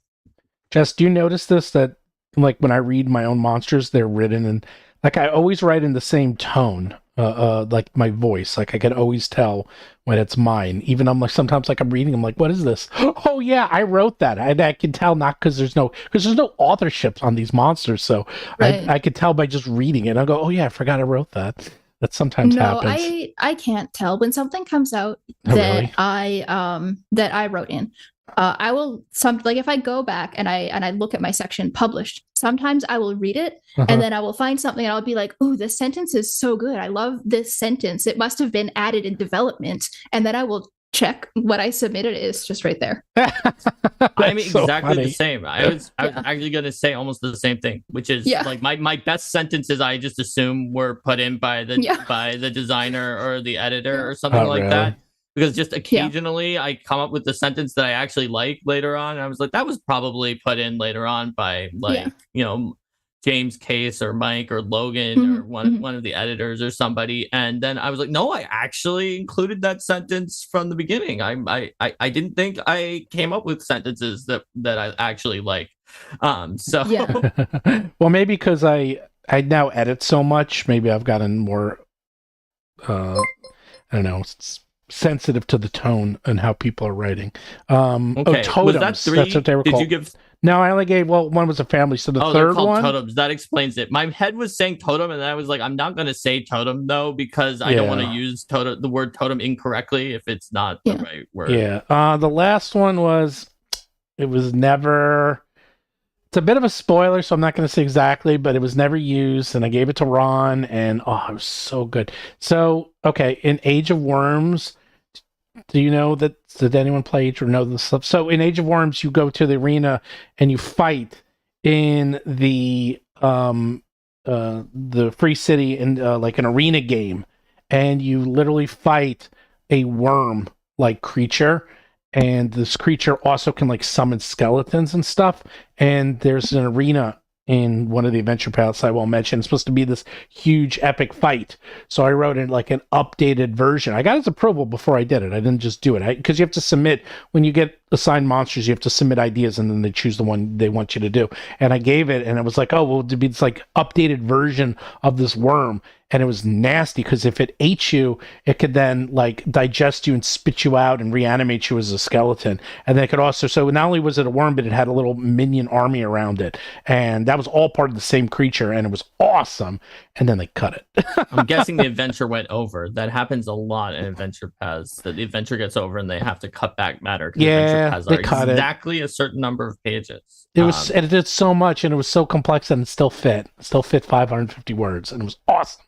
[SPEAKER 1] Jess, do you notice this, that like when I read my own monsters, they're written in, like, I always write in the same tone, like my voice, like I can always tell when it's mine. Even I'm like, sometimes like I'm reading, I'm like, what is this? Oh yeah, I wrote that. I can tell, not because there's no authorship on these monsters, so I could tell by just reading it. I'll go, oh yeah, I forgot I wrote that. That sometimes happens.
[SPEAKER 2] I can't tell when something comes out that I wrote in. I will like if I go back and I look at my section published, sometimes I will read it and then I will find something and I'll be like, "Ooh, this sentence is so good. I love this sentence. It must have been added in development." And then I will check what I submitted is just right there.
[SPEAKER 3] I'm exactly the same. I was actually going to say almost the same thing, which is like my best sentences I just assume were put in by the designer or the editor or something like that. Because just occasionally I come up with the sentence that I actually like later on. And I was like, that was probably put in later on by James Case or Mike or Logan or one of the editors or somebody. And then I was like, no, I actually included that sentence from the beginning. I didn't think I came up with sentences that I actually like. Well,
[SPEAKER 1] maybe because I now edit so much, maybe I've gotten more, I don't know, sensitive to the tone and how people are writing. Totems.
[SPEAKER 3] Was that 3?
[SPEAKER 1] That's what they were called.
[SPEAKER 3] Did you give?
[SPEAKER 1] No, I only gave, one was a family, so the third one.
[SPEAKER 3] Totems. That explains it. My head was saying totem, and then I was like, I'm not going to say totem though, because I don't want to use the word totem incorrectly if it's not the right word.
[SPEAKER 1] Yeah. The last one was, it was never. It's a bit of a spoiler, so I'm not going to say exactly, but it was never used, and I gave it to Ron, and it was so good. So, okay, in Age of Worms, do you know that? Did anyone play Age or know this stuff? So, in Age of Worms, you go to the arena and you fight in the free city in like an arena game, and you literally fight a worm-like creature. And this creature also can like summon skeletons and stuff. And there's an arena in one of the adventure paths I won't mention. It's supposed to be this huge epic fight. So I wrote in like an updated version. I got his approval before I did it. I didn't just do it. Because you have to submit when you get assign monsters, you have to submit ideas, and then they choose the one they want you to do. And I gave it, and it was like, oh, well, to be this like updated version of this worm, and it was nasty because if it ate you, it could then like digest you and spit you out and reanimate you as a skeleton. And then it could also, so not only was it a worm, but it had a little minion army around it, and that was all part of the same creature, and it was awesome. And then they cut it.
[SPEAKER 3] I'm guessing the adventure went over. That happens a lot in adventure paths. That the adventure gets over and they have to cut back matter.
[SPEAKER 1] Yeah,
[SPEAKER 3] paths
[SPEAKER 1] they cut
[SPEAKER 3] exactly a certain number of pages.
[SPEAKER 1] It was, and it did so much, and it was so complex, and it still fit 550 words, and it was awesome.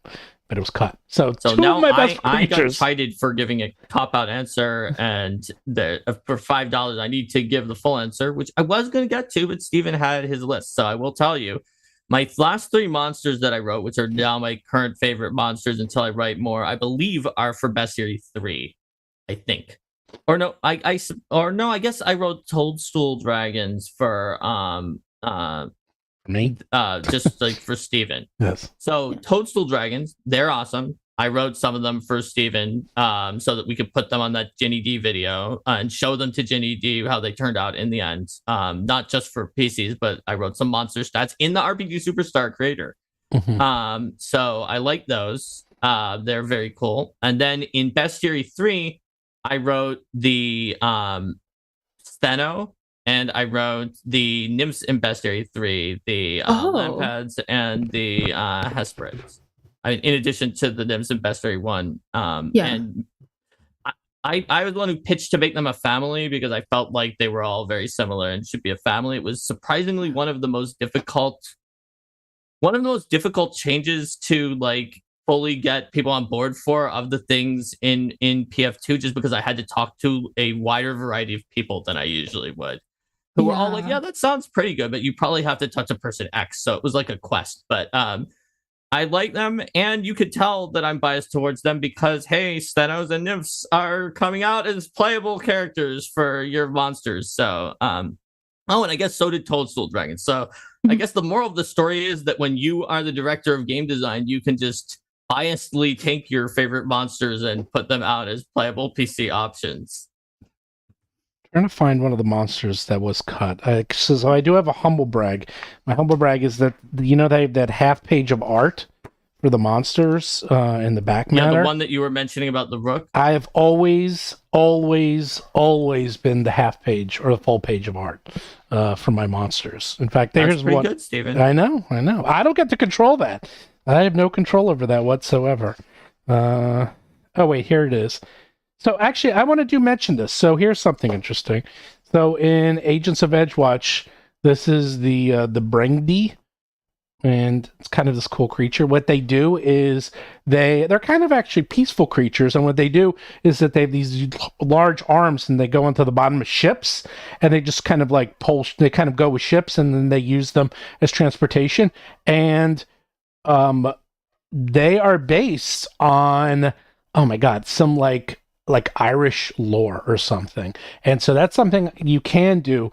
[SPEAKER 1] But it was cut. So two
[SPEAKER 3] now
[SPEAKER 1] of my best
[SPEAKER 3] I got
[SPEAKER 1] creatures.
[SPEAKER 3] cited for giving a cop-out answer, and for $5, I need to give the full answer, which I was going to get to, but Steven had his list. So I will tell you, my last 3 monsters that I wrote, which are now my current favorite monsters until I write more, I believe are for Bestiary 3, I think. Or no, I guess I wrote Toadstool Dragons for
[SPEAKER 1] Me?
[SPEAKER 3] just like for Steven.
[SPEAKER 1] Yes.
[SPEAKER 3] So Toadstool Dragons, they're awesome. I wrote some of them for Steven so that we could put them on that Ginny D video and show them to Ginny D how they turned out in the end. Not just for PCs, but I wrote some monster stats in the RPG Superstar creator.
[SPEAKER 1] Mm-hmm.
[SPEAKER 3] So I like those. They're very cool. And then in Bestiary 3, I wrote the Steno, and I wrote the Nymphs in Bestiary 3, the Lampads and the Hesperids. I mean, in addition to the Nymphs in Bestiary 1. And I was the one who pitched to make them a family because I felt like they were all very similar and should be a family. It was surprisingly one of the most difficult changes to like fully get people on board for of the things in PF2, just because I had to talk to a wider variety of people than I usually would, who were all like, yeah, that sounds pretty good, but you probably have to touch a person X. So it was like a quest, but I like them, and you could tell that I'm biased towards them because, hey, Stenos and Nymphs are coming out as playable characters for your monsters. So, and I guess so did Toadstool Dragons. So I guess the moral of the story is that when you are the director of game design, you can just biasedly take your favorite monsters and put them out as playable PC options.
[SPEAKER 1] Trying to find one of the monsters that was cut. So I do have a humble brag. My humble brag is that, you know, they have that half page of art for the monsters in the back matter.
[SPEAKER 3] Yeah, the one that you were mentioning about the rook.
[SPEAKER 1] I have always been the half page or the full page of art for my monsters. In fact, there's
[SPEAKER 3] pretty
[SPEAKER 1] one.
[SPEAKER 3] Good, Steven.
[SPEAKER 1] I know. I don't get to control that. I have no control over that whatsoever. Oh wait, here it is. So actually, I want to mention this. So here's something interesting. So in Agents of Edgewatch, this is the Brengdi, and it's kind of this cool creature. What they do is they're kind of actually peaceful creatures, and what they do is that they have these large arms, and they go into the bottom of ships, and they just kind of like they kind of go with ships, and then they use them as transportation, and they are based on, oh my god, some like Irish lore or something. And so that's something you can do.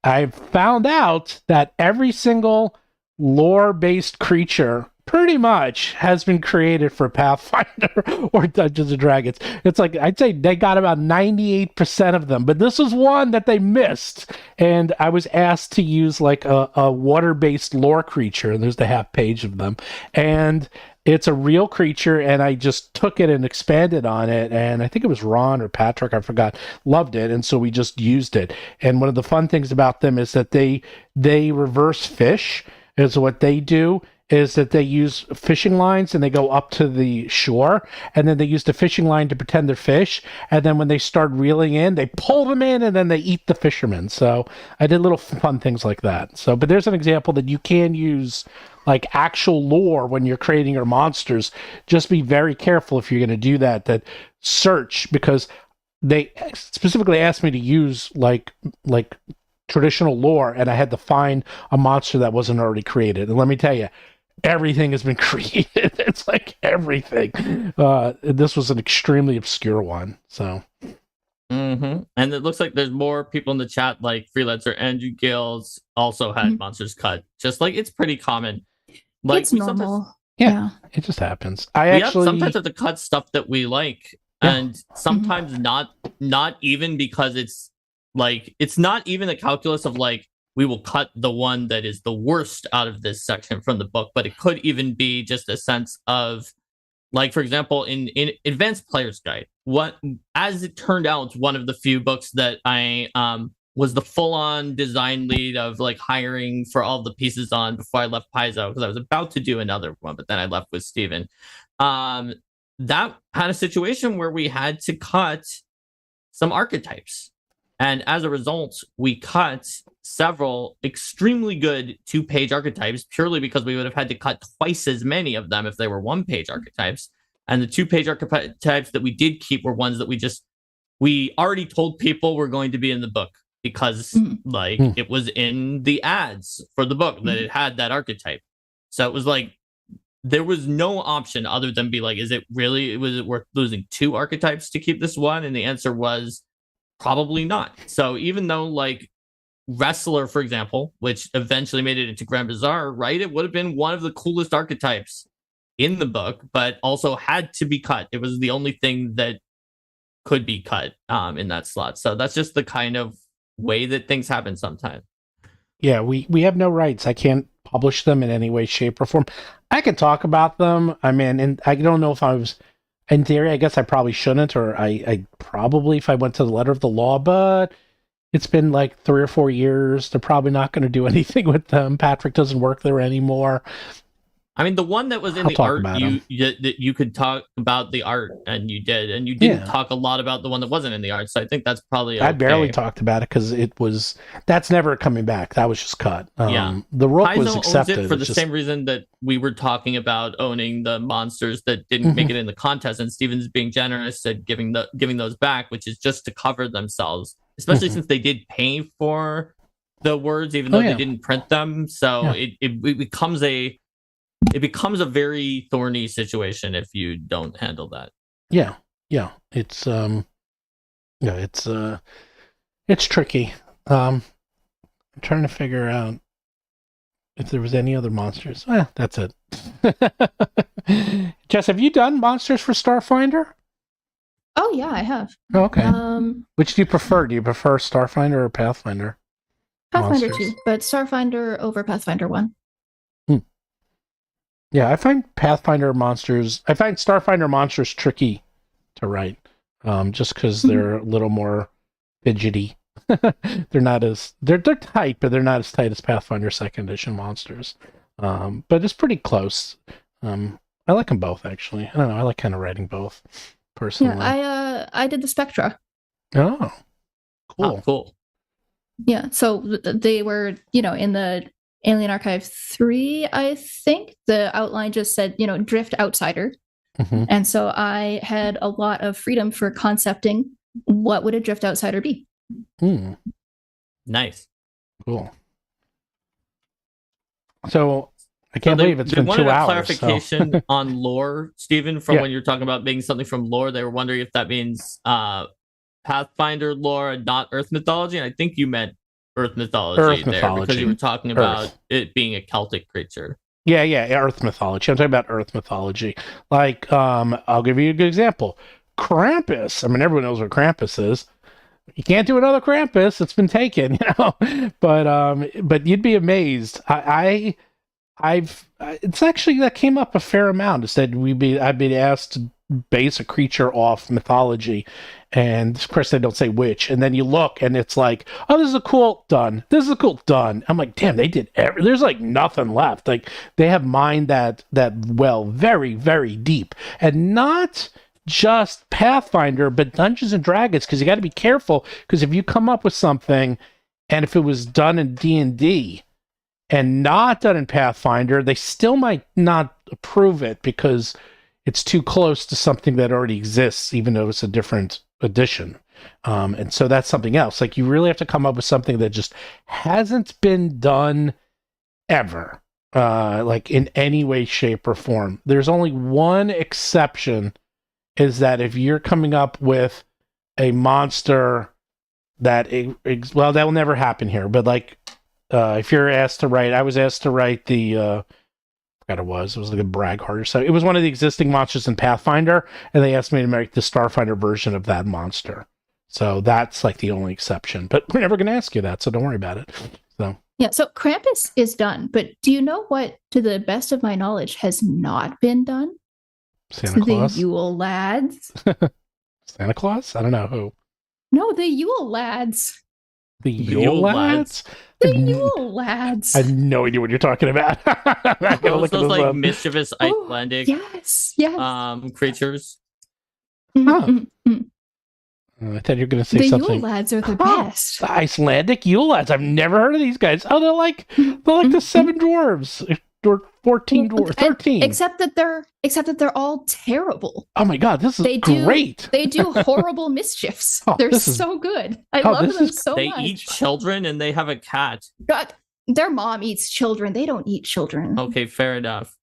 [SPEAKER 1] I've found out that every single lore-based creature pretty much has been created for Pathfinder or Dungeons & Dragons. It's like, I'd say they got about 98% of them, but this was one that they missed. And I was asked to use like a water-based lore creature, and there's the half page of them. And it's a real creature, and I just took it and expanded on it, and I think it was Ron or Patrick, I forgot, loved it, and so we just used it. And one of the fun things about them is that they reverse fish. Is what they do is that they use fishing lines, and they go up to the shore, and then they use the fishing line to pretend they're fish, and then when they start reeling in, they pull them in, and then they eat the fishermen. So I did little fun things like that. So, but there's an example that you can use like actual lore when you're creating your monsters. Just be very careful if you're going to do that search, because they specifically asked me to use like traditional lore, and I had to find a monster that wasn't already created. And let me tell you, everything has been created. It's like everything. This was an extremely obscure one. So.
[SPEAKER 3] Mm-hmm. And it looks like there's more people in the chat, like Freelancer Andrew Gills also had monsters cut. Just like it's pretty common. Like
[SPEAKER 2] it's normal.
[SPEAKER 1] Yeah, it just happens.
[SPEAKER 3] Sometimes have to cut stuff that we like, and sometimes not even because it's like, it's not even a calculus of like, we will cut the one that is the worst out of this section from the book, but it could even be just a sense of, like, for example, in Advanced Player's Guide, what, as it turned out, one of the few books that I was the full-on design lead of, like, hiring for all the pieces on before I left Paizo, because I was about to do another one, but then I left with Steven. That had a situation where we had to cut some archetypes. And as a result, we cut several extremely good 2-page archetypes purely because we would have had to cut twice as many of them if they were 1-page archetypes. And the 2-page archetypes that we did keep were ones that we already told people were going to be in the book because it was in the ads for the book that it had that archetype. So it was like, there was no option other than be like, was it worth losing 2 archetypes to keep this one? And the answer was probably not. So even though, like, Wrestler, for example, which eventually made it into Grand Bazaar, right? It would have been one of the coolest archetypes in the book, but also had to be cut. It was the only thing that could be cut in that slot. So that's just the kind of way that things happen sometimes.
[SPEAKER 1] Yeah, we have no rights. I can't publish them in any way, shape, or form. I can talk about them. I mean, and I don't know if I was, in theory, I guess I probably shouldn't, or I probably, if I went to the letter of the law, but it's been like 3 or 4 years. They're probably not going to do anything with them. Patrick doesn't work there anymore.
[SPEAKER 3] I mean, the one that was in the art, you could talk about the art, and you did, and you didn't talk a lot about the one that wasn't in the art. So I think that's probably okay.
[SPEAKER 1] I barely talked about it because that's never coming back. That was just cut. The Rook was accepted.
[SPEAKER 3] Owns it for the same reason that we were talking about owning the monsters that didn't make it in the contest, and Steven's being generous at giving those back, which is just to cover themselves, especially since they did pay for the words, even though they didn't print them. So it becomes a very thorny situation if you don't handle that.
[SPEAKER 1] Yeah. It's it's tricky. I'm trying to figure out if there was any other monsters. That's it. Jess, have you done monsters for Starfinder?
[SPEAKER 2] Oh yeah, I have.
[SPEAKER 1] Oh, okay. Which do you prefer? Do you prefer Starfinder or Pathfinder?
[SPEAKER 2] Pathfinder 2, but Starfinder over Pathfinder 1.
[SPEAKER 1] Yeah, I find Starfinder monsters tricky to write, just because they're a little more fidgety. They're tight, but they're not as tight as Pathfinder 2nd edition monsters. But it's pretty close. I like them both, actually. I don't know. I like kind of writing both personally.
[SPEAKER 2] Yeah, I did the Spectra.
[SPEAKER 1] Oh, cool.
[SPEAKER 3] Oh, cool.
[SPEAKER 2] Yeah, so they were, in the Alien Archive 3, I think the outline just said, drift outsider. And so I had a lot of freedom for concepting what would a drift outsider be.
[SPEAKER 3] Nice.
[SPEAKER 1] Cool. So I can't believe it's been 2 hours.
[SPEAKER 3] Clarification on lore, Stephen, from when you're talking about being something from lore. They were wondering if that means Pathfinder lore and not Earth mythology. And I think you meant Earth mythology because you were talking about it being a Celtic creature.
[SPEAKER 1] Yeah, Earth mythology. I'm talking about Earth mythology. Like, I'll give you a good example. Krampus. I mean, everyone knows what Krampus is. You can't do another Krampus. It's been taken, But you'd be amazed. It's actually, that came up a fair amount. It said I'd be asked to base a creature off mythology, and of course they don't say which, and then you look and it's like, oh, this is a cool done, I'm like, damn, they did there's like nothing left. Like, they have mined that well very, very deep, and not just Pathfinder but Dungeons and Dragons, because you got to be careful, because if you come up with something and if it was done in D&D and not done in Pathfinder, they still might not approve it because it's too close to something that already exists, even though it's a different edition. And so that's something else. Like, you really have to come up with something that just hasn't been done ever, like in any way, shape, or form. There's only one exception, is that if you're coming up with a monster that, that will never happen here, but like, if you're asked to write, I was asked to write the, it was like a Braghart or so. It was one of the existing monsters in Pathfinder, and they asked me to make the Starfinder version of that monster. So that's like the only exception. But we're never going to ask you that, so don't worry about it. So
[SPEAKER 2] Yeah, so Krampus is done, but do you know what, to the best of my knowledge, has not been done?
[SPEAKER 1] Santa Claus?
[SPEAKER 2] The Yule Lads.
[SPEAKER 1] Santa Claus? I don't know who.
[SPEAKER 2] No, the Yule Lads.
[SPEAKER 1] The Yule Lads?
[SPEAKER 2] The Yule Lads.
[SPEAKER 1] I have no idea what you're talking about. I gotta look
[SPEAKER 3] Those
[SPEAKER 1] this
[SPEAKER 3] like
[SPEAKER 1] up.
[SPEAKER 3] mischievous Icelandic
[SPEAKER 2] Yes.
[SPEAKER 3] creatures.
[SPEAKER 1] Huh. I thought you were going to say
[SPEAKER 2] The
[SPEAKER 1] something.
[SPEAKER 2] Yule Lads are the best.
[SPEAKER 1] The Icelandic Yule Lads. I've never heard of these guys. Oh, they're like the 7 dwarves or 14 dwarves, 13.
[SPEAKER 2] Except that they're all terrible.
[SPEAKER 1] Oh my god, this is great.
[SPEAKER 2] They do horrible mischiefs.
[SPEAKER 1] Oh,
[SPEAKER 2] they're so good. I love them so
[SPEAKER 3] they
[SPEAKER 2] much.
[SPEAKER 3] They eat children and they have a cat.
[SPEAKER 2] God, their mom eats children. They don't eat children.
[SPEAKER 3] Okay, fair enough.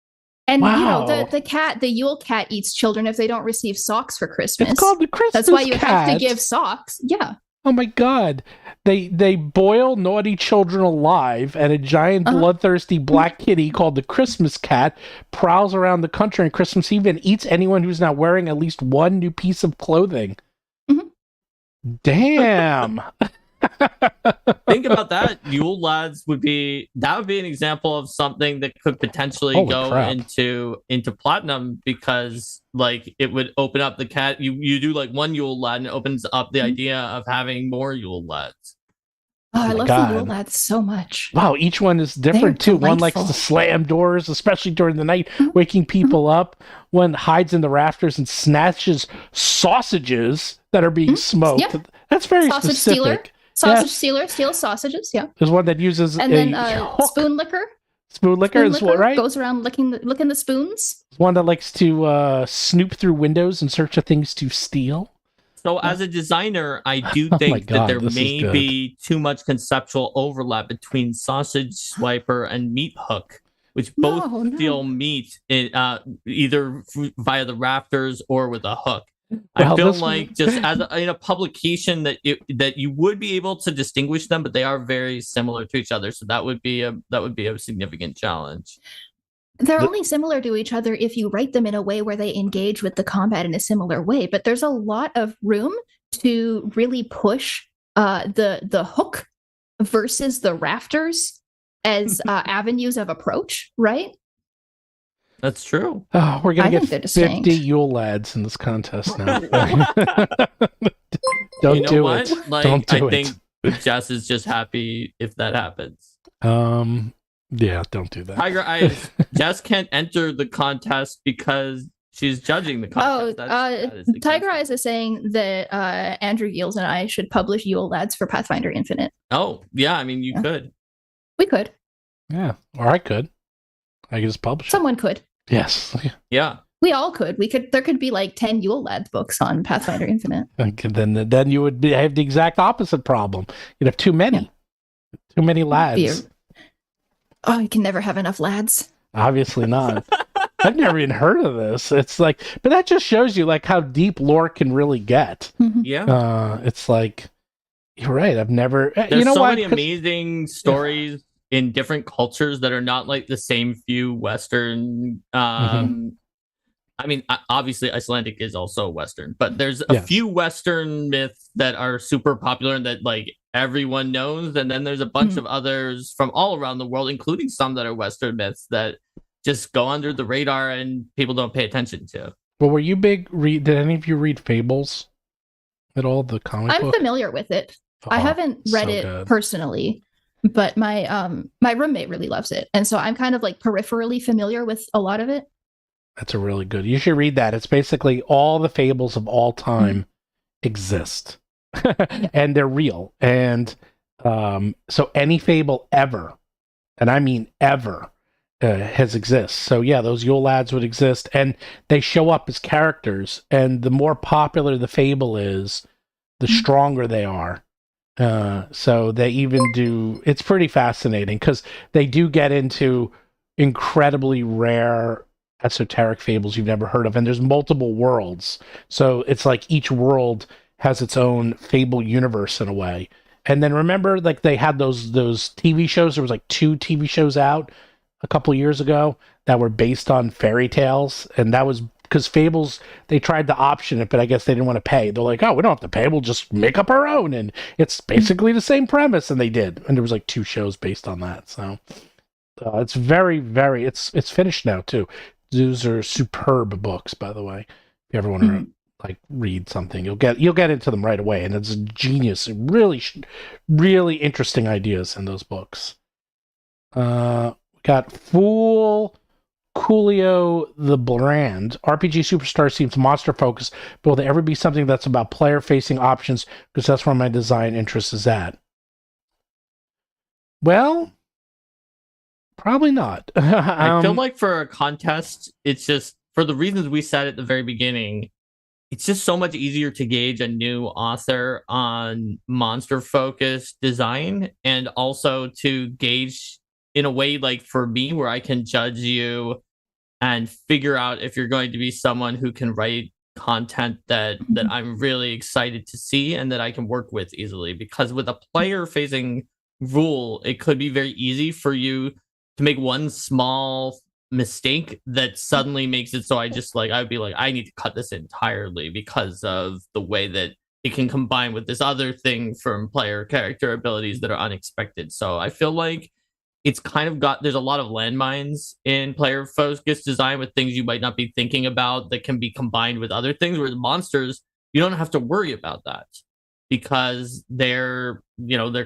[SPEAKER 2] And
[SPEAKER 1] wow.
[SPEAKER 2] the Yule cat eats children if they don't receive socks for Christmas.
[SPEAKER 1] It's called the Christmas
[SPEAKER 2] That's why you
[SPEAKER 1] cat.
[SPEAKER 2] have to give socks. Yeah.
[SPEAKER 1] Oh my god. They boil naughty children alive, and a giant bloodthirsty black kitty called the Christmas cat prowls around the country on Christmas Eve and eats anyone who's not wearing at least one new piece of clothing. Mm-hmm. Damn.
[SPEAKER 3] Think about that. Yule Lads would be an example of something that could potentially go into platinum, because like it would open up the cat. You do like one Yule Lad and it opens up the idea of having more Yule Lads.
[SPEAKER 2] Oh, I love the Yule Lads so much.
[SPEAKER 1] Wow, each one is different too. One likes to slam doors, especially during the night, waking people up. One hides in the rafters and snatches sausages that are being smoked. Yeah. That's very specific.
[SPEAKER 2] Sausage stealer steals sausages. Yeah.
[SPEAKER 1] There's one that uses
[SPEAKER 2] and then spoon licker.
[SPEAKER 1] Spoon licker is what, right?
[SPEAKER 2] Goes around licking the spoons.
[SPEAKER 1] One that likes to snoop through windows in search of things to steal.
[SPEAKER 3] So as a designer, I do think that there may be too much conceptual overlap between sausage swiper and meat hook, which both steal meat either via the rafters or with a hook. I feel like just as in a publication that you would be able to distinguish them, but they are very similar to each other. So that would be a significant challenge.
[SPEAKER 2] They're only similar to each other if you write them in a way where they engage with the combat in a similar way. But there's a lot of room to really push the hook versus the rafters as avenues of approach, right?
[SPEAKER 3] That's true.
[SPEAKER 1] Oh, we're going to get 50 Yule Lads in this contest now. Don't do it.
[SPEAKER 3] Like,
[SPEAKER 1] Don't do
[SPEAKER 3] I think Jess is just happy if that happens.
[SPEAKER 1] Yeah, don't do that.
[SPEAKER 3] Tiger Eyes. Jess can't enter the contest because she's judging the contest.
[SPEAKER 2] Tiger Eyes is saying that Andrew Giles and I should publish Yule Lads for Pathfinder Infinite.
[SPEAKER 3] Oh, yeah. I mean, you could.
[SPEAKER 2] We could.
[SPEAKER 1] Yeah, or I could. I could just publish.
[SPEAKER 2] Someone could.
[SPEAKER 1] Yes.
[SPEAKER 3] Yeah.
[SPEAKER 2] We all could. There could be like 10 Yule Lads books on Pathfinder Infinite.
[SPEAKER 1] And then you would have the exact opposite problem. You'd have too many. Yeah. Too many lads.
[SPEAKER 2] Oh, you can never have enough lads.
[SPEAKER 1] Obviously not. I've never even heard of this. It's like, but that just shows you like how deep lore can really get.
[SPEAKER 2] Mm-hmm.
[SPEAKER 3] Yeah.
[SPEAKER 1] It's like, you're right. I've never.
[SPEAKER 3] There's so many amazing stories in different cultures that are not like the same few Western. I mean, obviously Icelandic is also Western, but there's a few Western myths that are super popular and that like everyone knows. And then there's a bunch of others from all around the world, including some that are Western myths that just go under the radar and people don't pay attention to.
[SPEAKER 1] Well, were you big? Did any of you read Fables at all? The comic book?
[SPEAKER 2] I'm familiar with it. I haven't read it personally, but my roommate really loves it. And so I'm kind of like peripherally familiar with a lot of it.
[SPEAKER 1] That's a really good. You should read that. It's basically all the fables of all time exist, and they're real. And so any fable ever, and I mean ever, has exists. So yeah, those Yule Lads would exist, and they show up as characters. And the more popular the fable is, the stronger they are. So they even do. It's pretty fascinating because they do get into incredibly rare esoteric fables you've never heard of, and there's multiple worlds, so it's like each world has its own fable universe in a way. And then remember, like they had those TV shows. There was like 2 TV shows out a couple years ago that were based on fairy tales, and that was because Fables, they tried to option it, but I guess they didn't want to pay. They're like, oh, we don't have to pay. We'll just make up our own. And it's basically the same premise. And they did. And there was like 2 shows based on that. So it's very, very, it's finished now too. Those are superb books, by the way. If you ever want to like read something, you'll get into them right away. And it's genius. Really, really interesting ideas in those books. Got Fool Coolio the Brand. RPG Superstar seems monster focused, but will there ever be something that's about player facing options? Because that's where my design interest is at. Well, probably not.
[SPEAKER 3] I feel like for a contest, it's just for the reasons we said at the very beginning, it's just so much easier to gauge a new author on monster focused design, and also to gauge in a way like for me where I can judge you and figure out if you're going to be someone who can write content that I'm really excited to see and that I can work with easily. Because with a player facing rule, it could be very easy for you to make one small mistake that suddenly makes it so I'd be like, I need to cut this entirely because of the way that it can combine with this other thing from player character abilities that are unexpected. So I feel like it's kind of there's a lot of landmines in player focused design with things you might not be thinking about that can be combined with other things, where the monsters, you don't have to worry about that because they're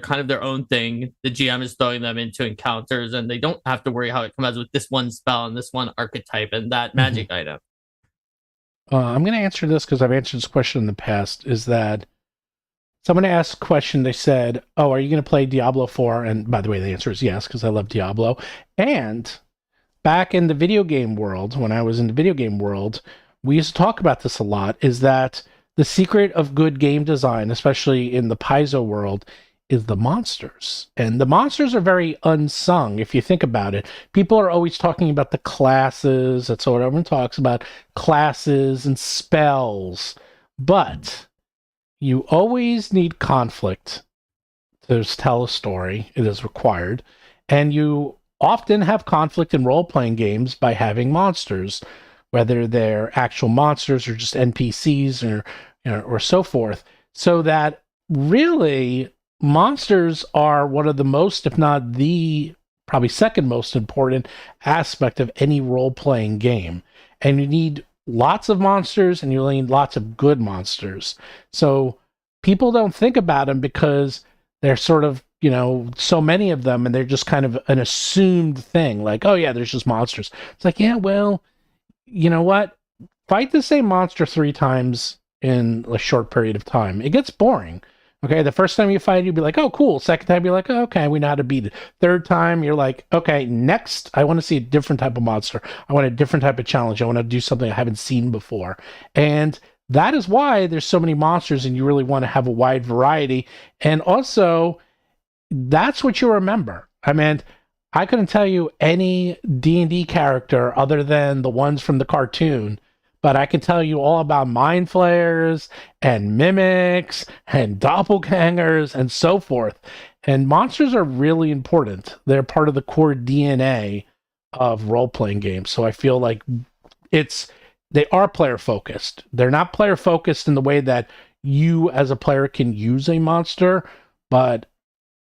[SPEAKER 3] kind of their own thing. The GM is throwing them into encounters and they don't have to worry how it comes with this one spell and this one archetype and that magic item.
[SPEAKER 1] I'm going to answer this because I've answered this question in the past, is that someone asked a question. They said, oh, are you going to play Diablo 4? And by the way, the answer is yes, because I love Diablo. And back in the video game world, when I was in the video game world, we used to talk about this a lot, is that the secret of good game design, especially in the Paizo world, is the monsters. And the monsters are very unsung, if you think about it. People are always talking about the classes. That's what everyone talks about, classes and spells. But you always need conflict to tell a story. It is required. And you often have conflict in role-playing games by having monsters, whether they're actual monsters or just NPCs or so forth. So that really monsters are one of the most, if not the probably second most important aspect of any role-playing game. And you need lots of monsters, and you need lots of good monsters. So people don't think about them because they're sort of, so many of them, and they're just kind of an assumed thing. Like, oh yeah, there's just monsters. It's like, yeah, well, you know what? Fight the same monster 3 times in a short period of time. It gets boring. Okay, the first time you fight, you'll be like, oh, cool. Second time, you're like, oh, okay, we know how to beat it. Third time, you're like, okay, next, I want to see a different type of monster. I want a different type of challenge. I want to do something I haven't seen before. And that is why there's so many monsters, and you really want to have a wide variety. And also, that's what you remember. I mean, I couldn't tell you any D&D character other than the ones from the cartoon, but I can tell you all about mind flayers and mimics and doppelgangers and so forth. And monsters are really important. They're part of the core DNA of role-playing games. So I feel like they are player focused. They're not player focused in the way that you as a player can use a monster, but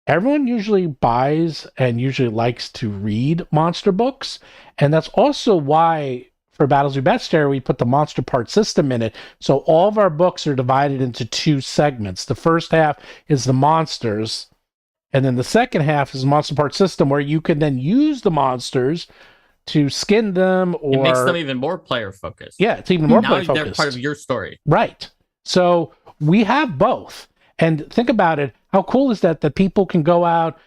[SPEAKER 1] everyone usually buys and usually likes to read monster books. And that's also why for Battles We Bestiary, we put the monster part system in it. So all of our books are divided into 2 segments. The first half is the monsters, and then the second half is the monster part system, where you can then use the monsters to skin them, or
[SPEAKER 3] it makes them even more player focused.
[SPEAKER 1] Yeah, it's even more player focused.
[SPEAKER 3] They're part of your story.
[SPEAKER 1] Right. So we have both. And think about it. How cool is that people can go out,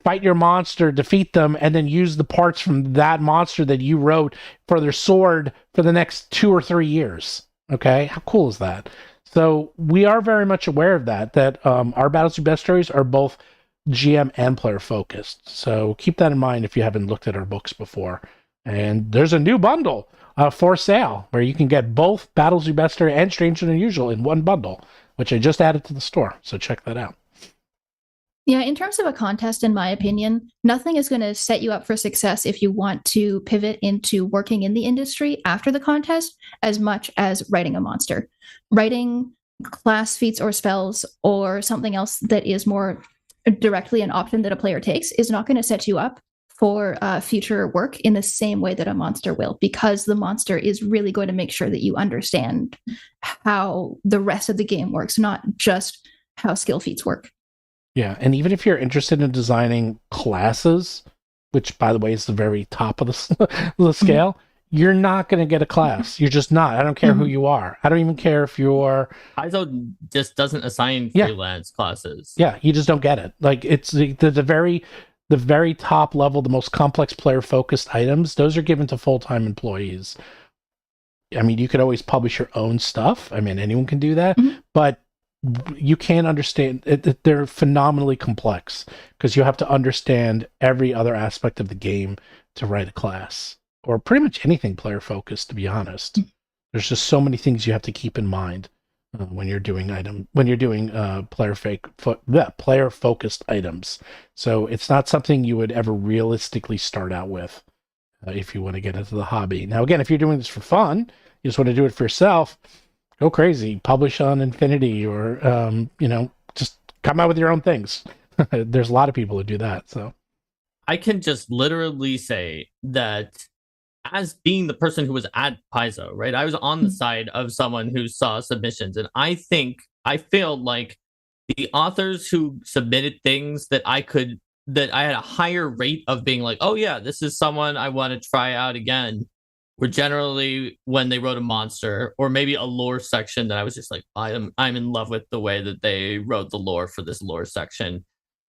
[SPEAKER 1] fight your monster, defeat them, and then use the parts from that monster that you wrote for their sword for the next 2 or 3 years. Okay? How cool is that? So we are very much aware of that our Battles Through Bestiaries are both GM and player focused. So keep that in mind if you haven't looked at our books before. And there's a new bundle for sale where you can get both Battles Through Bestiary and Stranger Than Usual in one bundle, which I just added to the store. So check that out.
[SPEAKER 2] Yeah, in terms of a contest, in my opinion, nothing is going to set you up for success if you want to pivot into working in the industry after the contest as much as writing a monster. Writing class feats or spells or something else that is more directly an option that a player takes is not going to set you up for future work in the same way that a monster will, because the monster is really going to make sure that you understand how the rest of the game works, not just how skill feats work.
[SPEAKER 1] Yeah, and even if you're interested in designing classes, which, by the way, is the very top of the scale, you're not going to get a class. You're just not. I don't care who you are. I don't even care if you're...
[SPEAKER 3] Paizo just doesn't assign
[SPEAKER 1] Yeah.
[SPEAKER 3] freelance classes.
[SPEAKER 1] Yeah, you just don't get it. Like, it's the very top level, the most complex player-focused items, those are given to full-time employees. I mean, you could always publish your own stuff. I mean, anyone can do that. But you can't understand it. They're phenomenally complex because you have to understand every other aspect of the game to write a class, or pretty much anything player focused, to be honest. There's just so many things you have to keep in mind when you're doing player focused items. So it's not something you would ever realistically start out with if you want to get into the hobby. Now, again, if you're doing this for fun, you just want to do it for yourself, go crazy, publish on Infinity, or just come out with your own things. There's a lot of people who do that. So
[SPEAKER 3] I can just literally say that as being the person who was at Paizo, right? I was on the side of someone who saw submissions, and I feel like the authors who submitted things that I had a higher rate of being like, oh yeah, this is someone I want to try out again, were generally when they wrote a monster or maybe a lore section that I was just like, I'm in love with the way that they wrote the lore for this lore section.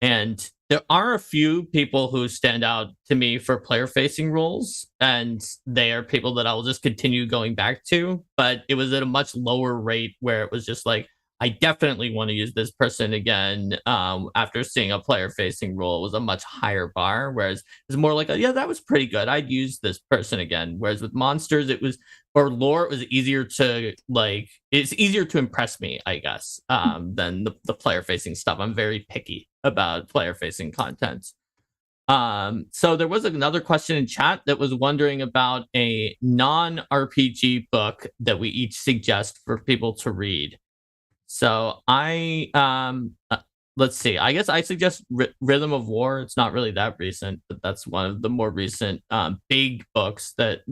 [SPEAKER 3] And there are a few people who stand out to me for player-facing roles, and they are people that I will just continue going back to, but it was at a much lower rate where it was just like, I definitely want to use this person again. After seeing a player-facing role, it was a much higher bar, whereas it's more like, yeah, that was pretty good, I'd use this person again. Whereas with monsters, or lore, it was easier to it's easier to impress me, I guess, than the player-facing stuff. I'm very picky about player-facing content. So there was another question in chat that was wondering about a non-RPG book that we each suggest for people to read. So let's see. I guess I suggest Rhythm of War. It's not really that recent, but that's one of the more recent big books that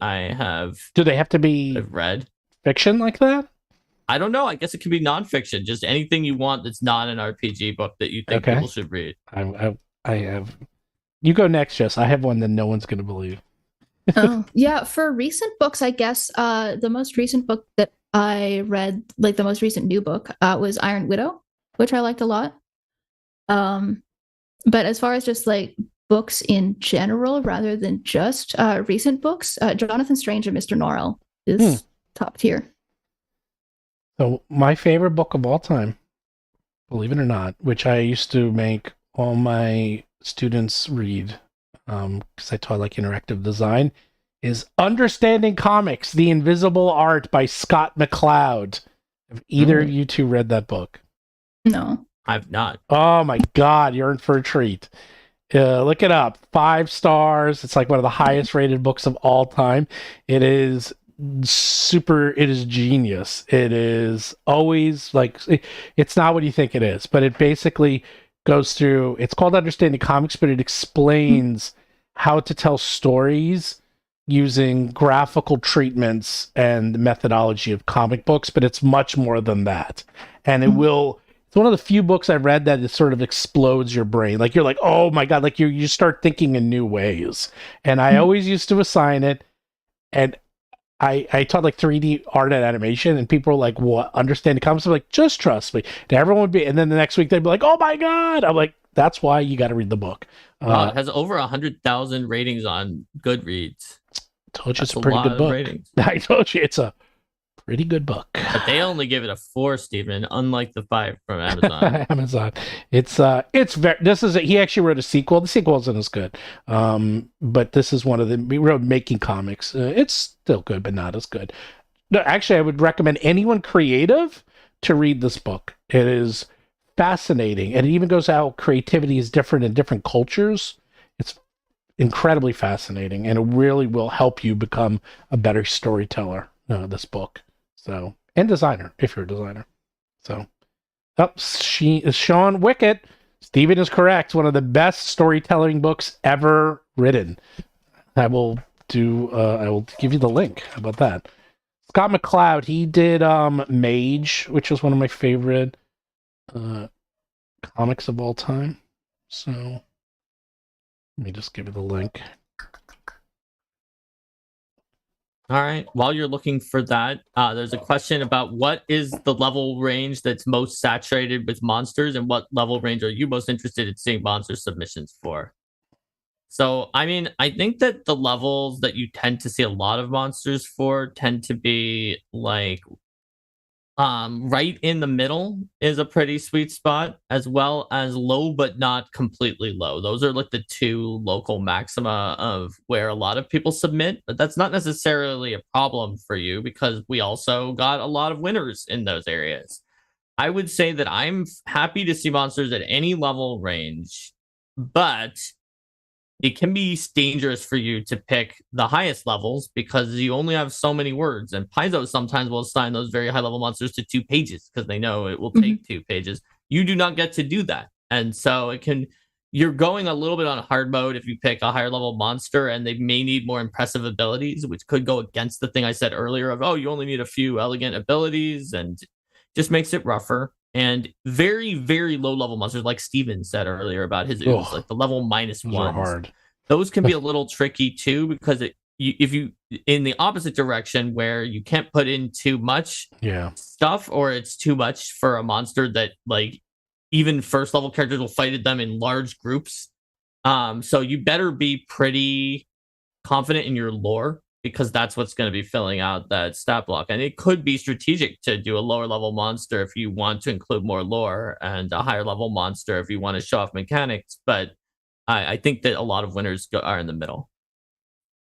[SPEAKER 3] I have.
[SPEAKER 1] Do they have to be
[SPEAKER 3] read
[SPEAKER 1] fiction like that?
[SPEAKER 3] I don't know. I guess it can be nonfiction. Just anything you want that's not an RPG book that you think people should read.
[SPEAKER 1] I have. You go next, Jess. I have one that no one's going to believe.
[SPEAKER 2] Oh, yeah. For recent books, I guess the most recent book that I read, like the most recent new book, was Iron Widow, which I liked a lot. But as far as just like books in general, rather than just recent books, Jonathan Strange and Mr. Norrell is top tier.
[SPEAKER 1] So my favorite book of all time, believe it or not, which I used to make all my students read because I taught like interactive design, is Understanding Comics, The Invisible Art by Scott McCloud. Have either of you two read that book?
[SPEAKER 2] No.
[SPEAKER 3] I've not.
[SPEAKER 1] Oh my God, you're in for a treat. Look it up. 5 stars. It's like one of the highest rated books of all time. It is genius. It is always like, it's not what you think it is, but it basically goes through, it's called Understanding Comics, but it explains how to tell stories using graphical treatments and the methodology of comic books, but it's much more than that. And it's one of the few books I've read that it sort of explodes your brain. Like, you're like, oh my God, like you start thinking in new ways. And I always used to assign it, and I taught like 3D art and animation, and people were like, what, Understanding Comics? I'm like, just trust me. And everyone would be, and then the next week they'd be like, oh my God. I'm like, that's why you got to read the book.
[SPEAKER 3] Wow, it has over 100,000 ratings on Goodreads.
[SPEAKER 1] Told you it's a pretty good book. Ratings. I told you it's a pretty good book.
[SPEAKER 3] But they only give it a 4, Stephen, unlike the 5 from Amazon.
[SPEAKER 1] Amazon. It's very, he actually wrote a sequel. The sequel isn't as good. But this is one of them. He wrote Making Comics. It's still good, but not as good. No, actually, I would recommend anyone creative to read this book. It is fascinating. And it even goes how creativity is different in different cultures. It's incredibly fascinating, and it really will help you become a better storyteller, this book. So, and designer, if you're a designer. So, she is Sean Wickett. Stephen is correct. One of the best storytelling books ever written. I will give you the link. How about that? Scott McCloud, he did Mage, which was one of my favorite comics of all time. So let me just give you the link.
[SPEAKER 3] All right. While you're looking for that, there's a question about what is the level range that's most saturated with monsters, and what level range are you most interested in seeing monster submissions for? So, I mean, I think that the levels that you tend to see a lot of monsters for tend to be like right in the middle is a pretty sweet spot, as well as low but not completely low. Those are like the two local maxima of where a lot of people submit, but that's not necessarily a problem for you because we also got a lot of winners in those areas. I would say that I'm happy to see monsters at any level range, but it can be dangerous for you to pick the highest levels because you only have so many words. And Paizo sometimes will assign those very high level monsters to 2 pages because they know it will take 2 pages. You do not get to do that. And so you're going a little bit on hard mode if you pick a higher level monster, and they may need more impressive abilities, which could go against the thing I said earlier of, oh, you only need a few elegant abilities, and just makes it rougher. And very, very low level monsters, like Steven said earlier about his ooze, like the level -1s. Those can be a little tricky too, because if you in the opposite direction where you can't put in too much stuff, or it's too much for a monster that like even first level characters will fight at them in large groups. So you better be pretty confident in your lore, because that's what's going to be filling out that stat block. And it could be strategic to do a lower level monster if you want to include more lore, and a higher level monster if you want to show off mechanics. But I think that a lot of winners are in the middle.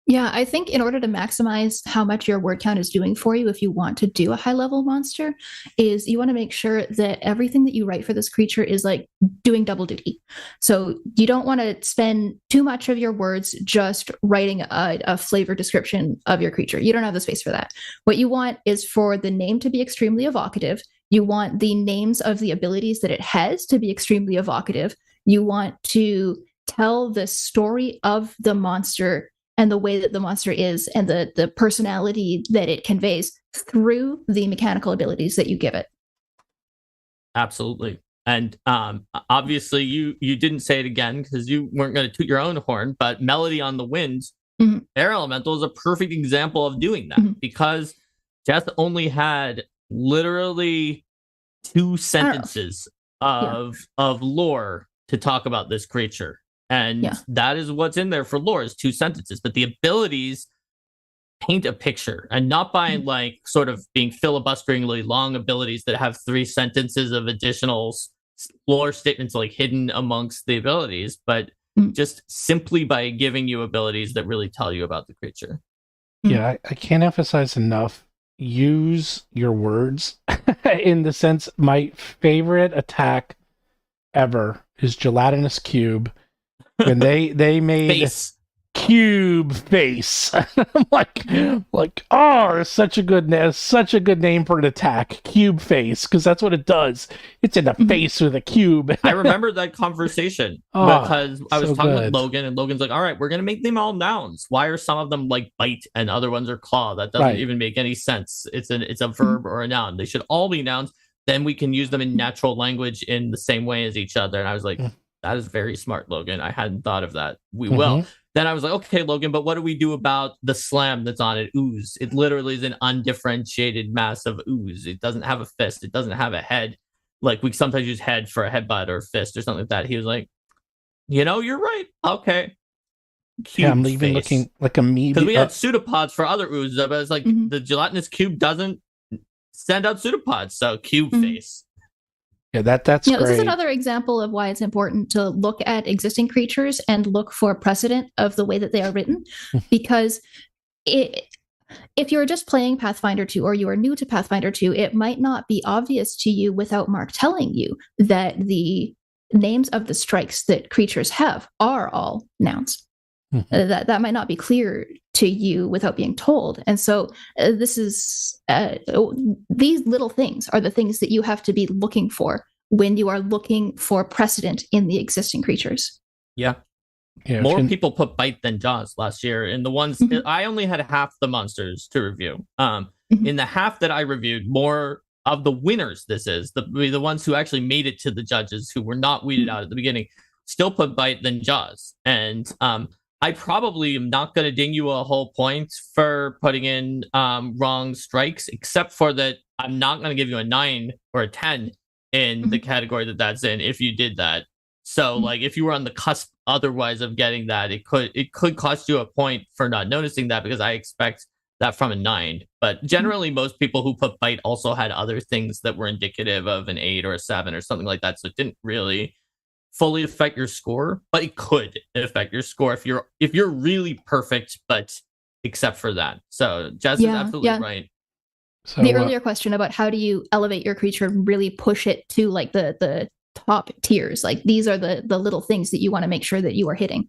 [SPEAKER 2] Yeah, I think in order to maximize how much your word count is doing for you, if you want to do a high level monster, is you want to make sure that everything that you write for this creature is like doing double duty. So you don't want to spend too much of your words just writing a flavor description of your creature. You don't have the space for that. What you want is for the name to be extremely evocative. You want the names of the abilities that it has to be extremely evocative. You want to tell the story of the monster and the way that the monster is, and the personality that it conveys through the mechanical abilities that you give it.
[SPEAKER 3] Absolutely. And obviously you didn't say it again because you weren't going to toot your own horn, but Melody on the Wind, Air Elemental is a perfect example of doing that, because Jess only had literally 2 sentences of lore to talk about this creature. And that is what's in there for lore, is 2 sentences. But the abilities paint a picture, and not by like sort of being filibusteringly long abilities that have 3 sentences of additional lore statements like hidden amongst the abilities, but just simply by giving you abilities that really tell you about the creature.
[SPEAKER 1] Yeah, I can't emphasize enough. Use your words in the sense, my favorite attack ever is Gelatinous Cube. When they made Cube Face. I'm like, oh, such a good name for an attack, Cube Face, because that's what it does. It's in the face with a cube.
[SPEAKER 3] I remember that conversation because I was talking with Logan, and Logan's like, all right, we're gonna make them all nouns. Why are some of them like bite and other ones are claw? That doesn't even make any sense. It's a verb or a noun. They should all be nouns. Then we can use them in natural language in the same way as each other. And I was like, that is very smart, Logan. I hadn't thought of that. We will. Then I was like, okay, Logan, but what do we do about the slam that's on it? Ooze. It literally is an undifferentiated mass of ooze. It doesn't have a fist. It doesn't have a head. Like we sometimes use head for a headbutt or a fist or something like that. He was like, you're right. Okay.
[SPEAKER 1] Cube I'm even looking like a me.
[SPEAKER 3] Because we had pseudopods for other oozes, but it's like the gelatinous cube doesn't send out pseudopods. So cube face.
[SPEAKER 1] Yeah, that's great.
[SPEAKER 2] This is another example of why it's important to look at existing creatures and look for precedent of the way that they are written, because If you're just playing Pathfinder 2 or you are new to Pathfinder 2, it might not be obvious to you without Mark telling you that the names of the strikes that creatures have are all nouns.
[SPEAKER 1] Mhm.
[SPEAKER 2] That might not be clear to you without being told. And so these little things are the things that you have to be looking for when you are looking for precedent in the existing creatures.
[SPEAKER 3] Yeah.
[SPEAKER 1] Yeah,
[SPEAKER 3] More people put bite than jaws last year. And the ones I only had half the monsters to review. In the half that I reviewed, more of the winners, the ones who actually made it to the judges, who were not weeded out at the beginning, still put bite than jaws. And I probably am not going to ding you a whole point for putting in wrong strikes, except for that I'm not going to give you a 9 or a 10 in the category that's in if you did that. So like if you were on the cusp otherwise of getting that, it could cost you a point for not noticing that, because I expect that from a 9. But generally most people who put bite also had other things that were indicative of an 8 or a 7 or something like that. So it didn't really fully affect your score, but it could affect your score if you're really perfect, but except for that. So Jess is absolutely right.
[SPEAKER 2] So the earlier question about how do you elevate your creature and really push it to like the top tiers, like these are the little things that you want to make sure that you are hitting.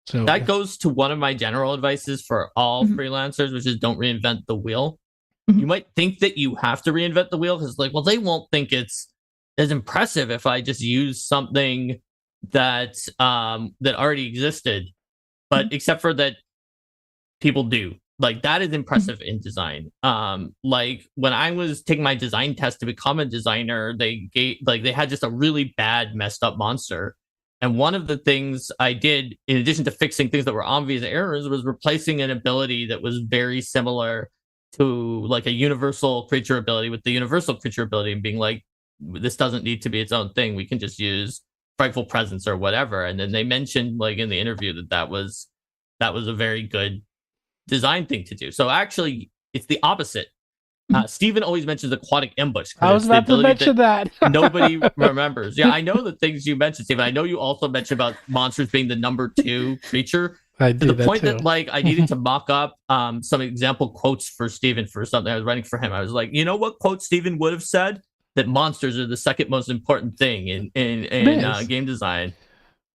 [SPEAKER 3] So that goes to one of my general advices for all freelancers, which is don't reinvent the wheel. You might think that you have to reinvent the wheel because, like, well, they won't think it's as impressive if I just use something that that already existed. But except for that, people do. Like, that is impressive in design. Like when I was taking my design test to become a designer, they had just a really bad, messed up monster. And one of the things I did, in addition to fixing things that were obvious errors, was replacing an ability that was very similar to like a universal creature ability with the universal creature ability, and being like, this doesn't need to be its own thing. We can just use Frightful Presence or whatever. And then they mentioned, like, in the interview that was a very good design thing to do. So actually, it's the opposite. Steven always mentions Aquatic Ambush.
[SPEAKER 1] I was about to mention that.
[SPEAKER 3] Nobody remembers. Yeah, I know the things you mentioned, Steven. I know you also mentioned about monsters being the number 2 creature.
[SPEAKER 1] I did
[SPEAKER 3] to the
[SPEAKER 1] that
[SPEAKER 3] point
[SPEAKER 1] too.
[SPEAKER 3] that, like, I needed to mock up some example quotes for Steven for something I was writing for him. I was like, you know what quote Steven would have said? That monsters are the second most important thing in game design.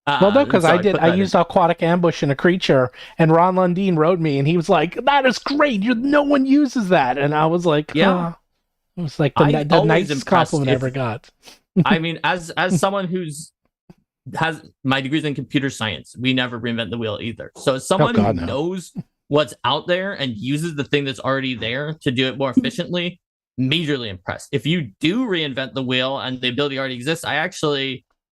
[SPEAKER 1] Well, no, because I used Aquatic Ambush in a creature, and Ron Lundeen wrote me, and he was like, "That is great. No one uses that," and I was like, "Yeah." It was like the nicest compliment I ever got.
[SPEAKER 3] I mean, as someone has my degrees in computer science, we never reinvent the wheel either. So as someone who knows what's out there and uses the thing that's already there to do it more efficiently, majorly impressed. If you do reinvent the wheel and the ability already exists,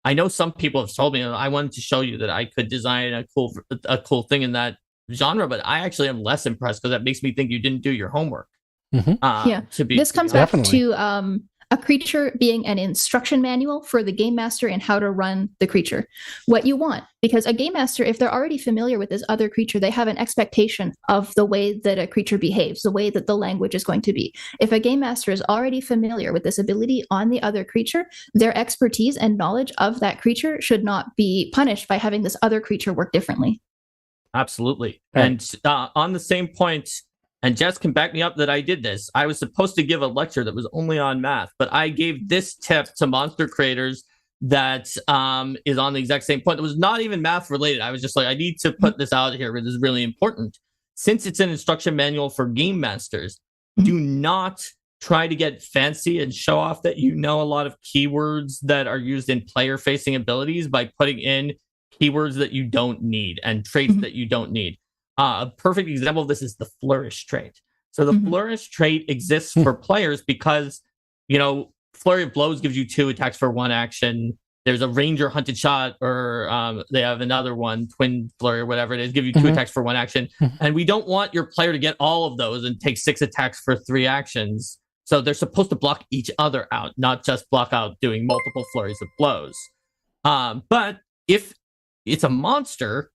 [SPEAKER 3] I know some people have told me, I wanted to show you that I could design a cool thing in that genre, but I actually am less impressed because that makes me think you didn't do your homework.
[SPEAKER 2] This comes back to a creature being an instruction manual for the game master and how to run the creature. What you want, because a game master, if they're already familiar with this other creature, they have an expectation of the way that a creature behaves, the way that the language is going to be. If a game master is already familiar with this ability on the other creature, their expertise and knowledge of that creature should not be punished by having this other creature work differently.
[SPEAKER 3] Absolutely. Right. And on the same point, and Jess can back me up that I did this. I was supposed to give a lecture that was only on math, but I gave this tip to monster creators that is on the exact same point. It was not even math related. I was just like, I need to put this out here. This is really important. Since it's an instruction manual for game masters, do not try to get fancy and show off that you know a lot of keywords that are used in player-facing abilities by putting in keywords that you don't need and traits that you don't need. A perfect example of this is the Flourish trait. So the Flourish trait exists for players because, Flurry of Blows gives you 2 attacks for 1 action. There's a Ranger Hunted Shot, or they have another one, Twin Flurry or whatever it is, give you 2 attacks for 1 action. And we don't want your player to get all of those and take 6 attacks for 3 actions. So they're supposed to block each other out, not just block out doing multiple flurries of blows. But if it's a monster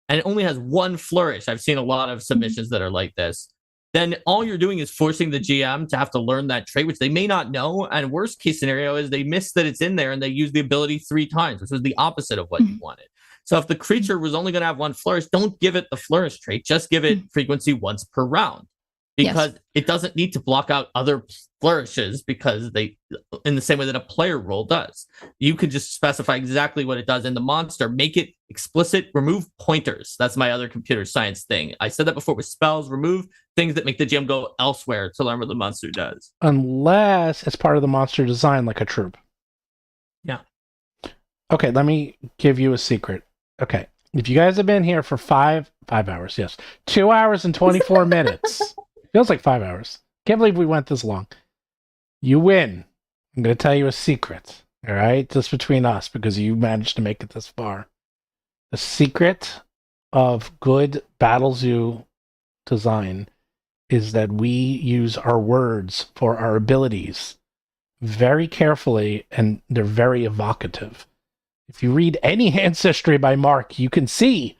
[SPEAKER 3] and it only has 1 flourish, I've seen a lot of submissions that are like this, then all you're doing is forcing the GM to have to learn that trait, which they may not know. And worst case scenario is they miss that it's in there and they use the ability 3 times, which was the opposite of what you wanted. So if the creature was only going to have one flourish, don't give it the flourish trait. Just give it frequency once per round, because it doesn't need to block out other flourishes, because they, in the same way that a player roll does. You could just specify exactly what it does in the monster, make it explicit, remove pointers. That's my other computer science thing. I said that before with spells, remove things that make the GM go elsewhere to learn what the monster does.
[SPEAKER 1] Unless it's part of the monster design, like a troop.
[SPEAKER 3] Yeah.
[SPEAKER 1] Okay, let me give you a secret. Okay, if you guys have been here for 5 hours, yes, 2 hours and 24 minutes, feels like 5 hours. Can't believe we went this long. You win. I'm going to tell you a secret, all right? Just between us, because you managed to make it this far. The secret of good Battle Zoo design is that we use our words for our abilities very carefully, and they're very evocative. If you read any Ancestry by Mark, you can see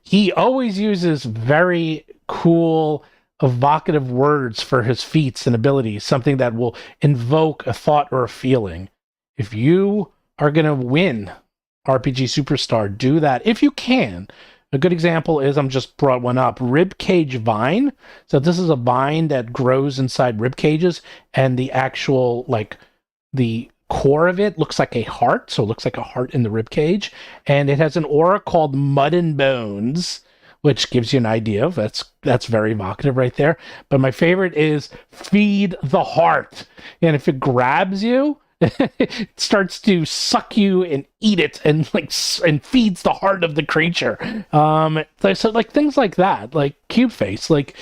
[SPEAKER 1] he always uses very cool, evocative words for his feats and abilities, something that will invoke a thought or a feeling. If you are going to win RPG Superstar, do that if you can. A good example is, I'm just brought one up, Ribcage Vine. So this is a vine that grows inside rib cages, and the actual, like, the core of it looks like a heart, so it looks like a heart in the rib cage, and it has an aura called Mud and Bones, which gives you an idea of that's very evocative right there. But my favorite is Feed the Heart, and if it grabs you, it starts to suck you and eat it, and and feeds the heart of the creature. So like things like that, like Cube Face, like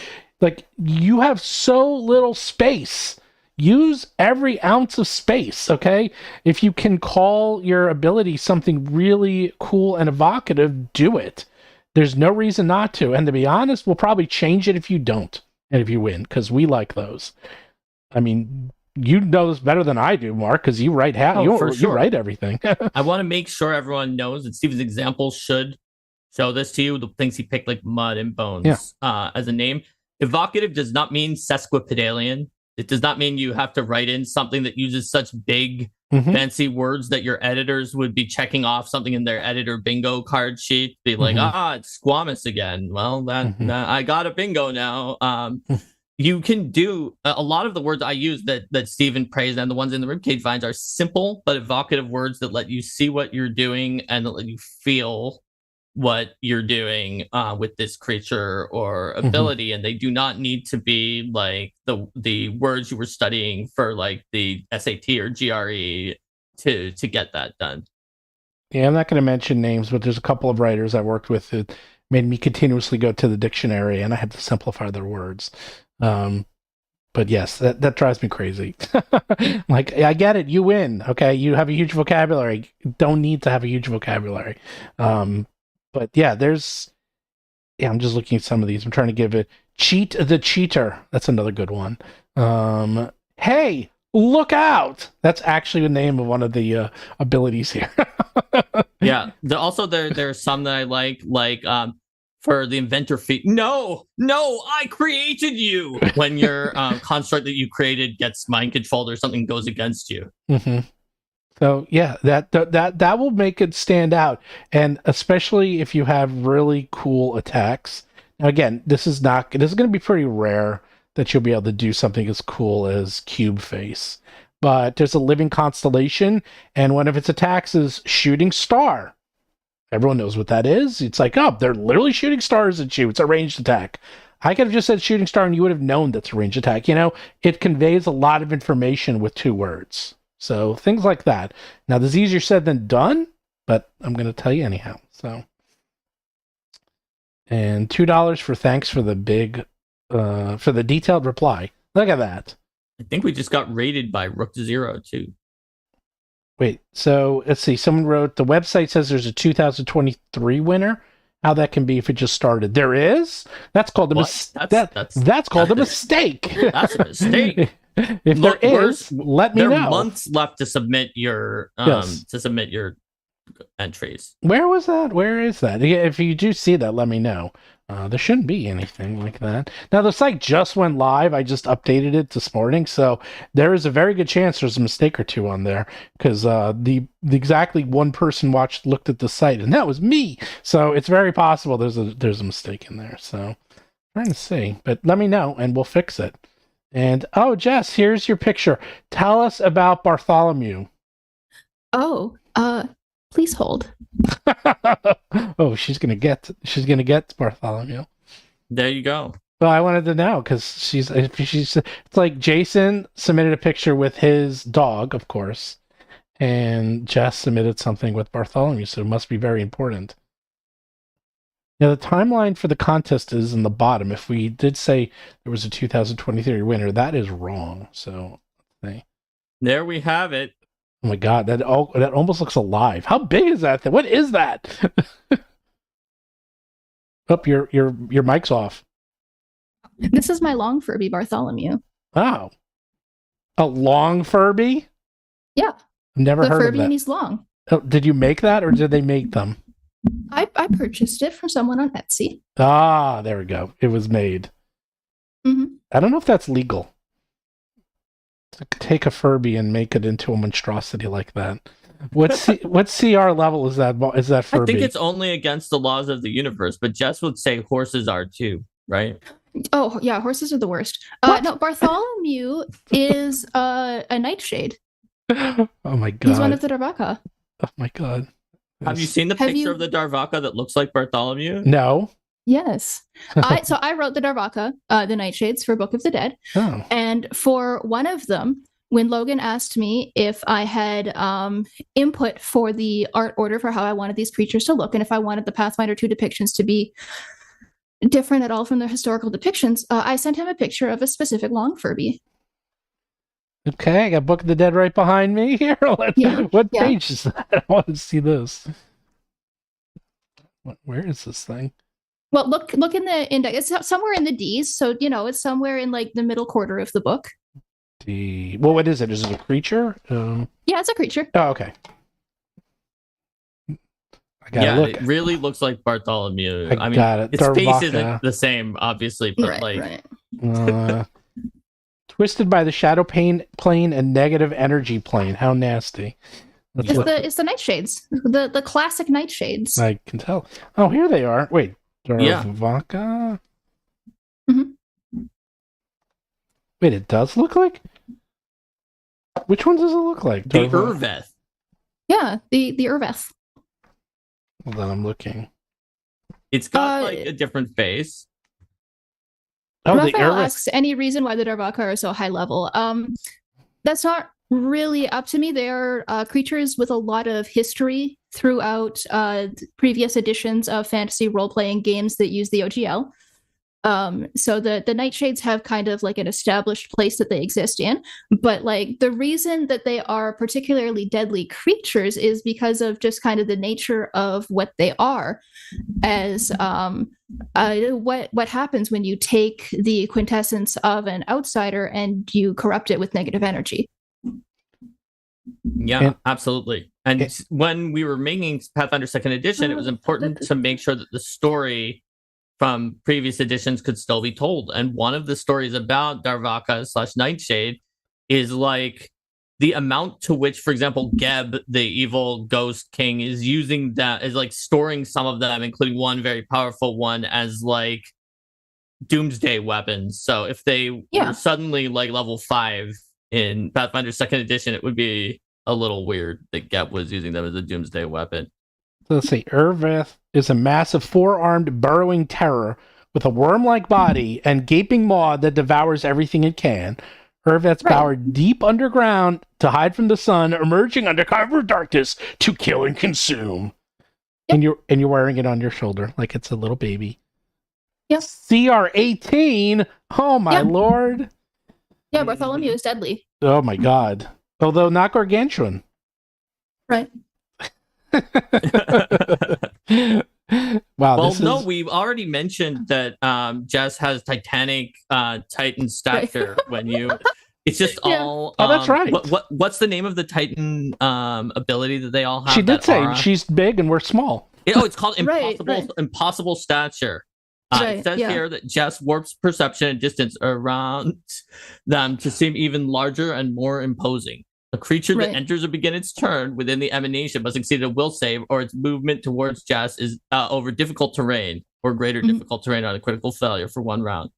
[SPEAKER 1] you have so little space. Use every ounce of space, okay? If you can call your ability something really cool and evocative, do it. There's no reason not to. And to be honest, we'll probably change it if you don't and if you win, because we like those. I mean, you know this better than I do, Mark, because you write you write everything.
[SPEAKER 3] I want to make sure everyone knows that Steven's example should show this to you. The things he picked, like Mud and Bones, as a name. Evocative does not mean sesquipedalian. It does not mean you have to write in something that uses such big, fancy words that your editors would be checking off something in their editor bingo card sheet. Be like, it's squamous again. Well, that I got a bingo now. You can do a lot of the words I use that Steven praised, and the ones in the Ribcage Vines are simple but evocative words that let you see what you're doing and that let you feel what you're doing with this creature or ability, and they do not need to be like the words you were studying for like the SAT or GRE to get that done.
[SPEAKER 1] Yeah, I'm not going to mention names, but there's a couple of writers I worked with that made me continuously go to the dictionary, and I had to simplify their words. But yes, that drives me crazy. Like, I get it, you win, okay? You have a huge vocabulary. Don't need to have a huge vocabulary. But yeah, I'm just looking at some of these. I'm trying to give it Cheat the Cheater. That's another good one. Hey, look out! That's actually the name of one of the abilities here.
[SPEAKER 3] Yeah. There's some that I like for the inventor feat. No, I created you. When your construct that you created gets mind controlled or something goes against you.
[SPEAKER 1] So yeah, that will make it stand out, and especially if you have really cool attacks. Now again, this is going to be pretty rare that you'll be able to do something as cool as Cube Face. But there's a living constellation, and one of its attacks is Shooting Star. Everyone knows what that is. It's like, they're literally shooting stars at you. It's a ranged attack. I could have just said Shooting Star, and you would have known that's a ranged attack. You know, it conveys a lot of information with 2 words. So things like that. Now, this is easier said than done, but I'm going to tell you anyhow. So, and $2 for thanks for the big, for the detailed reply. Look at that.
[SPEAKER 3] I think we just got rated by Rook to Zero too.
[SPEAKER 1] Wait, so let's see. Someone wrote, the website says there's a 2023 winner. How that can be if it just started? There is? That's called a mistake. That's called a mistake.
[SPEAKER 3] That's a mistake.
[SPEAKER 1] If there is, let me know.
[SPEAKER 3] There are months left to submit your entries.
[SPEAKER 1] Where was that? Where is that? If you do see that, let me know. There shouldn't be anything like that. Now, the site just went live. I just updated it this morning, so there is a very good chance there's a mistake or two on there because the exactly one person looked at the site, and that was me. So it's very possible there's a mistake in there. So trying to see, but let me know and we'll fix it. And oh, Jess, here's your picture. Tell us about Bartholomew.
[SPEAKER 2] Oh, please hold.
[SPEAKER 1] Oh, she's gonna get Bartholomew.
[SPEAKER 3] There you go.
[SPEAKER 1] Well, I wanted to know because she's it's like Jason submitted a picture with his dog, of course, and Jess submitted something with Bartholomew, so it must be very important. Now, the timeline for the contest is in the bottom. If we did say there was a 2023 winner, that is wrong. So,
[SPEAKER 3] there we have it.
[SPEAKER 1] Oh my God, that almost looks alive. How big is that thing? What is that? Oh, your mic's off.
[SPEAKER 2] This is my long Furby Bartholomew.
[SPEAKER 1] Wow. A long Furby?
[SPEAKER 2] Yeah.
[SPEAKER 1] Never heard of
[SPEAKER 2] Furby
[SPEAKER 1] that.
[SPEAKER 2] and he's long.
[SPEAKER 1] Oh, did you make that or did they make them?
[SPEAKER 2] I purchased it from someone on Etsy.
[SPEAKER 1] Ah, there we go. It was made.
[SPEAKER 2] Mm-hmm.
[SPEAKER 1] I don't know if that's legal. To take a Furby and make it into a monstrosity like that. What CR level is that? Is that Furby?
[SPEAKER 3] I think it's only against the laws of the universe, but Jess would say horses are too, right?
[SPEAKER 2] Oh yeah, horses are the worst. No, Bartholomew is a nightshade.
[SPEAKER 1] Oh my God!
[SPEAKER 2] He's one of the Darvaka.
[SPEAKER 1] Oh my God!
[SPEAKER 3] Have you seen the picture of the Darvaka that looks like Bartholomew?
[SPEAKER 1] No.
[SPEAKER 2] Yes. So I wrote the Darvaka, the Nightshades, for Book of the Dead.
[SPEAKER 1] Oh.
[SPEAKER 2] And for one of them, when Logan asked me if I had input for the art order for how I wanted these creatures to look, and if I wanted the Pathfinder 2 depictions to be different at all from the historical depictions, I sent him a picture of a specific long Furby.
[SPEAKER 1] Okay, I got Book of the Dead right behind me here. What page is that? I want to see this. Where is this thing?
[SPEAKER 2] Well, look in the index. It's somewhere in the D's, so it's somewhere in like the middle quarter of the book.
[SPEAKER 1] Well, what is it? Is it a creature?
[SPEAKER 2] Yeah, it's a creature.
[SPEAKER 1] Oh, okay. I gotta look.
[SPEAKER 3] It really looks like Bartholomew.
[SPEAKER 1] I mean, got it.
[SPEAKER 3] Its face isn't the same, obviously, but
[SPEAKER 2] right.
[SPEAKER 1] Twisted by the shadow plane and negative energy plane. How nasty.
[SPEAKER 2] It's the Nightshades, the classic Nightshades.
[SPEAKER 1] I can tell. Oh, here they are. Wait, Darvaka?
[SPEAKER 2] Yeah. Mm-hmm.
[SPEAKER 1] Wait, it does look like? Which one does it look like?
[SPEAKER 3] The Urveth.
[SPEAKER 2] Yeah, the Urveth.
[SPEAKER 1] Hold on, I'm looking.
[SPEAKER 3] It's got like a different face.
[SPEAKER 1] Oh,
[SPEAKER 2] Raphael asks any reason why the Darvaka are so high level. That's not really up to me. They are creatures with a lot of history throughout previous editions of fantasy role-playing games that use the OGL. So the Nightshades have kind of like an established place that they exist in, but like the reason that they are particularly deadly creatures is because of just kind of the nature of what they are, as what happens when you take the quintessence of an outsider and you corrupt it with negative energy.
[SPEAKER 3] Yeah, absolutely. And when we were making Pathfinder 2nd edition, it was important to make sure that the story from previous editions could still be told. And one of the stories about Darvaka / Nightshade is like the amount to which, for example, Geb, the evil ghost king, is using that, is like storing some of them, including one very powerful one, as like doomsday weapons. So if they were suddenly like level 5 in Pathfinder 2nd edition, it would be a little weird that Geb was using them as a doomsday weapon.
[SPEAKER 1] So let's see. Urveth is a massive 4-armed burrowing terror with a worm-like body and gaping maw that devours everything it can. Urveth's power deep underground to hide from the sun, emerging under cover of darkness to kill and consume. Yep. And you're wearing it on your shoulder like it's a little baby.
[SPEAKER 2] Yes.
[SPEAKER 1] CR18. Oh my lord.
[SPEAKER 2] Yeah, Bartholomew is deadly.
[SPEAKER 1] Oh my god. Although not gargantuan.
[SPEAKER 2] Right.
[SPEAKER 1] Wow.
[SPEAKER 3] Well, no, we've already mentioned that Jess has Titanic Titan stature when you. It's just all.
[SPEAKER 1] Oh, that's right.
[SPEAKER 3] What's the name of the Titan ability that they all have?
[SPEAKER 1] She did say she's big and we're small.
[SPEAKER 3] It's called impossible stature. It says here that Jess warps perception and distance around them to seem even larger and more imposing. A creature that enters or begins its turn within the emanation must succeed a will save, or its movement towards Jess is over difficult terrain or greater difficult terrain on a critical failure for 1 round.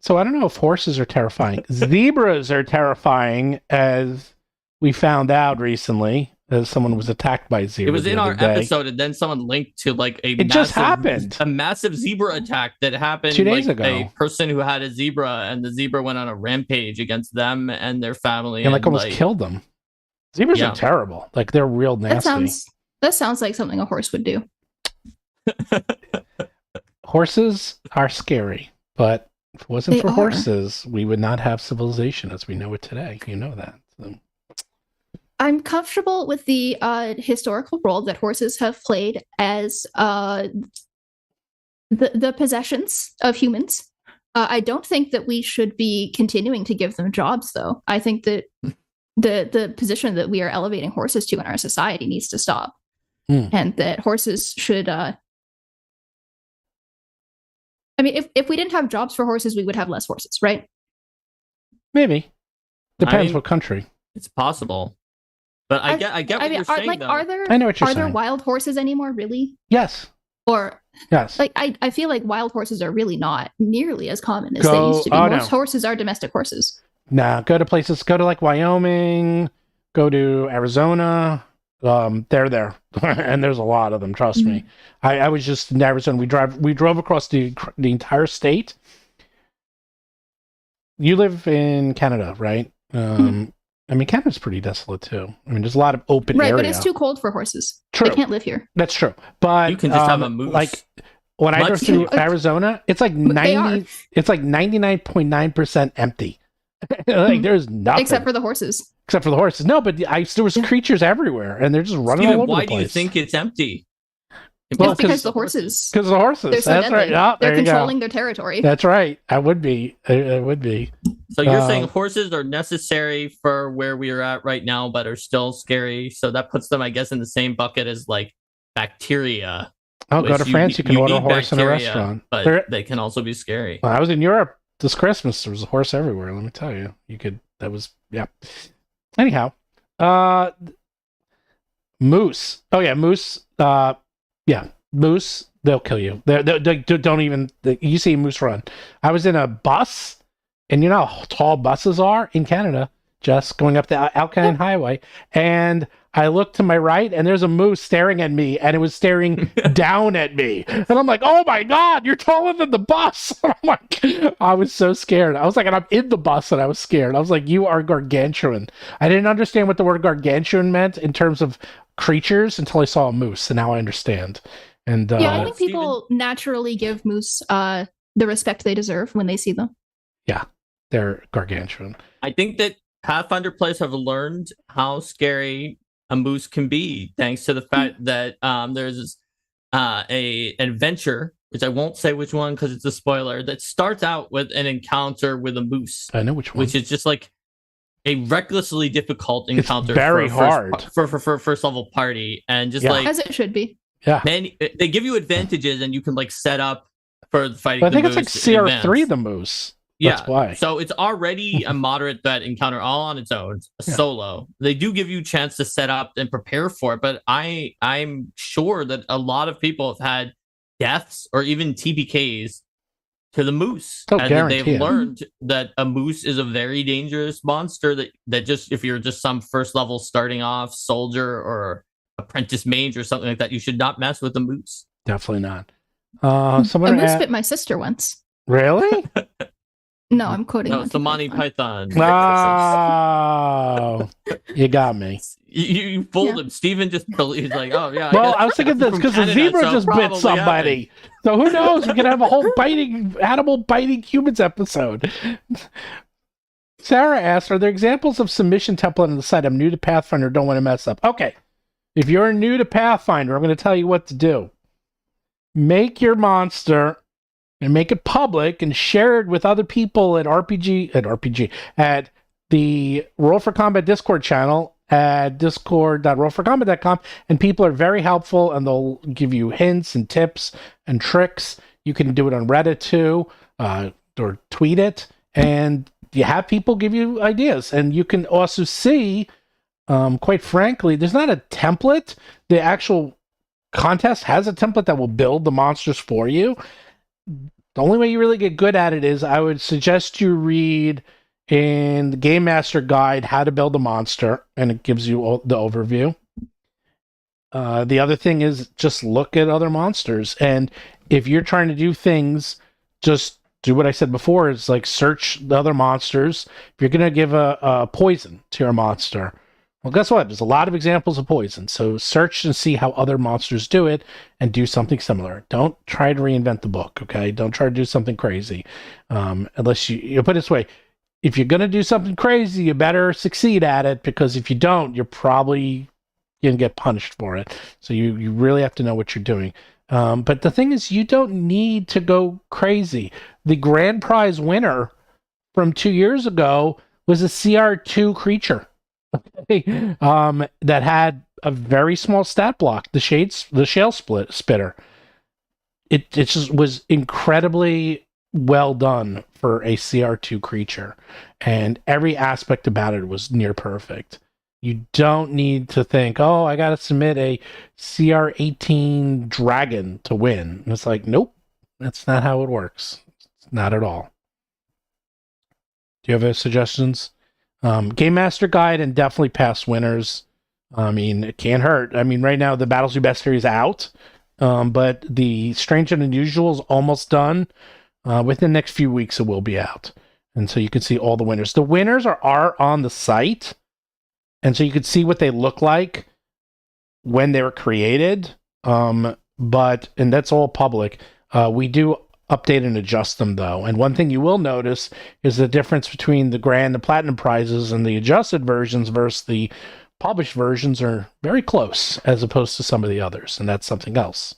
[SPEAKER 1] So I don't know if horses are terrifying. Zebras are terrifying, as we found out recently, as someone was attacked by a zebra.
[SPEAKER 3] It was in our episode, and then someone linked to like a massive zebra attack that happened
[SPEAKER 1] 2 days ago.
[SPEAKER 3] A person who had a zebra, and the zebra went on a rampage against them and their family,
[SPEAKER 1] and almost killed them. Zebras are terrible. Like, they're real nasty.
[SPEAKER 2] That sounds like something a horse would do.
[SPEAKER 1] Horses are scary, but if it wasn't for horses, we would not have civilization as we know it today. You know that. So.
[SPEAKER 2] I'm comfortable with the historical role that horses have played as the possessions of humans. I don't think that we should be continuing to give them jobs, though. I think that the position that we are elevating horses to in our society needs to stop, and that horses should. I mean, if we didn't have jobs for horses, we would have less horses, right?
[SPEAKER 1] Maybe. Depends what country.
[SPEAKER 3] It's possible. But I get what you're saying, though.
[SPEAKER 2] I know
[SPEAKER 1] what you're saying.
[SPEAKER 2] Are there wild horses anymore, really?
[SPEAKER 1] Yes.
[SPEAKER 2] Or
[SPEAKER 1] yes.
[SPEAKER 2] Like I feel like wild horses are really not nearly as common as they used to be. Most horses are domestic horses.
[SPEAKER 1] Nah, go to like Wyoming, go to Arizona. They're there. And there's a lot of them, trust me. I was just in Arizona. We drove across the entire state. You live in Canada, right? I mean, Canada's pretty desolate too. I mean, there's a lot of open area.
[SPEAKER 2] Right, but it's too cold for horses.
[SPEAKER 1] True.
[SPEAKER 2] They can't live here.
[SPEAKER 1] That's true. But
[SPEAKER 3] you can just have a moose.
[SPEAKER 1] Like when I drove through Arizona, it's like 99.9% empty. Like there's nothing
[SPEAKER 2] except for the horses.
[SPEAKER 1] No, but there was creatures everywhere, and they're just running all over the place.
[SPEAKER 3] Why do you think it's empty?
[SPEAKER 2] Well, because the horses.
[SPEAKER 1] Because the horses.
[SPEAKER 2] They're so
[SPEAKER 1] That's
[SPEAKER 2] deadly.
[SPEAKER 1] right. Oh,
[SPEAKER 2] they're controlling their territory.
[SPEAKER 1] That's right. I would be. It would be.
[SPEAKER 3] So you're saying horses are necessary for where we are at right now, but are still scary. So that puts them, I guess, in the same bucket as like bacteria.
[SPEAKER 1] Oh, go to France. You can order a horse in a restaurant.
[SPEAKER 3] But they can also be scary.
[SPEAKER 1] When I was in Europe this Christmas, there was a horse everywhere. Let me tell you. That was, yeah. Anyhow, moose. Oh, yeah, moose. Yeah, moose, they'll kill you. They don't even, you see a moose run. I was in a bus, and you know how tall buses are in Canada, just going up the Alcanine Highway, and I looked to my right, and there's a moose staring at me, and it was staring down at me. And I'm like, oh my God, you're taller than the bus. I'm like, I was so scared. I was like, and I'm in the bus, and I was scared. I was like, you are gargantuan. I didn't understand what the word gargantuan meant in terms of creatures until I saw a moose, and now I understand. And
[SPEAKER 2] yeah, I think people naturally give moose the respect they deserve when they see them.
[SPEAKER 1] Yeah, they're gargantuan.
[SPEAKER 3] I think that Pathfinder players have learned how scary a moose can be, thanks to the fact that there's a adventure, which I won't say which one because it's a spoiler, that starts out with an encounter with a moose.
[SPEAKER 1] I know which one.
[SPEAKER 3] Which is just like a recklessly difficult encounter.
[SPEAKER 1] It's very hard
[SPEAKER 3] for first level party, and just like
[SPEAKER 2] as it should be.
[SPEAKER 1] Yeah,
[SPEAKER 3] then they give you advantages, and you can like set up for the fighting.
[SPEAKER 1] But I think it's like CR3 the moose. That's why.
[SPEAKER 3] So it's already a moderate threat encounter all on its own, solo. They do give you a chance to set up and prepare for it, but I'm sure that a lot of people have had deaths or even TPKs to the moose. And they've learned that a moose is a very dangerous monster that just, if you're just some first level starting off soldier or apprentice mage or something like that, you should not mess with the moose.
[SPEAKER 1] Definitely not.
[SPEAKER 2] A moose bit my sister once.
[SPEAKER 1] Really?
[SPEAKER 2] No, I'm quoting.
[SPEAKER 3] No, it's the Monty Python.
[SPEAKER 1] Oh, you got me.
[SPEAKER 3] You fooled him. Steven just he's like, oh yeah.
[SPEAKER 1] Well, I was thinking this because the zebra just bit somebody. So who knows? We could have a whole animal biting humans episode. Sarah asked, are there examples of submission template on the site? I'm new to Pathfinder, don't want to mess up. Okay. If you're new to Pathfinder, I'm going to tell you what to do. Make your monster and make it public and share it with other people at the Roll for Combat Discord channel at discord.rollforcombat.com, and people are very helpful, and they'll give you hints and tips and tricks. You can do it on Reddit too, or tweet it, and you have people give you ideas. And you can also see, quite frankly, there's not a template. The actual contest has a template that will build the monsters for you. The only way you really get good at it is I would suggest you read in the Game Master Guide how to build a monster, and it gives you the overview. The other thing is just look at other monsters, and if you're trying to do things, just do what I said before. It's like search the other monsters. If you're going to give a poison to your monster, well, guess what? There's a lot of examples of poison. So search and see how other monsters do it and do something similar. Don't try to reinvent the book, okay? Don't try to do something crazy. Unless you put it this way, if you're going to do something crazy, you better succeed at it, because if you don't, you're probably going to get punished for it. So you really have to know what you're doing. But the thing is, you don't need to go crazy. The grand prize winner from 2 years ago was a CR2 creature. That had a very small stat block, the shale spitter. It just was incredibly well done for a CR2 creature, and every aspect about it was near perfect. You don't need to think, oh, I gotta submit a CR18 dragon to win. And it's like, nope, that's not how it works. Not at all. Do you have any suggestions? Game Master Guide and definitely past winners. I mean, it can't hurt. I mean, right now the Battles We Best series is out, but the Strange and Unusual is almost done. Within the next few weeks, it will be out, and so you can see all the winners. The winners are on the site, and so you can see what they look like when they were created. And that's all public. We do update and adjust them, though. And one thing you will notice is the difference between the grand and platinum prizes and the adjusted versions versus the published versions are very close as opposed to some of the others, and that's something else.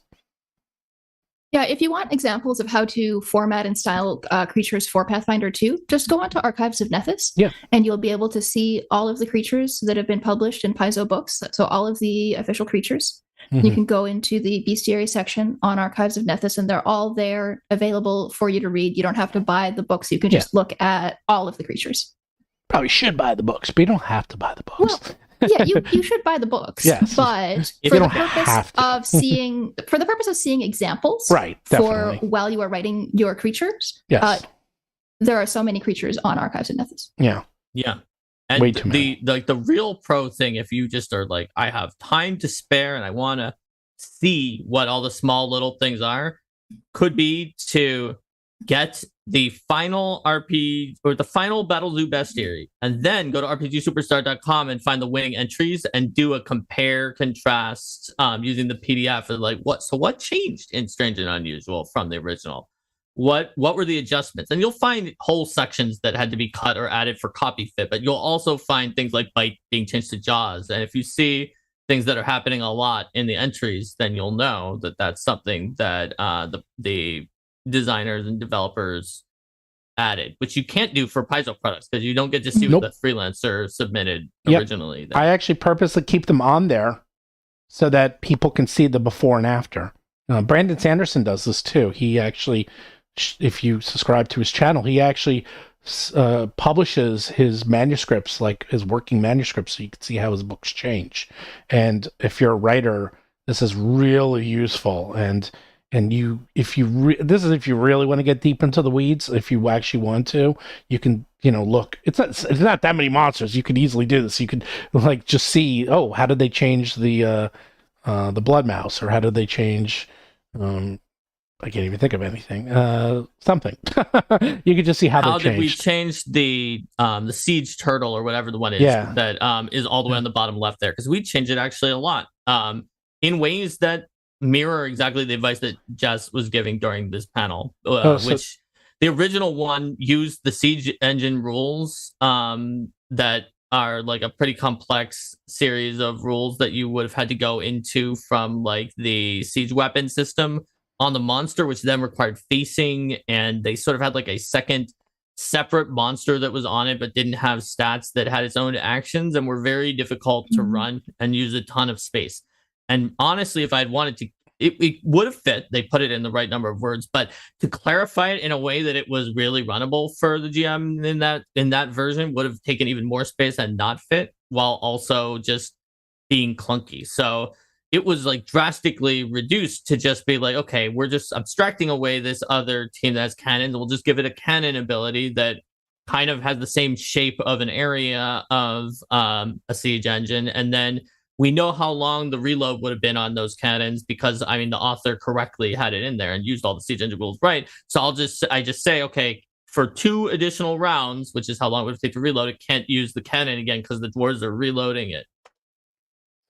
[SPEAKER 2] Yeah, if you want examples of how to format and style creatures for Pathfinder 2, just go onto Archives of Nethys, and you'll be able to see all of the creatures that have been published in Paizo books, so all of the official creatures. Mm-hmm. You can go into the bestiary section on Archives of Nethys, and they're all there available for you to read. You don't have to buy the books. You can just look at all of the creatures.
[SPEAKER 1] Probably should buy the books, but you don't have to buy the books.
[SPEAKER 2] Well, yeah, you should buy the books. Yes. But for the purpose of seeing examples,
[SPEAKER 1] right, definitely.
[SPEAKER 2] For while you are writing your creatures, there are so many creatures on Archives of Nethys.
[SPEAKER 1] Yeah.
[SPEAKER 3] And way too many. The real pro thing, if you just are like, I have time to spare and I want to see what all the small little things are, could be to get the final RP or the final Battle Zoo Bestiary, and then go to rpgsuperstar.com and find the winning entries and do a compare contrast using the PDF of like what changed in Strange and Unusual from the original. What were the adjustments? And you'll find whole sections that had to be cut or added for copy fit, but you'll also find things like Bite being changed to Jaws. And if you see things that are happening a lot in the entries, then you'll know that that's something that the designers and developers added, which you can't do for Paizo products because you don't get to see what the freelancer submitted originally.
[SPEAKER 1] I actually purposely keep them on there so that people can see the before and after. Brandon Sanderson does this too. He actually, if you subscribe to his channel, he actually publishes his manuscripts, like his working manuscripts, so you can see how his books change. And if you're a writer, this is really useful. And if you really want to get deep into the weeds, if you actually want to, you can, look. It's not that many monsters. You could easily do this. You could like just see, how did they change the blood mouse, or how did they change? I can't even think of anything. Something. You could just see how they changed.
[SPEAKER 3] How did we change the siege turtle or whatever the one is that is all the way on the bottom left there? Because we changed it actually a lot in ways that mirror exactly the advice that Jess was giving during this panel, which the original one used the siege engine rules that are like a pretty complex series of rules that you would have had to go into from like the siege weapon system on the monster, which then required facing, and they sort of had like a second separate monster that was on it but didn't have stats that had its own actions and were very difficult to run and use a ton of space. And honestly, if I'd wanted to, it would have fit. They put it in the right number of words, but to clarify it in a way that it was really runnable for the GM in that version would have taken even more space and not fit, while also just being clunky. So it was like drastically reduced to just be like, okay, we're just abstracting away this other team that has cannons. We'll just give it a cannon ability that kind of has the same shape of an area of a siege engine. And then we know how long the reload would have been on those cannons because, I mean, the author correctly had it in there and used all the siege engine rules right. So I just say, okay, for 2 additional rounds, which is how long it would take to reload, it can't use the cannon again because the dwarves are reloading it.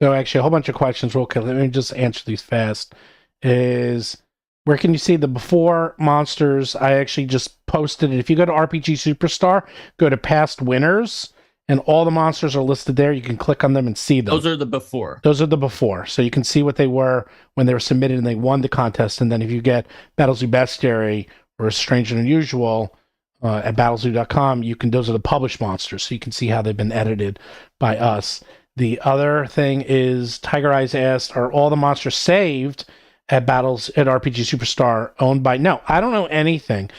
[SPEAKER 1] So actually, a whole bunch of questions real quick. Let me just answer these fast. Is where can you see the before monsters? I actually just posted it. If you go to RPG Superstar, go to past winners, and all the monsters are listed there. You can click on them and see them.
[SPEAKER 3] Those are the before.
[SPEAKER 1] Those are the before. So you can see what they were when they were submitted and they won the contest. And then if you get Battlezoo Bestiary or Strange and Unusual at battlezoo.com, those are the published monsters. So you can see how they've been edited by us. The other thing is Tiger Eyes asked, are all the monsters saved at RPG Superstar owned by... No, I don't know anything.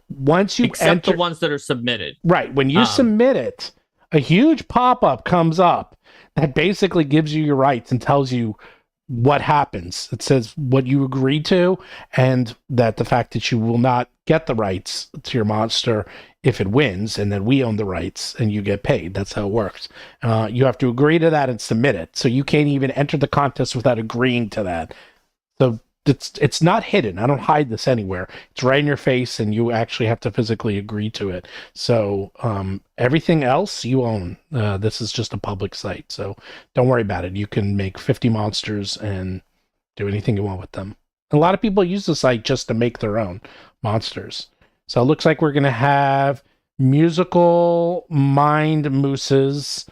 [SPEAKER 1] Once you
[SPEAKER 3] Except the ones that are submitted.
[SPEAKER 1] Right. When you submit it, a huge pop-up comes up that basically gives you your rights and tells you what happens. It says what you agreed to and that the fact that you will not get the rights to your monster if it wins, and then we own the rights and you get paid. That's how it works. You have to agree to that and submit it. So you can't even enter the contest without agreeing to that. So it's not hidden. I don't hide this anywhere. It's right in your face, and you actually have to physically agree to it. So everything else you own. This is just a public site, so don't worry about it. You can make 50 monsters and do anything you want with them. A lot of people use the site just to make their own monsters. So it looks like we're going to have musical mind mooses.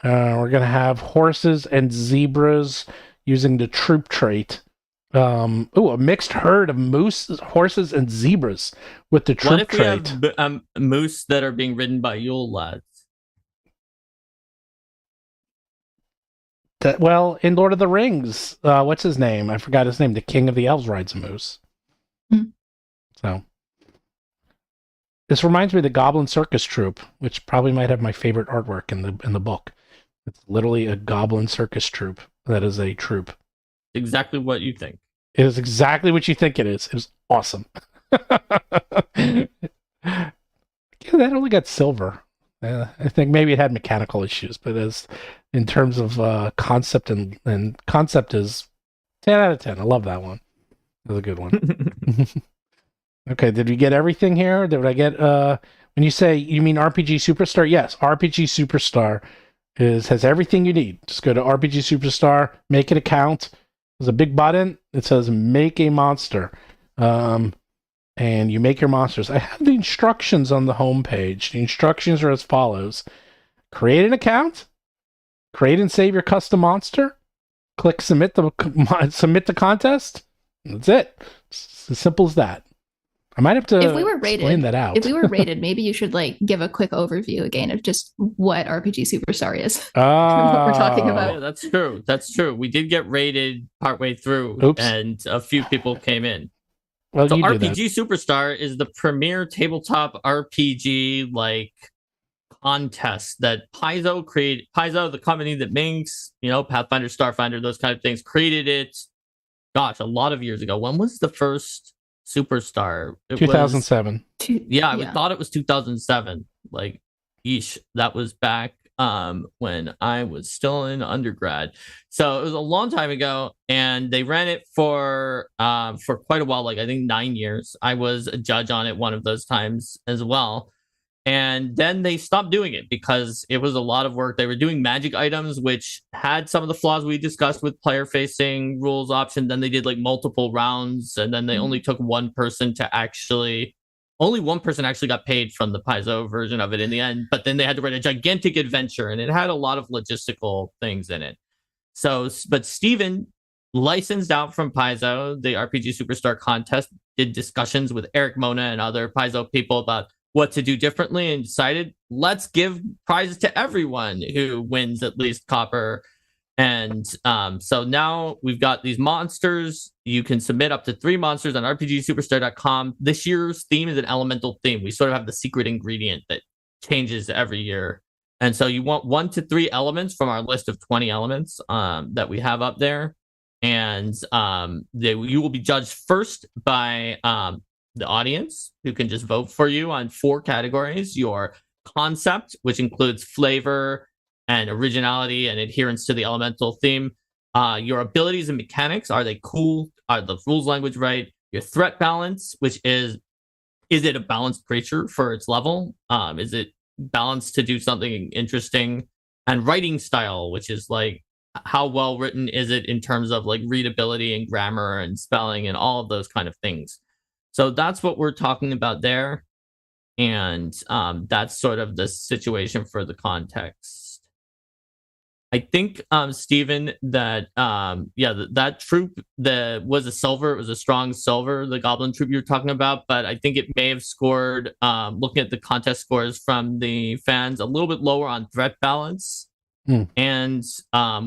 [SPEAKER 1] We're going to have horses and zebras using the troop trait. A mixed herd of moose, horses, and zebras with the troop trait.
[SPEAKER 3] What if we have moose that are being ridden by Yule lads?
[SPEAKER 1] Well, in Lord of the Rings, what's his name? I forgot his name. The King of the Elves rides a moose. So this reminds me of the Goblin Circus Troupe, which probably might have my favorite artwork in the book. It's literally a Goblin Circus Troupe that is a troupe.
[SPEAKER 3] Exactly what you think.
[SPEAKER 1] It is exactly what you think it is. It was awesome. Yeah, that only got silver. I think maybe it had mechanical issues, but as in terms of concept and concept is 10 out of 10. I love that one. It was a good one. Okay, did we get everything here? Did I get when you say you mean RPG Superstar? Yes, RPG Superstar has everything you need. Just go to RPG Superstar, make an account. There's a big button. It says make a monster. And you make your monsters. I have the instructions on the homepage. The instructions are as follows. Create an account. Create and save your custom monster. Click submit the contest. That's it. It's as simple as that. I might have to explain that out.
[SPEAKER 2] If we were rated, maybe you should give a quick overview again of just what RPG Superstar is. What we're talking about.
[SPEAKER 3] Yeah, that's true. That's true. We did get rated partway through.
[SPEAKER 1] Oops.
[SPEAKER 3] And a few people came in.
[SPEAKER 1] Well,
[SPEAKER 3] so RPG Superstar is the premier tabletop RPG contest that Paizo created. Paizo, the company that makes, Pathfinder, Starfinder, those kind of things, created it. Gosh, a lot of years ago. When was the first Superstar?
[SPEAKER 1] It 2007.
[SPEAKER 3] I thought it was 2007. That was back when I was still in undergrad. So it was a long time ago, and they ran it for quite a while, I think 9 years. I was a judge on it one of those times as well. And then they stopped doing it because it was a lot of work. They were doing magic items, which had some of the flaws we discussed with player-facing rules option. Then they did multiple rounds, and then they only took one person actually got paid from the Paizo version of it in the end. But then they had to write a gigantic adventure, and it had a lot of logistical things in it. But Steven licensed out from Paizo the RPG Superstar contest, did discussions with Eric Mona and other Paizo people about what to do differently and decided, let's give prizes to everyone who wins at least copper. And so now we've got these monsters. You can submit up to 3 monsters on rpgsuperstar.com. This year's theme is an elemental theme. We sort of have the secret ingredient that changes every year. And so you want 1 to 3 elements from our list of 20 elements that we have up there. And you will be judged first by the audience, who can just vote for you on 4 categories. Your concept, which includes flavor and originality and adherence to the elemental theme. Your abilities and mechanics, are they cool? Are the rules language right? Your threat balance, which is it a balanced creature for its level? Is it balanced to do something interesting? And writing style, which is like, how well written is it in terms of like readability and grammar and spelling and all of those kind of things. So that's what we're talking about there. And that's sort of the situation for the context. I think, Stephen, that that troop that was a silver, it was a strong silver, the goblin troop you were talking about, but I think it may have scored, looking at the contest scores from the fans, a little bit lower on threat balance. And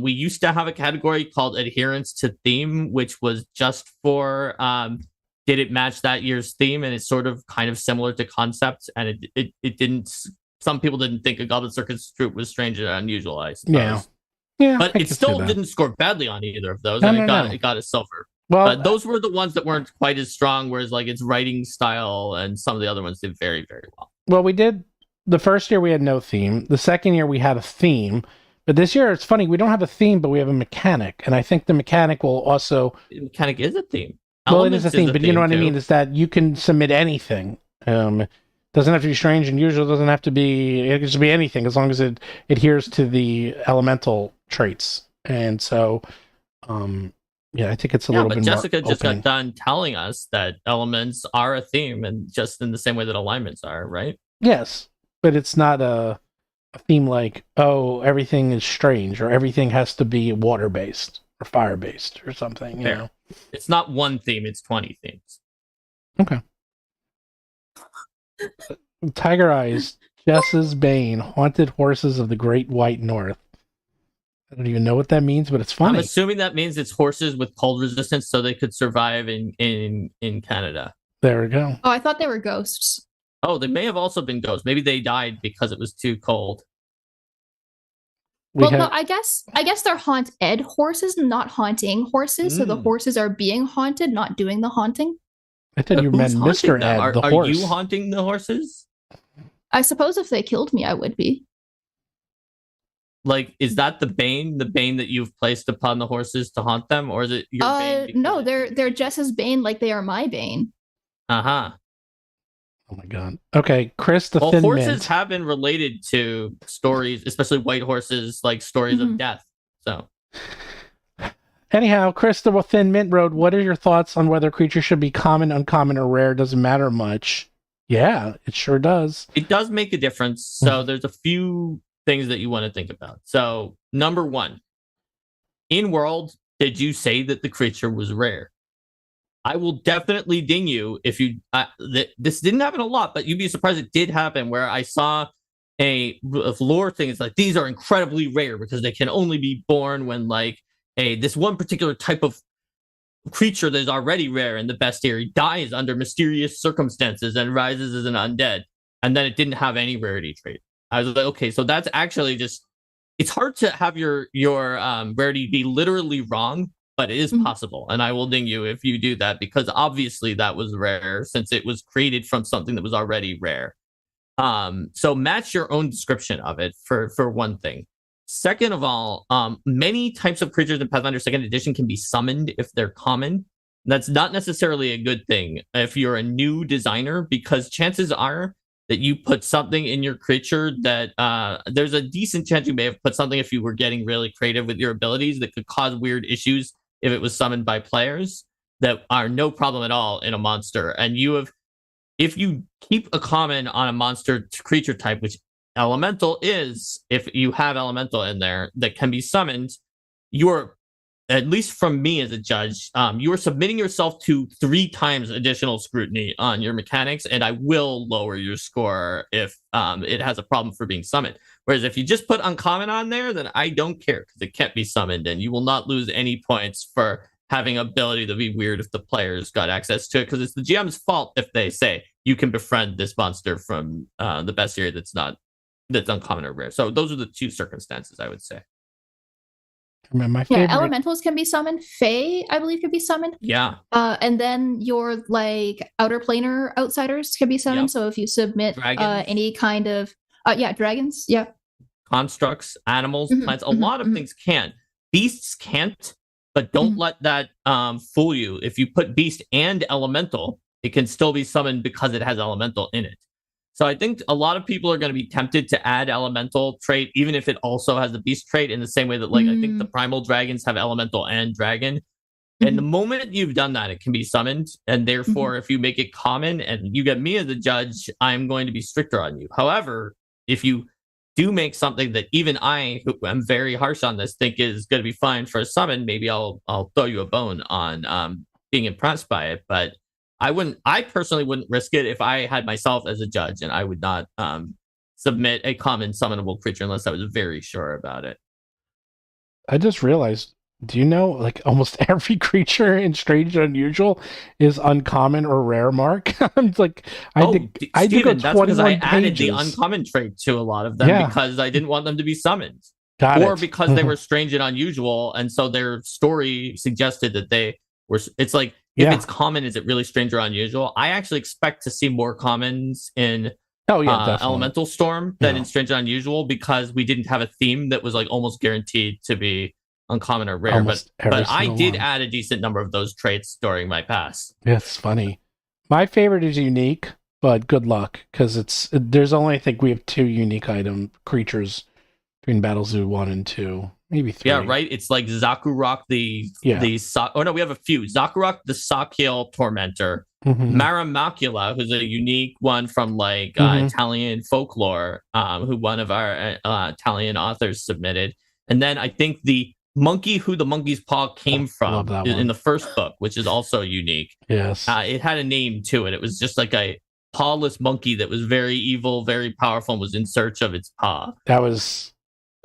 [SPEAKER 3] we used to have a category called adherence to theme, which was just for did it match that year's theme? And it's sort of kind of similar to concepts, and it didn't. Some people didn't think a Goblin Circus troop was strange and unusual, I suppose.
[SPEAKER 1] Yeah,
[SPEAKER 3] but it still didn't score badly on either of those, it got a silver.
[SPEAKER 1] Well,
[SPEAKER 3] but those were the ones that weren't quite as strong, whereas like its writing style and some of the other ones did very, very well.
[SPEAKER 1] Well, we did the first year we had no theme. The second year we had a theme. But this year, it's funny, we don't have a theme, but we have a mechanic. And I think the mechanic will also...
[SPEAKER 3] The mechanic is a theme.
[SPEAKER 1] Well, it is a theme, but you know what I mean? Is that you can submit anything. Doesn't have to be strange and usual. Doesn't have to be... It can just be anything as long as it adheres to the elemental traits. And so, I think it's a little bit more
[SPEAKER 3] Jessica just got done telling us that elements are a theme, and just in the same way that alignments are, right?
[SPEAKER 1] Yes, but it's not a theme like, oh, everything is strange or everything has to be water based or fire based or something. You know,
[SPEAKER 3] it's not one theme; it's 20 themes.
[SPEAKER 1] Okay. Tiger Eyes, Jess's Bane, Haunted Horses of the Great White North. I don't even know what that means, but it's funny.
[SPEAKER 3] I'm assuming that means it's horses with cold resistance, so they could survive in Canada.
[SPEAKER 1] There we go.
[SPEAKER 2] Oh, I thought they were ghosts.
[SPEAKER 3] Oh, they may have also been ghosts. Maybe they died because it was too cold.
[SPEAKER 2] No, I guess they're haunt-ed horses, not haunting horses. So the horses are being haunted, not doing the haunting.
[SPEAKER 1] I thought you meant Mr. Ed, the horse.
[SPEAKER 3] Are you haunting the horses?
[SPEAKER 2] I suppose if they killed me, I would be.
[SPEAKER 3] Like, is that the bane that you've placed upon the horses to haunt them, or is it your bane?
[SPEAKER 2] No, they're Jess's bane, like they are my bane.
[SPEAKER 3] Uh-huh.
[SPEAKER 1] Oh my god. Okay, Chris the Thin
[SPEAKER 3] horses
[SPEAKER 1] Mint.
[SPEAKER 3] have been related to stories, especially white horses, like stories of death. So
[SPEAKER 1] anyhow, Chris the Thin Mint Road, what are your thoughts on whether creatures should be common, uncommon, or rare? Doesn't matter much. Yeah, it sure does.
[SPEAKER 3] It does make a difference. So there's a few things that you want to think about. So number 1, in world, did you say that the creature was rare? I will definitely ding you if you... this didn't happen a lot, but you'd be surprised it did happen, where I saw a lore thing. It's like, these are incredibly rare because they can only be born when like this one particular type of creature that is already rare in the bestiary dies under mysterious circumstances and rises as an undead. And then it didn't have any rarity trait. I was like, okay, so that's actually just... It's hard to have your rarity be literally wrong, but it is possible, and I will ding you if you do that, because obviously that was rare since it was created from something that was already rare. So match your own description of it for one thing. Second of all, many types of creatures in Pathfinder 2nd Edition can be summoned if they're common. That's not necessarily a good thing if you're a new designer, because chances are that you put something in your creature that there's a decent chance you may have put something, if you were getting really creative with your abilities, that could cause weird issues if it was summoned by players that are no problem at all in a monster. And if you keep a common on a monster creature type, which elemental is, if you have elemental in there that can be summoned, you're at least from me as a judge, you are submitting yourself to 3 times additional scrutiny on your mechanics, and I will lower your score if it has a problem for being summoned. Whereas if you just put uncommon on there, then I don't care because it can't be summoned, and you will not lose any points for having ability to be weird if the players got access to it, because it's the GM's fault if they say you can befriend this monster from the bestiary that's uncommon or rare. So those are the 2 circumstances I would say.
[SPEAKER 1] My favorite...
[SPEAKER 2] elementals can be summoned. Fae, I believe, can be summoned.
[SPEAKER 3] Yeah.
[SPEAKER 2] And then your like outer planar outsiders can be summoned. Yep. So if you submit any kind of dragons,
[SPEAKER 3] constructs, animals, plants, a lot of things can. Beasts can't, but don't let that fool you. If you put beast and elemental, it can still be summoned because it has elemental in it. So I think a lot of people are going to be tempted to add elemental trait, even if it also has the beast trait, in the same way that, like, I think the primal dragons have elemental and dragon. And the moment you've done that, it can be summoned. And therefore, if you make it common and you get me as a judge, I'm going to be stricter on you. However, if you do make something that even I, who am very harsh on this, think is going to be fine for a summon, maybe I'll throw you a bone on being impressed by it. But I personally wouldn't risk it if I had myself as a judge, and I would not submit a common summonable creature unless I was very sure about it.
[SPEAKER 1] I just realized, do you know, like, almost every creature in Strange and Unusual is uncommon or rare, Mark? I'm like, I did go 21
[SPEAKER 3] that's because I added
[SPEAKER 1] pages.
[SPEAKER 3] the uncommon trait to a lot of them because I didn't want them to be summoned. Because they were strange and unusual, and so their story suggested that they were. It's like, if it's common, is it really strange or unusual? I actually expect to see more commons in Elemental Storm than in Strange and Unusual, because we didn't have a theme that was like almost guaranteed to be uncommon or rare. But I did add a decent number of those traits during my pass.
[SPEAKER 1] It's funny. My favorite is unique, but good luck, because there's only, I think we have 2 unique item creatures between Battle Zoo 1 and 2. Maybe 3.
[SPEAKER 3] Yeah, right. It's like Zakurok we have a few. Zakurok the Sockhill Tormentor, Maramacula, who's a unique one from like Italian folklore, who one of our Italian authors submitted, and then I think the monkey who the monkey's paw came from in the first book, which is also unique.
[SPEAKER 1] Yes,
[SPEAKER 3] it had a name to it. It was just like a pawless monkey that was very evil, very powerful, and was in search of its paw.
[SPEAKER 1] That was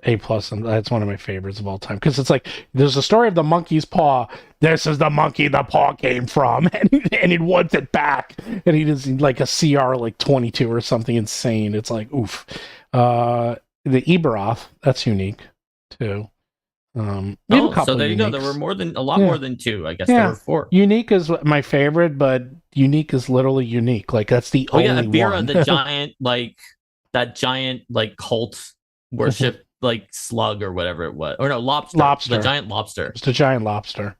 [SPEAKER 1] A+, and that's one of my favorites of all time, because it's like, there's a story of the monkey's paw. This is the monkey the paw came from, and he wants it back, and he does like a CR like 22 or something insane. It's like, oof. The Eberoth, that's unique too. So
[SPEAKER 3] there you go. There were more than more than 2. I guess there were 4.
[SPEAKER 1] Unique is my favorite, but unique is literally unique. Like, that's the only
[SPEAKER 3] Abira,
[SPEAKER 1] one.
[SPEAKER 3] the giant cult worship. Like slug or whatever it was, or no, lobster. The giant lobster.
[SPEAKER 1] It's the giant lobster.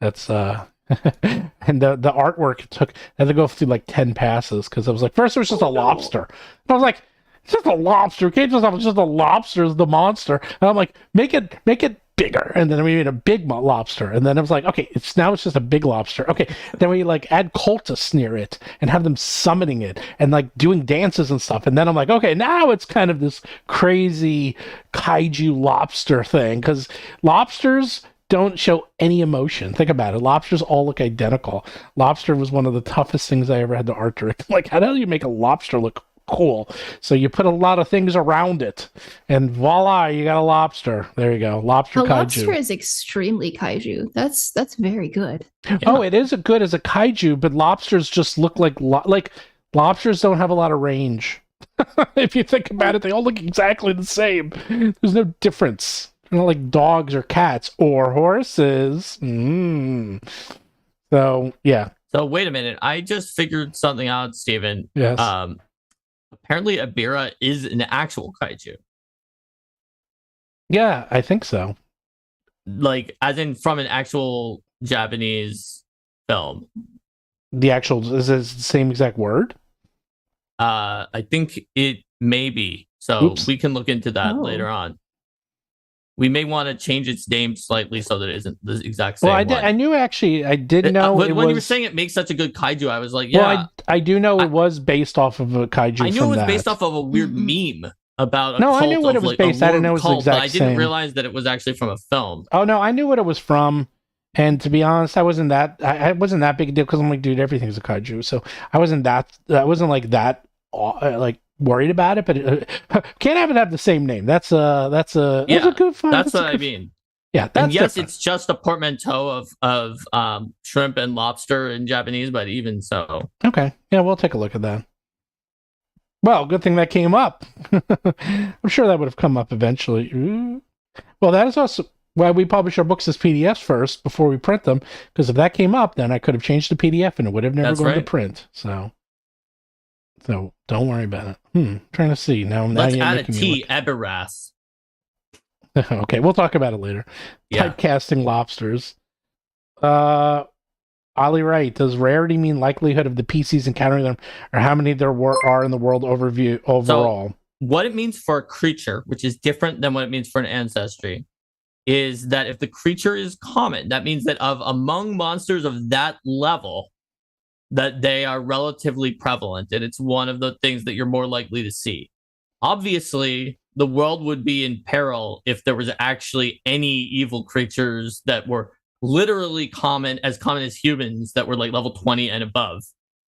[SPEAKER 1] That's and the artwork I had to go through like 10 passes, because I was like, first it was just a lobster, and I was like, it's just a lobster. You can't just have just a lobster as the monster. And I'm like, make it bigger, and then we made a big lobster, and then I was like, okay, it's just a big lobster. Okay, then we like add cultists near it and have them summoning it and like doing dances and stuff, and then I'm like, okay, now it's kind of this crazy kaiju lobster thing, because lobsters don't show any emotion. Think about it. Lobsters all look identical. Lobster was one of the toughest things I ever had to art direct. Like, how the hell do you make a lobster look cool? So you put a lot of things around it, and voila, you got a lobster. There you go, lobster kaiju.
[SPEAKER 2] Lobster is extremely kaiju. That's very good.
[SPEAKER 1] Oh, it is good as a kaiju, but lobsters just look like lobsters don't have a lot of range. If you think about it, they all look exactly the same. There's no difference. They're not like dogs or cats or horses. So yeah.
[SPEAKER 3] So wait a minute, I just figured something out, Steven.
[SPEAKER 1] Yes.
[SPEAKER 3] Apparently Abira is an actual kaiju.
[SPEAKER 1] Yeah, I think so.
[SPEAKER 3] Like, as in from an actual Japanese film.
[SPEAKER 1] The actual, is it the same exact word?
[SPEAKER 3] I think it may be. So we can look into that later on. We may want to change its name slightly so that it isn't the exact same one.
[SPEAKER 1] I knew actually, I did know
[SPEAKER 3] when you were saying it makes such a good kaiju, I was like, yeah.
[SPEAKER 1] Well, I do know it was based off of a kaiju.
[SPEAKER 3] I knew it was based off of a weird meme about a
[SPEAKER 1] No,
[SPEAKER 3] cult
[SPEAKER 1] I knew what it was
[SPEAKER 3] like
[SPEAKER 1] based.
[SPEAKER 3] a
[SPEAKER 1] I didn't know it
[SPEAKER 3] lord
[SPEAKER 1] was the
[SPEAKER 3] cult, but I
[SPEAKER 1] exact
[SPEAKER 3] didn't
[SPEAKER 1] same.
[SPEAKER 3] realize that it was actually from a film.
[SPEAKER 1] Oh no, I knew what it was from. And to be honest, I wasn't that big a deal because I'm like, dude, everything's a kaiju. So I wasn't like that like worried about it. But can't have the same name. That's a good find.
[SPEAKER 3] That's what I mean.
[SPEAKER 1] Yeah, that's
[SPEAKER 3] and yes,
[SPEAKER 1] different.
[SPEAKER 3] it's just a portmanteau of shrimp and lobster in Japanese, but even so,
[SPEAKER 1] Okay, yeah, we'll take a look at that. Well, good thing that came up. I'm sure that would have come up eventually. Ooh. Well, that is also why we publish our books as PDFs first before we print them. Because if that came up, then I could have changed the PDF and it would have never gone to print. So don't worry about it. Trying to see now.
[SPEAKER 3] Let's add a T, Eberas.
[SPEAKER 1] Okay, we'll talk about it later.
[SPEAKER 3] Yeah.
[SPEAKER 1] Typecasting lobsters. Ollie Wright, does rarity mean likelihood of the PCs encountering them, or how many there are in the world overall?
[SPEAKER 3] So what it means for a creature, which is different than what it means for an ancestry, is that if the creature is common, that means that among monsters of that level, that they are relatively prevalent, and it's one of the things that you're more likely to see. Obviously, the world would be in peril if there was actually any evil creatures that were literally common as humans that were like level 20 and above.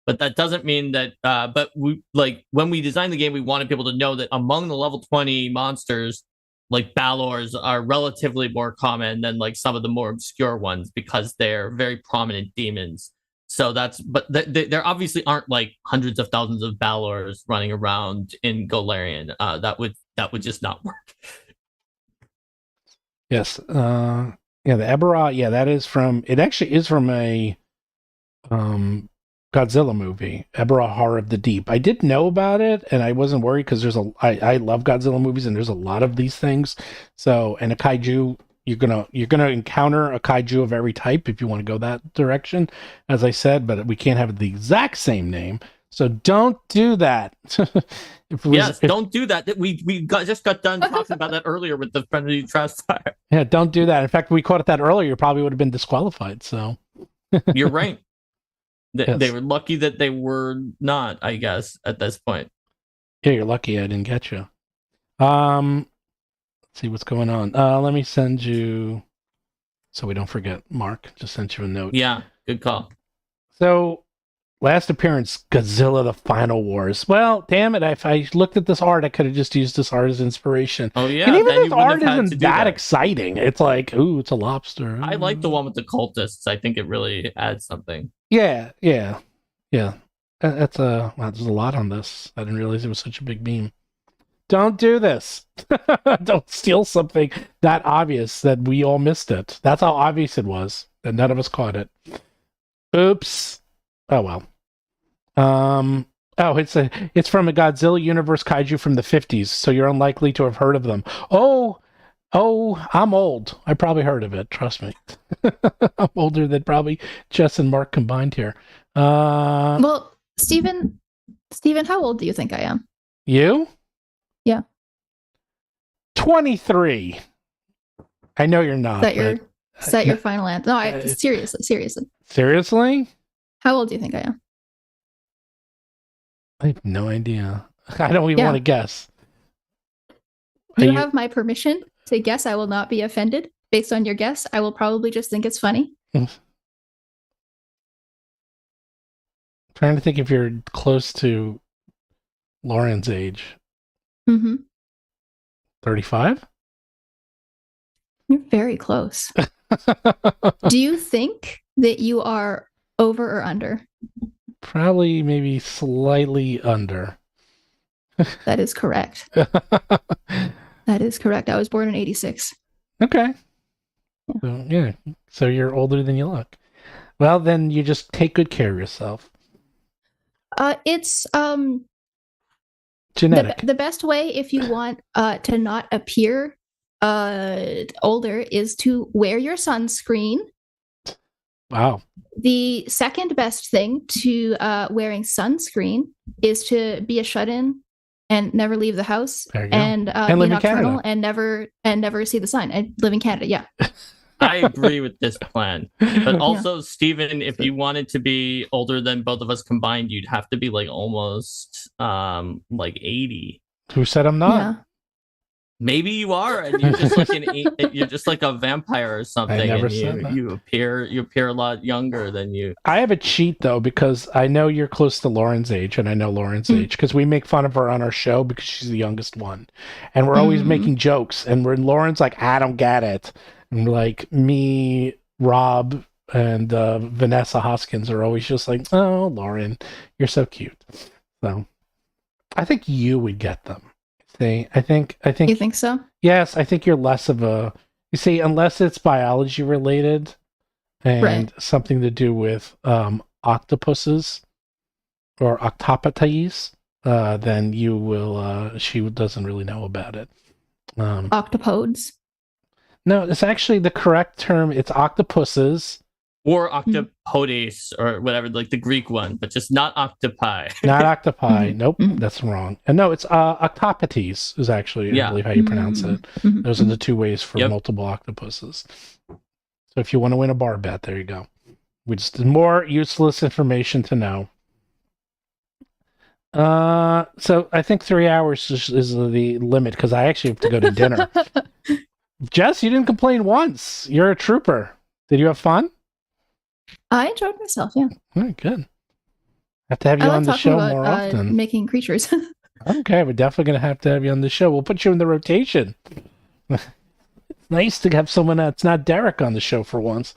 [SPEAKER 3] But that doesn't mean that but we like when we designed the game, we wanted people to know that among the level 20 monsters, like Balors are relatively more common than like some of the more obscure ones because they're very prominent demons. So there obviously aren't like hundreds of thousands of Balors running around in Golarion. That would just not work.
[SPEAKER 1] Yes. Yeah, the Ebera, that is from, it actually is from a Godzilla movie, Ebera Horror of the Deep. I did know about it and I wasn't worried because I love Godzilla movies and there's a lot of these things. So, and a kaiju, you're gonna encounter a kaiju of every type if you want to go that direction, as I said, but we can't have the exact same name. So don't do that.
[SPEAKER 3] Don't do that. We just got done talking about that earlier with the friendly trash fire.
[SPEAKER 1] Yeah, don't do that. In fact, we caught it that earlier. You probably would have been disqualified. So
[SPEAKER 3] you're right.
[SPEAKER 1] Yes.
[SPEAKER 3] They were lucky that they were not, I guess, at this point.
[SPEAKER 1] Yeah, you're lucky I didn't get you. Let's see what's going on. Let me send you, so we don't forget. Mark just sent you a note.
[SPEAKER 3] Yeah, good call.
[SPEAKER 1] So, last appearance, Godzilla: The Final Wars. Well, damn it! If I looked at this art, I could have just used this art as inspiration.
[SPEAKER 3] Oh yeah,
[SPEAKER 1] and even this art isn't that exciting. It's like, ooh, it's a lobster.
[SPEAKER 3] I like the one with the cultists. I think it really adds something.
[SPEAKER 1] Yeah. That's wow, there's a lot on this. I didn't realize it was such a big beam. Don't do this. Don't steal something that obvious that we all missed it. That's how obvious it was, and none of us caught it. Oops. Oh well. It's from a Godzilla universe kaiju from the 50s, so you're unlikely to have heard of them. Oh, I'm old. I probably heard of it. Trust me. I'm older than probably Jess and Mark combined here.
[SPEAKER 2] Well, Steven, how old do you think I am?
[SPEAKER 1] You?
[SPEAKER 2] Yeah.
[SPEAKER 1] 23. I know you're not.
[SPEAKER 2] Is that your final answer? No, seriously.
[SPEAKER 1] Seriously?
[SPEAKER 2] How old do you think I am?
[SPEAKER 1] I have no idea. I don't even want to guess.
[SPEAKER 2] Do you have my permission to guess? I will not be offended based on your guess. I will probably just think it's funny.
[SPEAKER 1] Trying to think if you're close to Lauren's age. 35?
[SPEAKER 2] You're very close. Do you think that you are over or under?
[SPEAKER 1] Probably maybe slightly under.
[SPEAKER 2] That is correct. That is correct. I was born in 86.
[SPEAKER 1] Okay. So you're older than you look. Well, then you just take good care of yourself.
[SPEAKER 2] It's
[SPEAKER 1] genetic.
[SPEAKER 2] The best way if you want to not appear older is to wear your sunscreen.
[SPEAKER 1] Wow.
[SPEAKER 2] The second best thing to wearing sunscreen is to be a shut-in and never leave the house and be nocturnal and never see the sun and live in Canada. Yeah.
[SPEAKER 3] I agree with this plan. But also, Steven, if you wanted to be older than both of us combined, you'd have to be like almost like 80.
[SPEAKER 1] Who said I'm not?
[SPEAKER 2] Yeah.
[SPEAKER 3] Maybe you are, and you're just like you're just like a vampire or something.
[SPEAKER 1] I never
[SPEAKER 3] and
[SPEAKER 1] said that.
[SPEAKER 3] you appear a lot younger than you.
[SPEAKER 1] I have a cheat though, because I know you're close to Lauren's age, and I know Lauren's age because we make fun of her on our show because she's the youngest one, and we're always making jokes. And Lauren's like, I don't get it, and like me, Rob, and Vanessa Hoskins are always just like, oh, Lauren, you're so cute. So I think you would get them. I think
[SPEAKER 2] You think so?
[SPEAKER 1] yes, I think you're less of a, you see, unless it's biology related and something to do with octopuses or octopodes, then you will she doesn't really know about it.
[SPEAKER 2] Octopodes.
[SPEAKER 1] No, it's actually the correct term. It's octopuses.
[SPEAKER 3] Or octopodes, or whatever, like the Greek one, but just not octopi.
[SPEAKER 1] Not octopi. Nope, that's wrong. And no, it's octopodes is actually, I believe, how you pronounce it. Those are the two ways for multiple octopuses. So if you want to win a bar bet, there you go. We just more useless information to know. So I think 3 hours is the limit because I actually have to go to dinner. Jess, you didn't complain once. You're a trooper. Did you have fun?
[SPEAKER 2] I enjoyed myself, yeah.
[SPEAKER 1] All right, good. Have to have you on the show more often.
[SPEAKER 2] Making creatures.
[SPEAKER 1] Okay, we're definitely going to have you on the show. We'll put you in the rotation. It's nice to have someone that's not Derek on the show for once.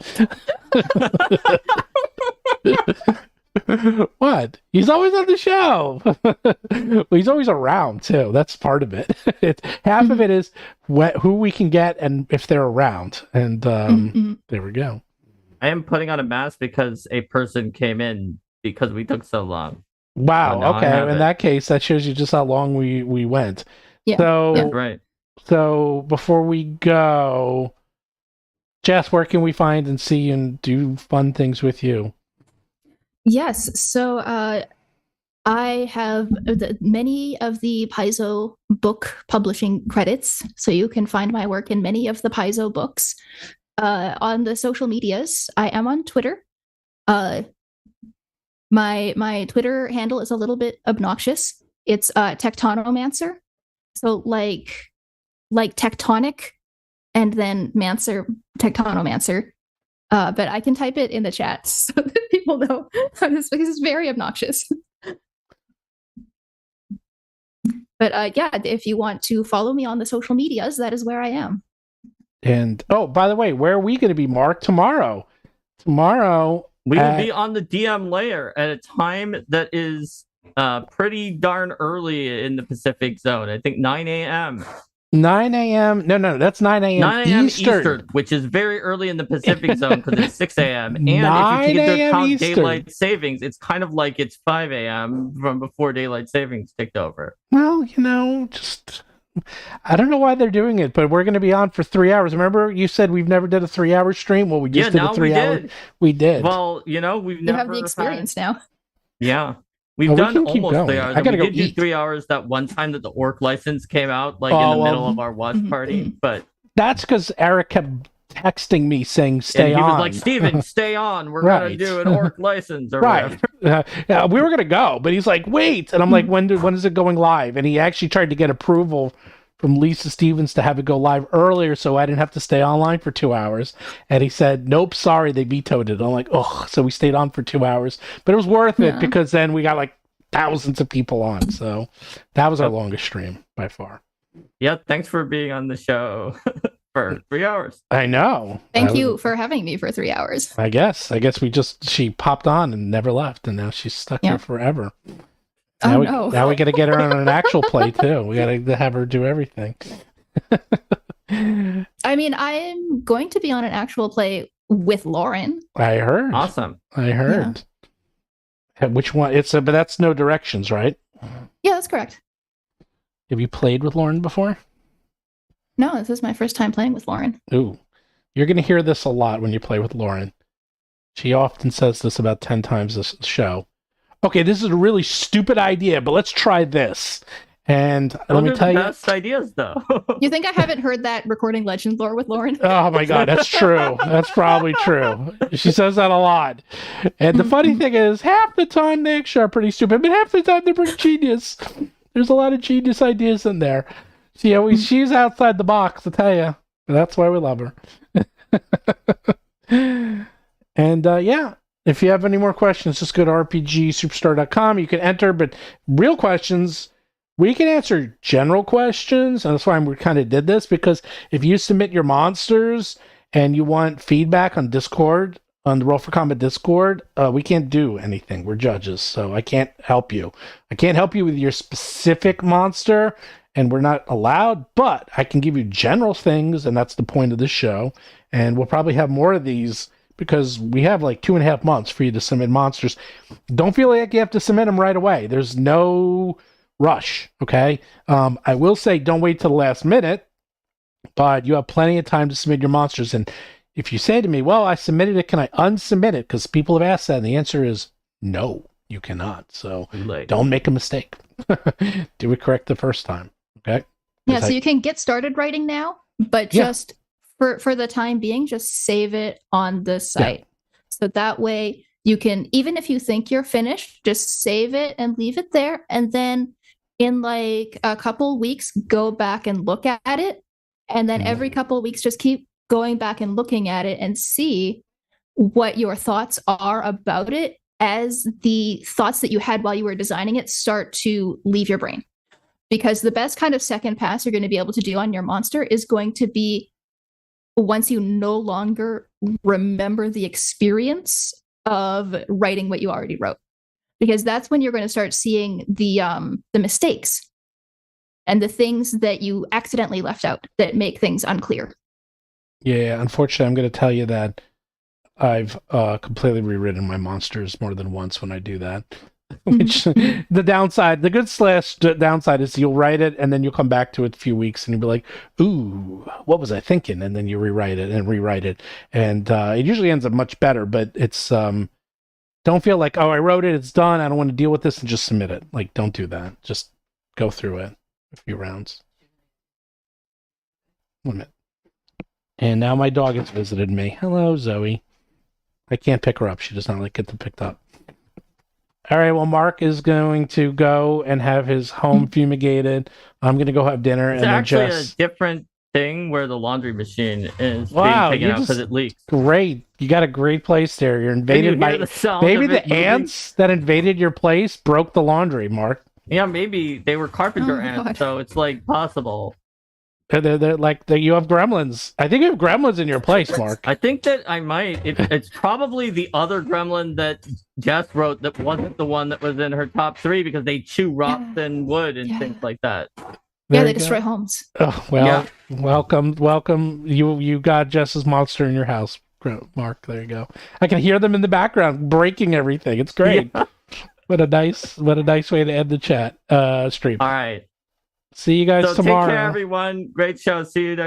[SPEAKER 1] What? He's always on the show. Well, he's always around, too. That's part of it. Half of it is who we can get and if they're around. And there we go.
[SPEAKER 3] I am putting on a mask because a person came in because we took so long.
[SPEAKER 1] Wow. Okay. In that case, that shows you just how long we went.
[SPEAKER 2] Yeah.
[SPEAKER 1] So
[SPEAKER 3] right.
[SPEAKER 1] So before we go, Jess, where can we find and see and do fun things with you?
[SPEAKER 2] Yes. So I have many of the Paizo book publishing credits, so you can find my work in many of the Paizo books. On the social medias, I am on Twitter. My Twitter handle is a little bit obnoxious. It's Tectonomancer. So like tectonic and then mancer, Tectonomancer. But I can type it in the chat so that people know because it's very obnoxious. But yeah, if you want to follow me on the social medias, that is where I am.
[SPEAKER 1] And oh, by the way, where are we going to be, Mark? Tomorrow
[SPEAKER 3] we will be on the DM layer at a time that is pretty darn early in the Pacific zone. I think 9 a.m.
[SPEAKER 1] 9 a.m. No, that's 9 a.m.
[SPEAKER 3] 9 a.m.
[SPEAKER 1] Eastern,
[SPEAKER 3] which is very early in the Pacific zone because it's 6 a.m. And if you take into account
[SPEAKER 1] Eastern.
[SPEAKER 3] daylight savings, it's kind of like it's 5 a.m. from before daylight savings ticked over.
[SPEAKER 1] Well, just I don't know why they're doing it, but we're going to be on for 3 hours. Remember, you said we've never did a 3-hour stream. Well, we just did a 3 hour. We did.
[SPEAKER 3] Well, we've never
[SPEAKER 2] have the experience now.
[SPEAKER 3] Yeah. We've done almost 3 hours.
[SPEAKER 1] I gotta
[SPEAKER 3] we
[SPEAKER 1] go
[SPEAKER 3] did do
[SPEAKER 1] eat.
[SPEAKER 3] 3 hours that one time that the orc license came out, like in the middle of our watch party. But
[SPEAKER 1] that's because Eric kept texting me saying, stay on.
[SPEAKER 3] He was like, Steven, stay on. We're going to do an orc license or whatever.
[SPEAKER 1] Yeah, we were going to go, but he's like, wait. And I'm like, when is it going live? And he actually tried to get approval from Lisa Stevens to have it go live earlier so I didn't have to stay online for 2 hours. And he said, nope, sorry, they vetoed it. I'm like, oh, so we stayed on for 2 hours. But it was worth it because then we got like thousands of people on. So that was our longest stream by far.
[SPEAKER 3] Yeah, thanks for being on the show for 3 hours.
[SPEAKER 1] I know.
[SPEAKER 2] Thank you for having me for 3 hours.
[SPEAKER 1] I guess she popped on and never left, and now she's stuck here forever. Now we got to get her on an actual play too. We got to have her do everything.
[SPEAKER 2] I mean, I'm going to be on an actual play with Lauren.
[SPEAKER 1] I heard.
[SPEAKER 3] Awesome.
[SPEAKER 1] I heard. Yeah. Which one? But that's No Directions, right?
[SPEAKER 2] Yeah, that's correct.
[SPEAKER 1] Have you played with Lauren before?
[SPEAKER 2] No, this is my first time playing with Lauren.
[SPEAKER 1] Ooh, you're going to hear this a lot when you play with Lauren. She often says this about 10 times this show. Okay, this is a really stupid idea, but let's try this. And let me tell you,
[SPEAKER 3] best ideas though.
[SPEAKER 2] You think I haven't heard that recording legend lore with Lauren?
[SPEAKER 1] Oh my god, that's true. That's probably true. She says that a lot. And the funny thing is, half the time they actually are pretty stupid, but half the time they're pretty genius. There's a lot of genius ideas in there. She's outside the box, I tell you. That's why we love her. And if you have any more questions, just go to rpgsuperstar.com. You can enter, but real questions, we can answer general questions. And that's why we kind of did this, because if you submit your monsters and you want feedback on Discord, on the Roll for Combat Discord, we can't do anything. We're judges, so I can't help you. I can't help you with your specific monster, and we're not allowed, but I can give you general things, and that's the point of this show. And we'll probably have more of these because we have like 2.5 months for you to submit monsters. Don't feel like you have to submit them right away. There's no rush, okay? I will say don't wait till the last minute, but you have plenty of time to submit your monsters. And if you say to me, well, I submitted it, can I unsubmit it? Because people have asked that, and the answer is no, you cannot. So don't make a mistake. Do it correct the first time, okay?
[SPEAKER 2] Yeah, so you can get started writing now, but just for the time being, just save it on the site. Yeah. So that way you can, even if you think you're finished, just save it and leave it there. And then in like a couple weeks, go back and look at it. And then every couple of weeks, just keep going back and looking at it and see what your thoughts are about it as the thoughts that you had while you were designing it start to leave your brain. Because the best kind of second pass you're going to be able to do on your monster is going to be once you no longer remember the experience of writing what you already wrote. Because that's when you're going to start seeing the mistakes and the things that you accidentally left out that make things unclear. Yeah,
[SPEAKER 1] unfortunately, I'm going to tell you that I've completely rewritten my monsters more than once when I do that. Which the downside, the good / downside is you'll write it and then you'll come back to it a few weeks and you'll be like, ooh, what was I thinking? And then you rewrite it. And it usually ends up much better, but it's, don't feel like, oh, I wrote it, it's done, I don't want to deal with this, and just submit it. Like, don't do that. Just go through it a few rounds. 1 minute. And now my dog has visited me. Hello, Zoe. I can't pick her up. She does not like getting picked up. All right, well, Mark is going to go and have his home fumigated. I'm going to go have dinner.
[SPEAKER 3] It's
[SPEAKER 1] and
[SPEAKER 3] actually
[SPEAKER 1] then Jess...
[SPEAKER 3] a different thing where the laundry machine is being taken out because it leaks.
[SPEAKER 1] Great. You got a great place there. You're invaded by... Maybe the ants that invaded your place broke the laundry, Mark.
[SPEAKER 3] Yeah, maybe. They were carpenter ants, so it's like possible.
[SPEAKER 1] They're like, you have gremlins. I think you have gremlins in your place, Mark.
[SPEAKER 3] I think that I might. It's probably the other gremlin that Jess wrote that wasn't the one that was in her top 3 because they chew rocks and wood and things like that.
[SPEAKER 2] They destroy homes.
[SPEAKER 1] Oh, well, welcome. You got Jess's monster in your house, Mark. There you go. I can hear them in the background breaking everything. It's great. Yeah. What a nice way to end the chat stream.
[SPEAKER 3] All right.
[SPEAKER 1] See you guys tomorrow.
[SPEAKER 3] Take care, everyone. Great show. See you next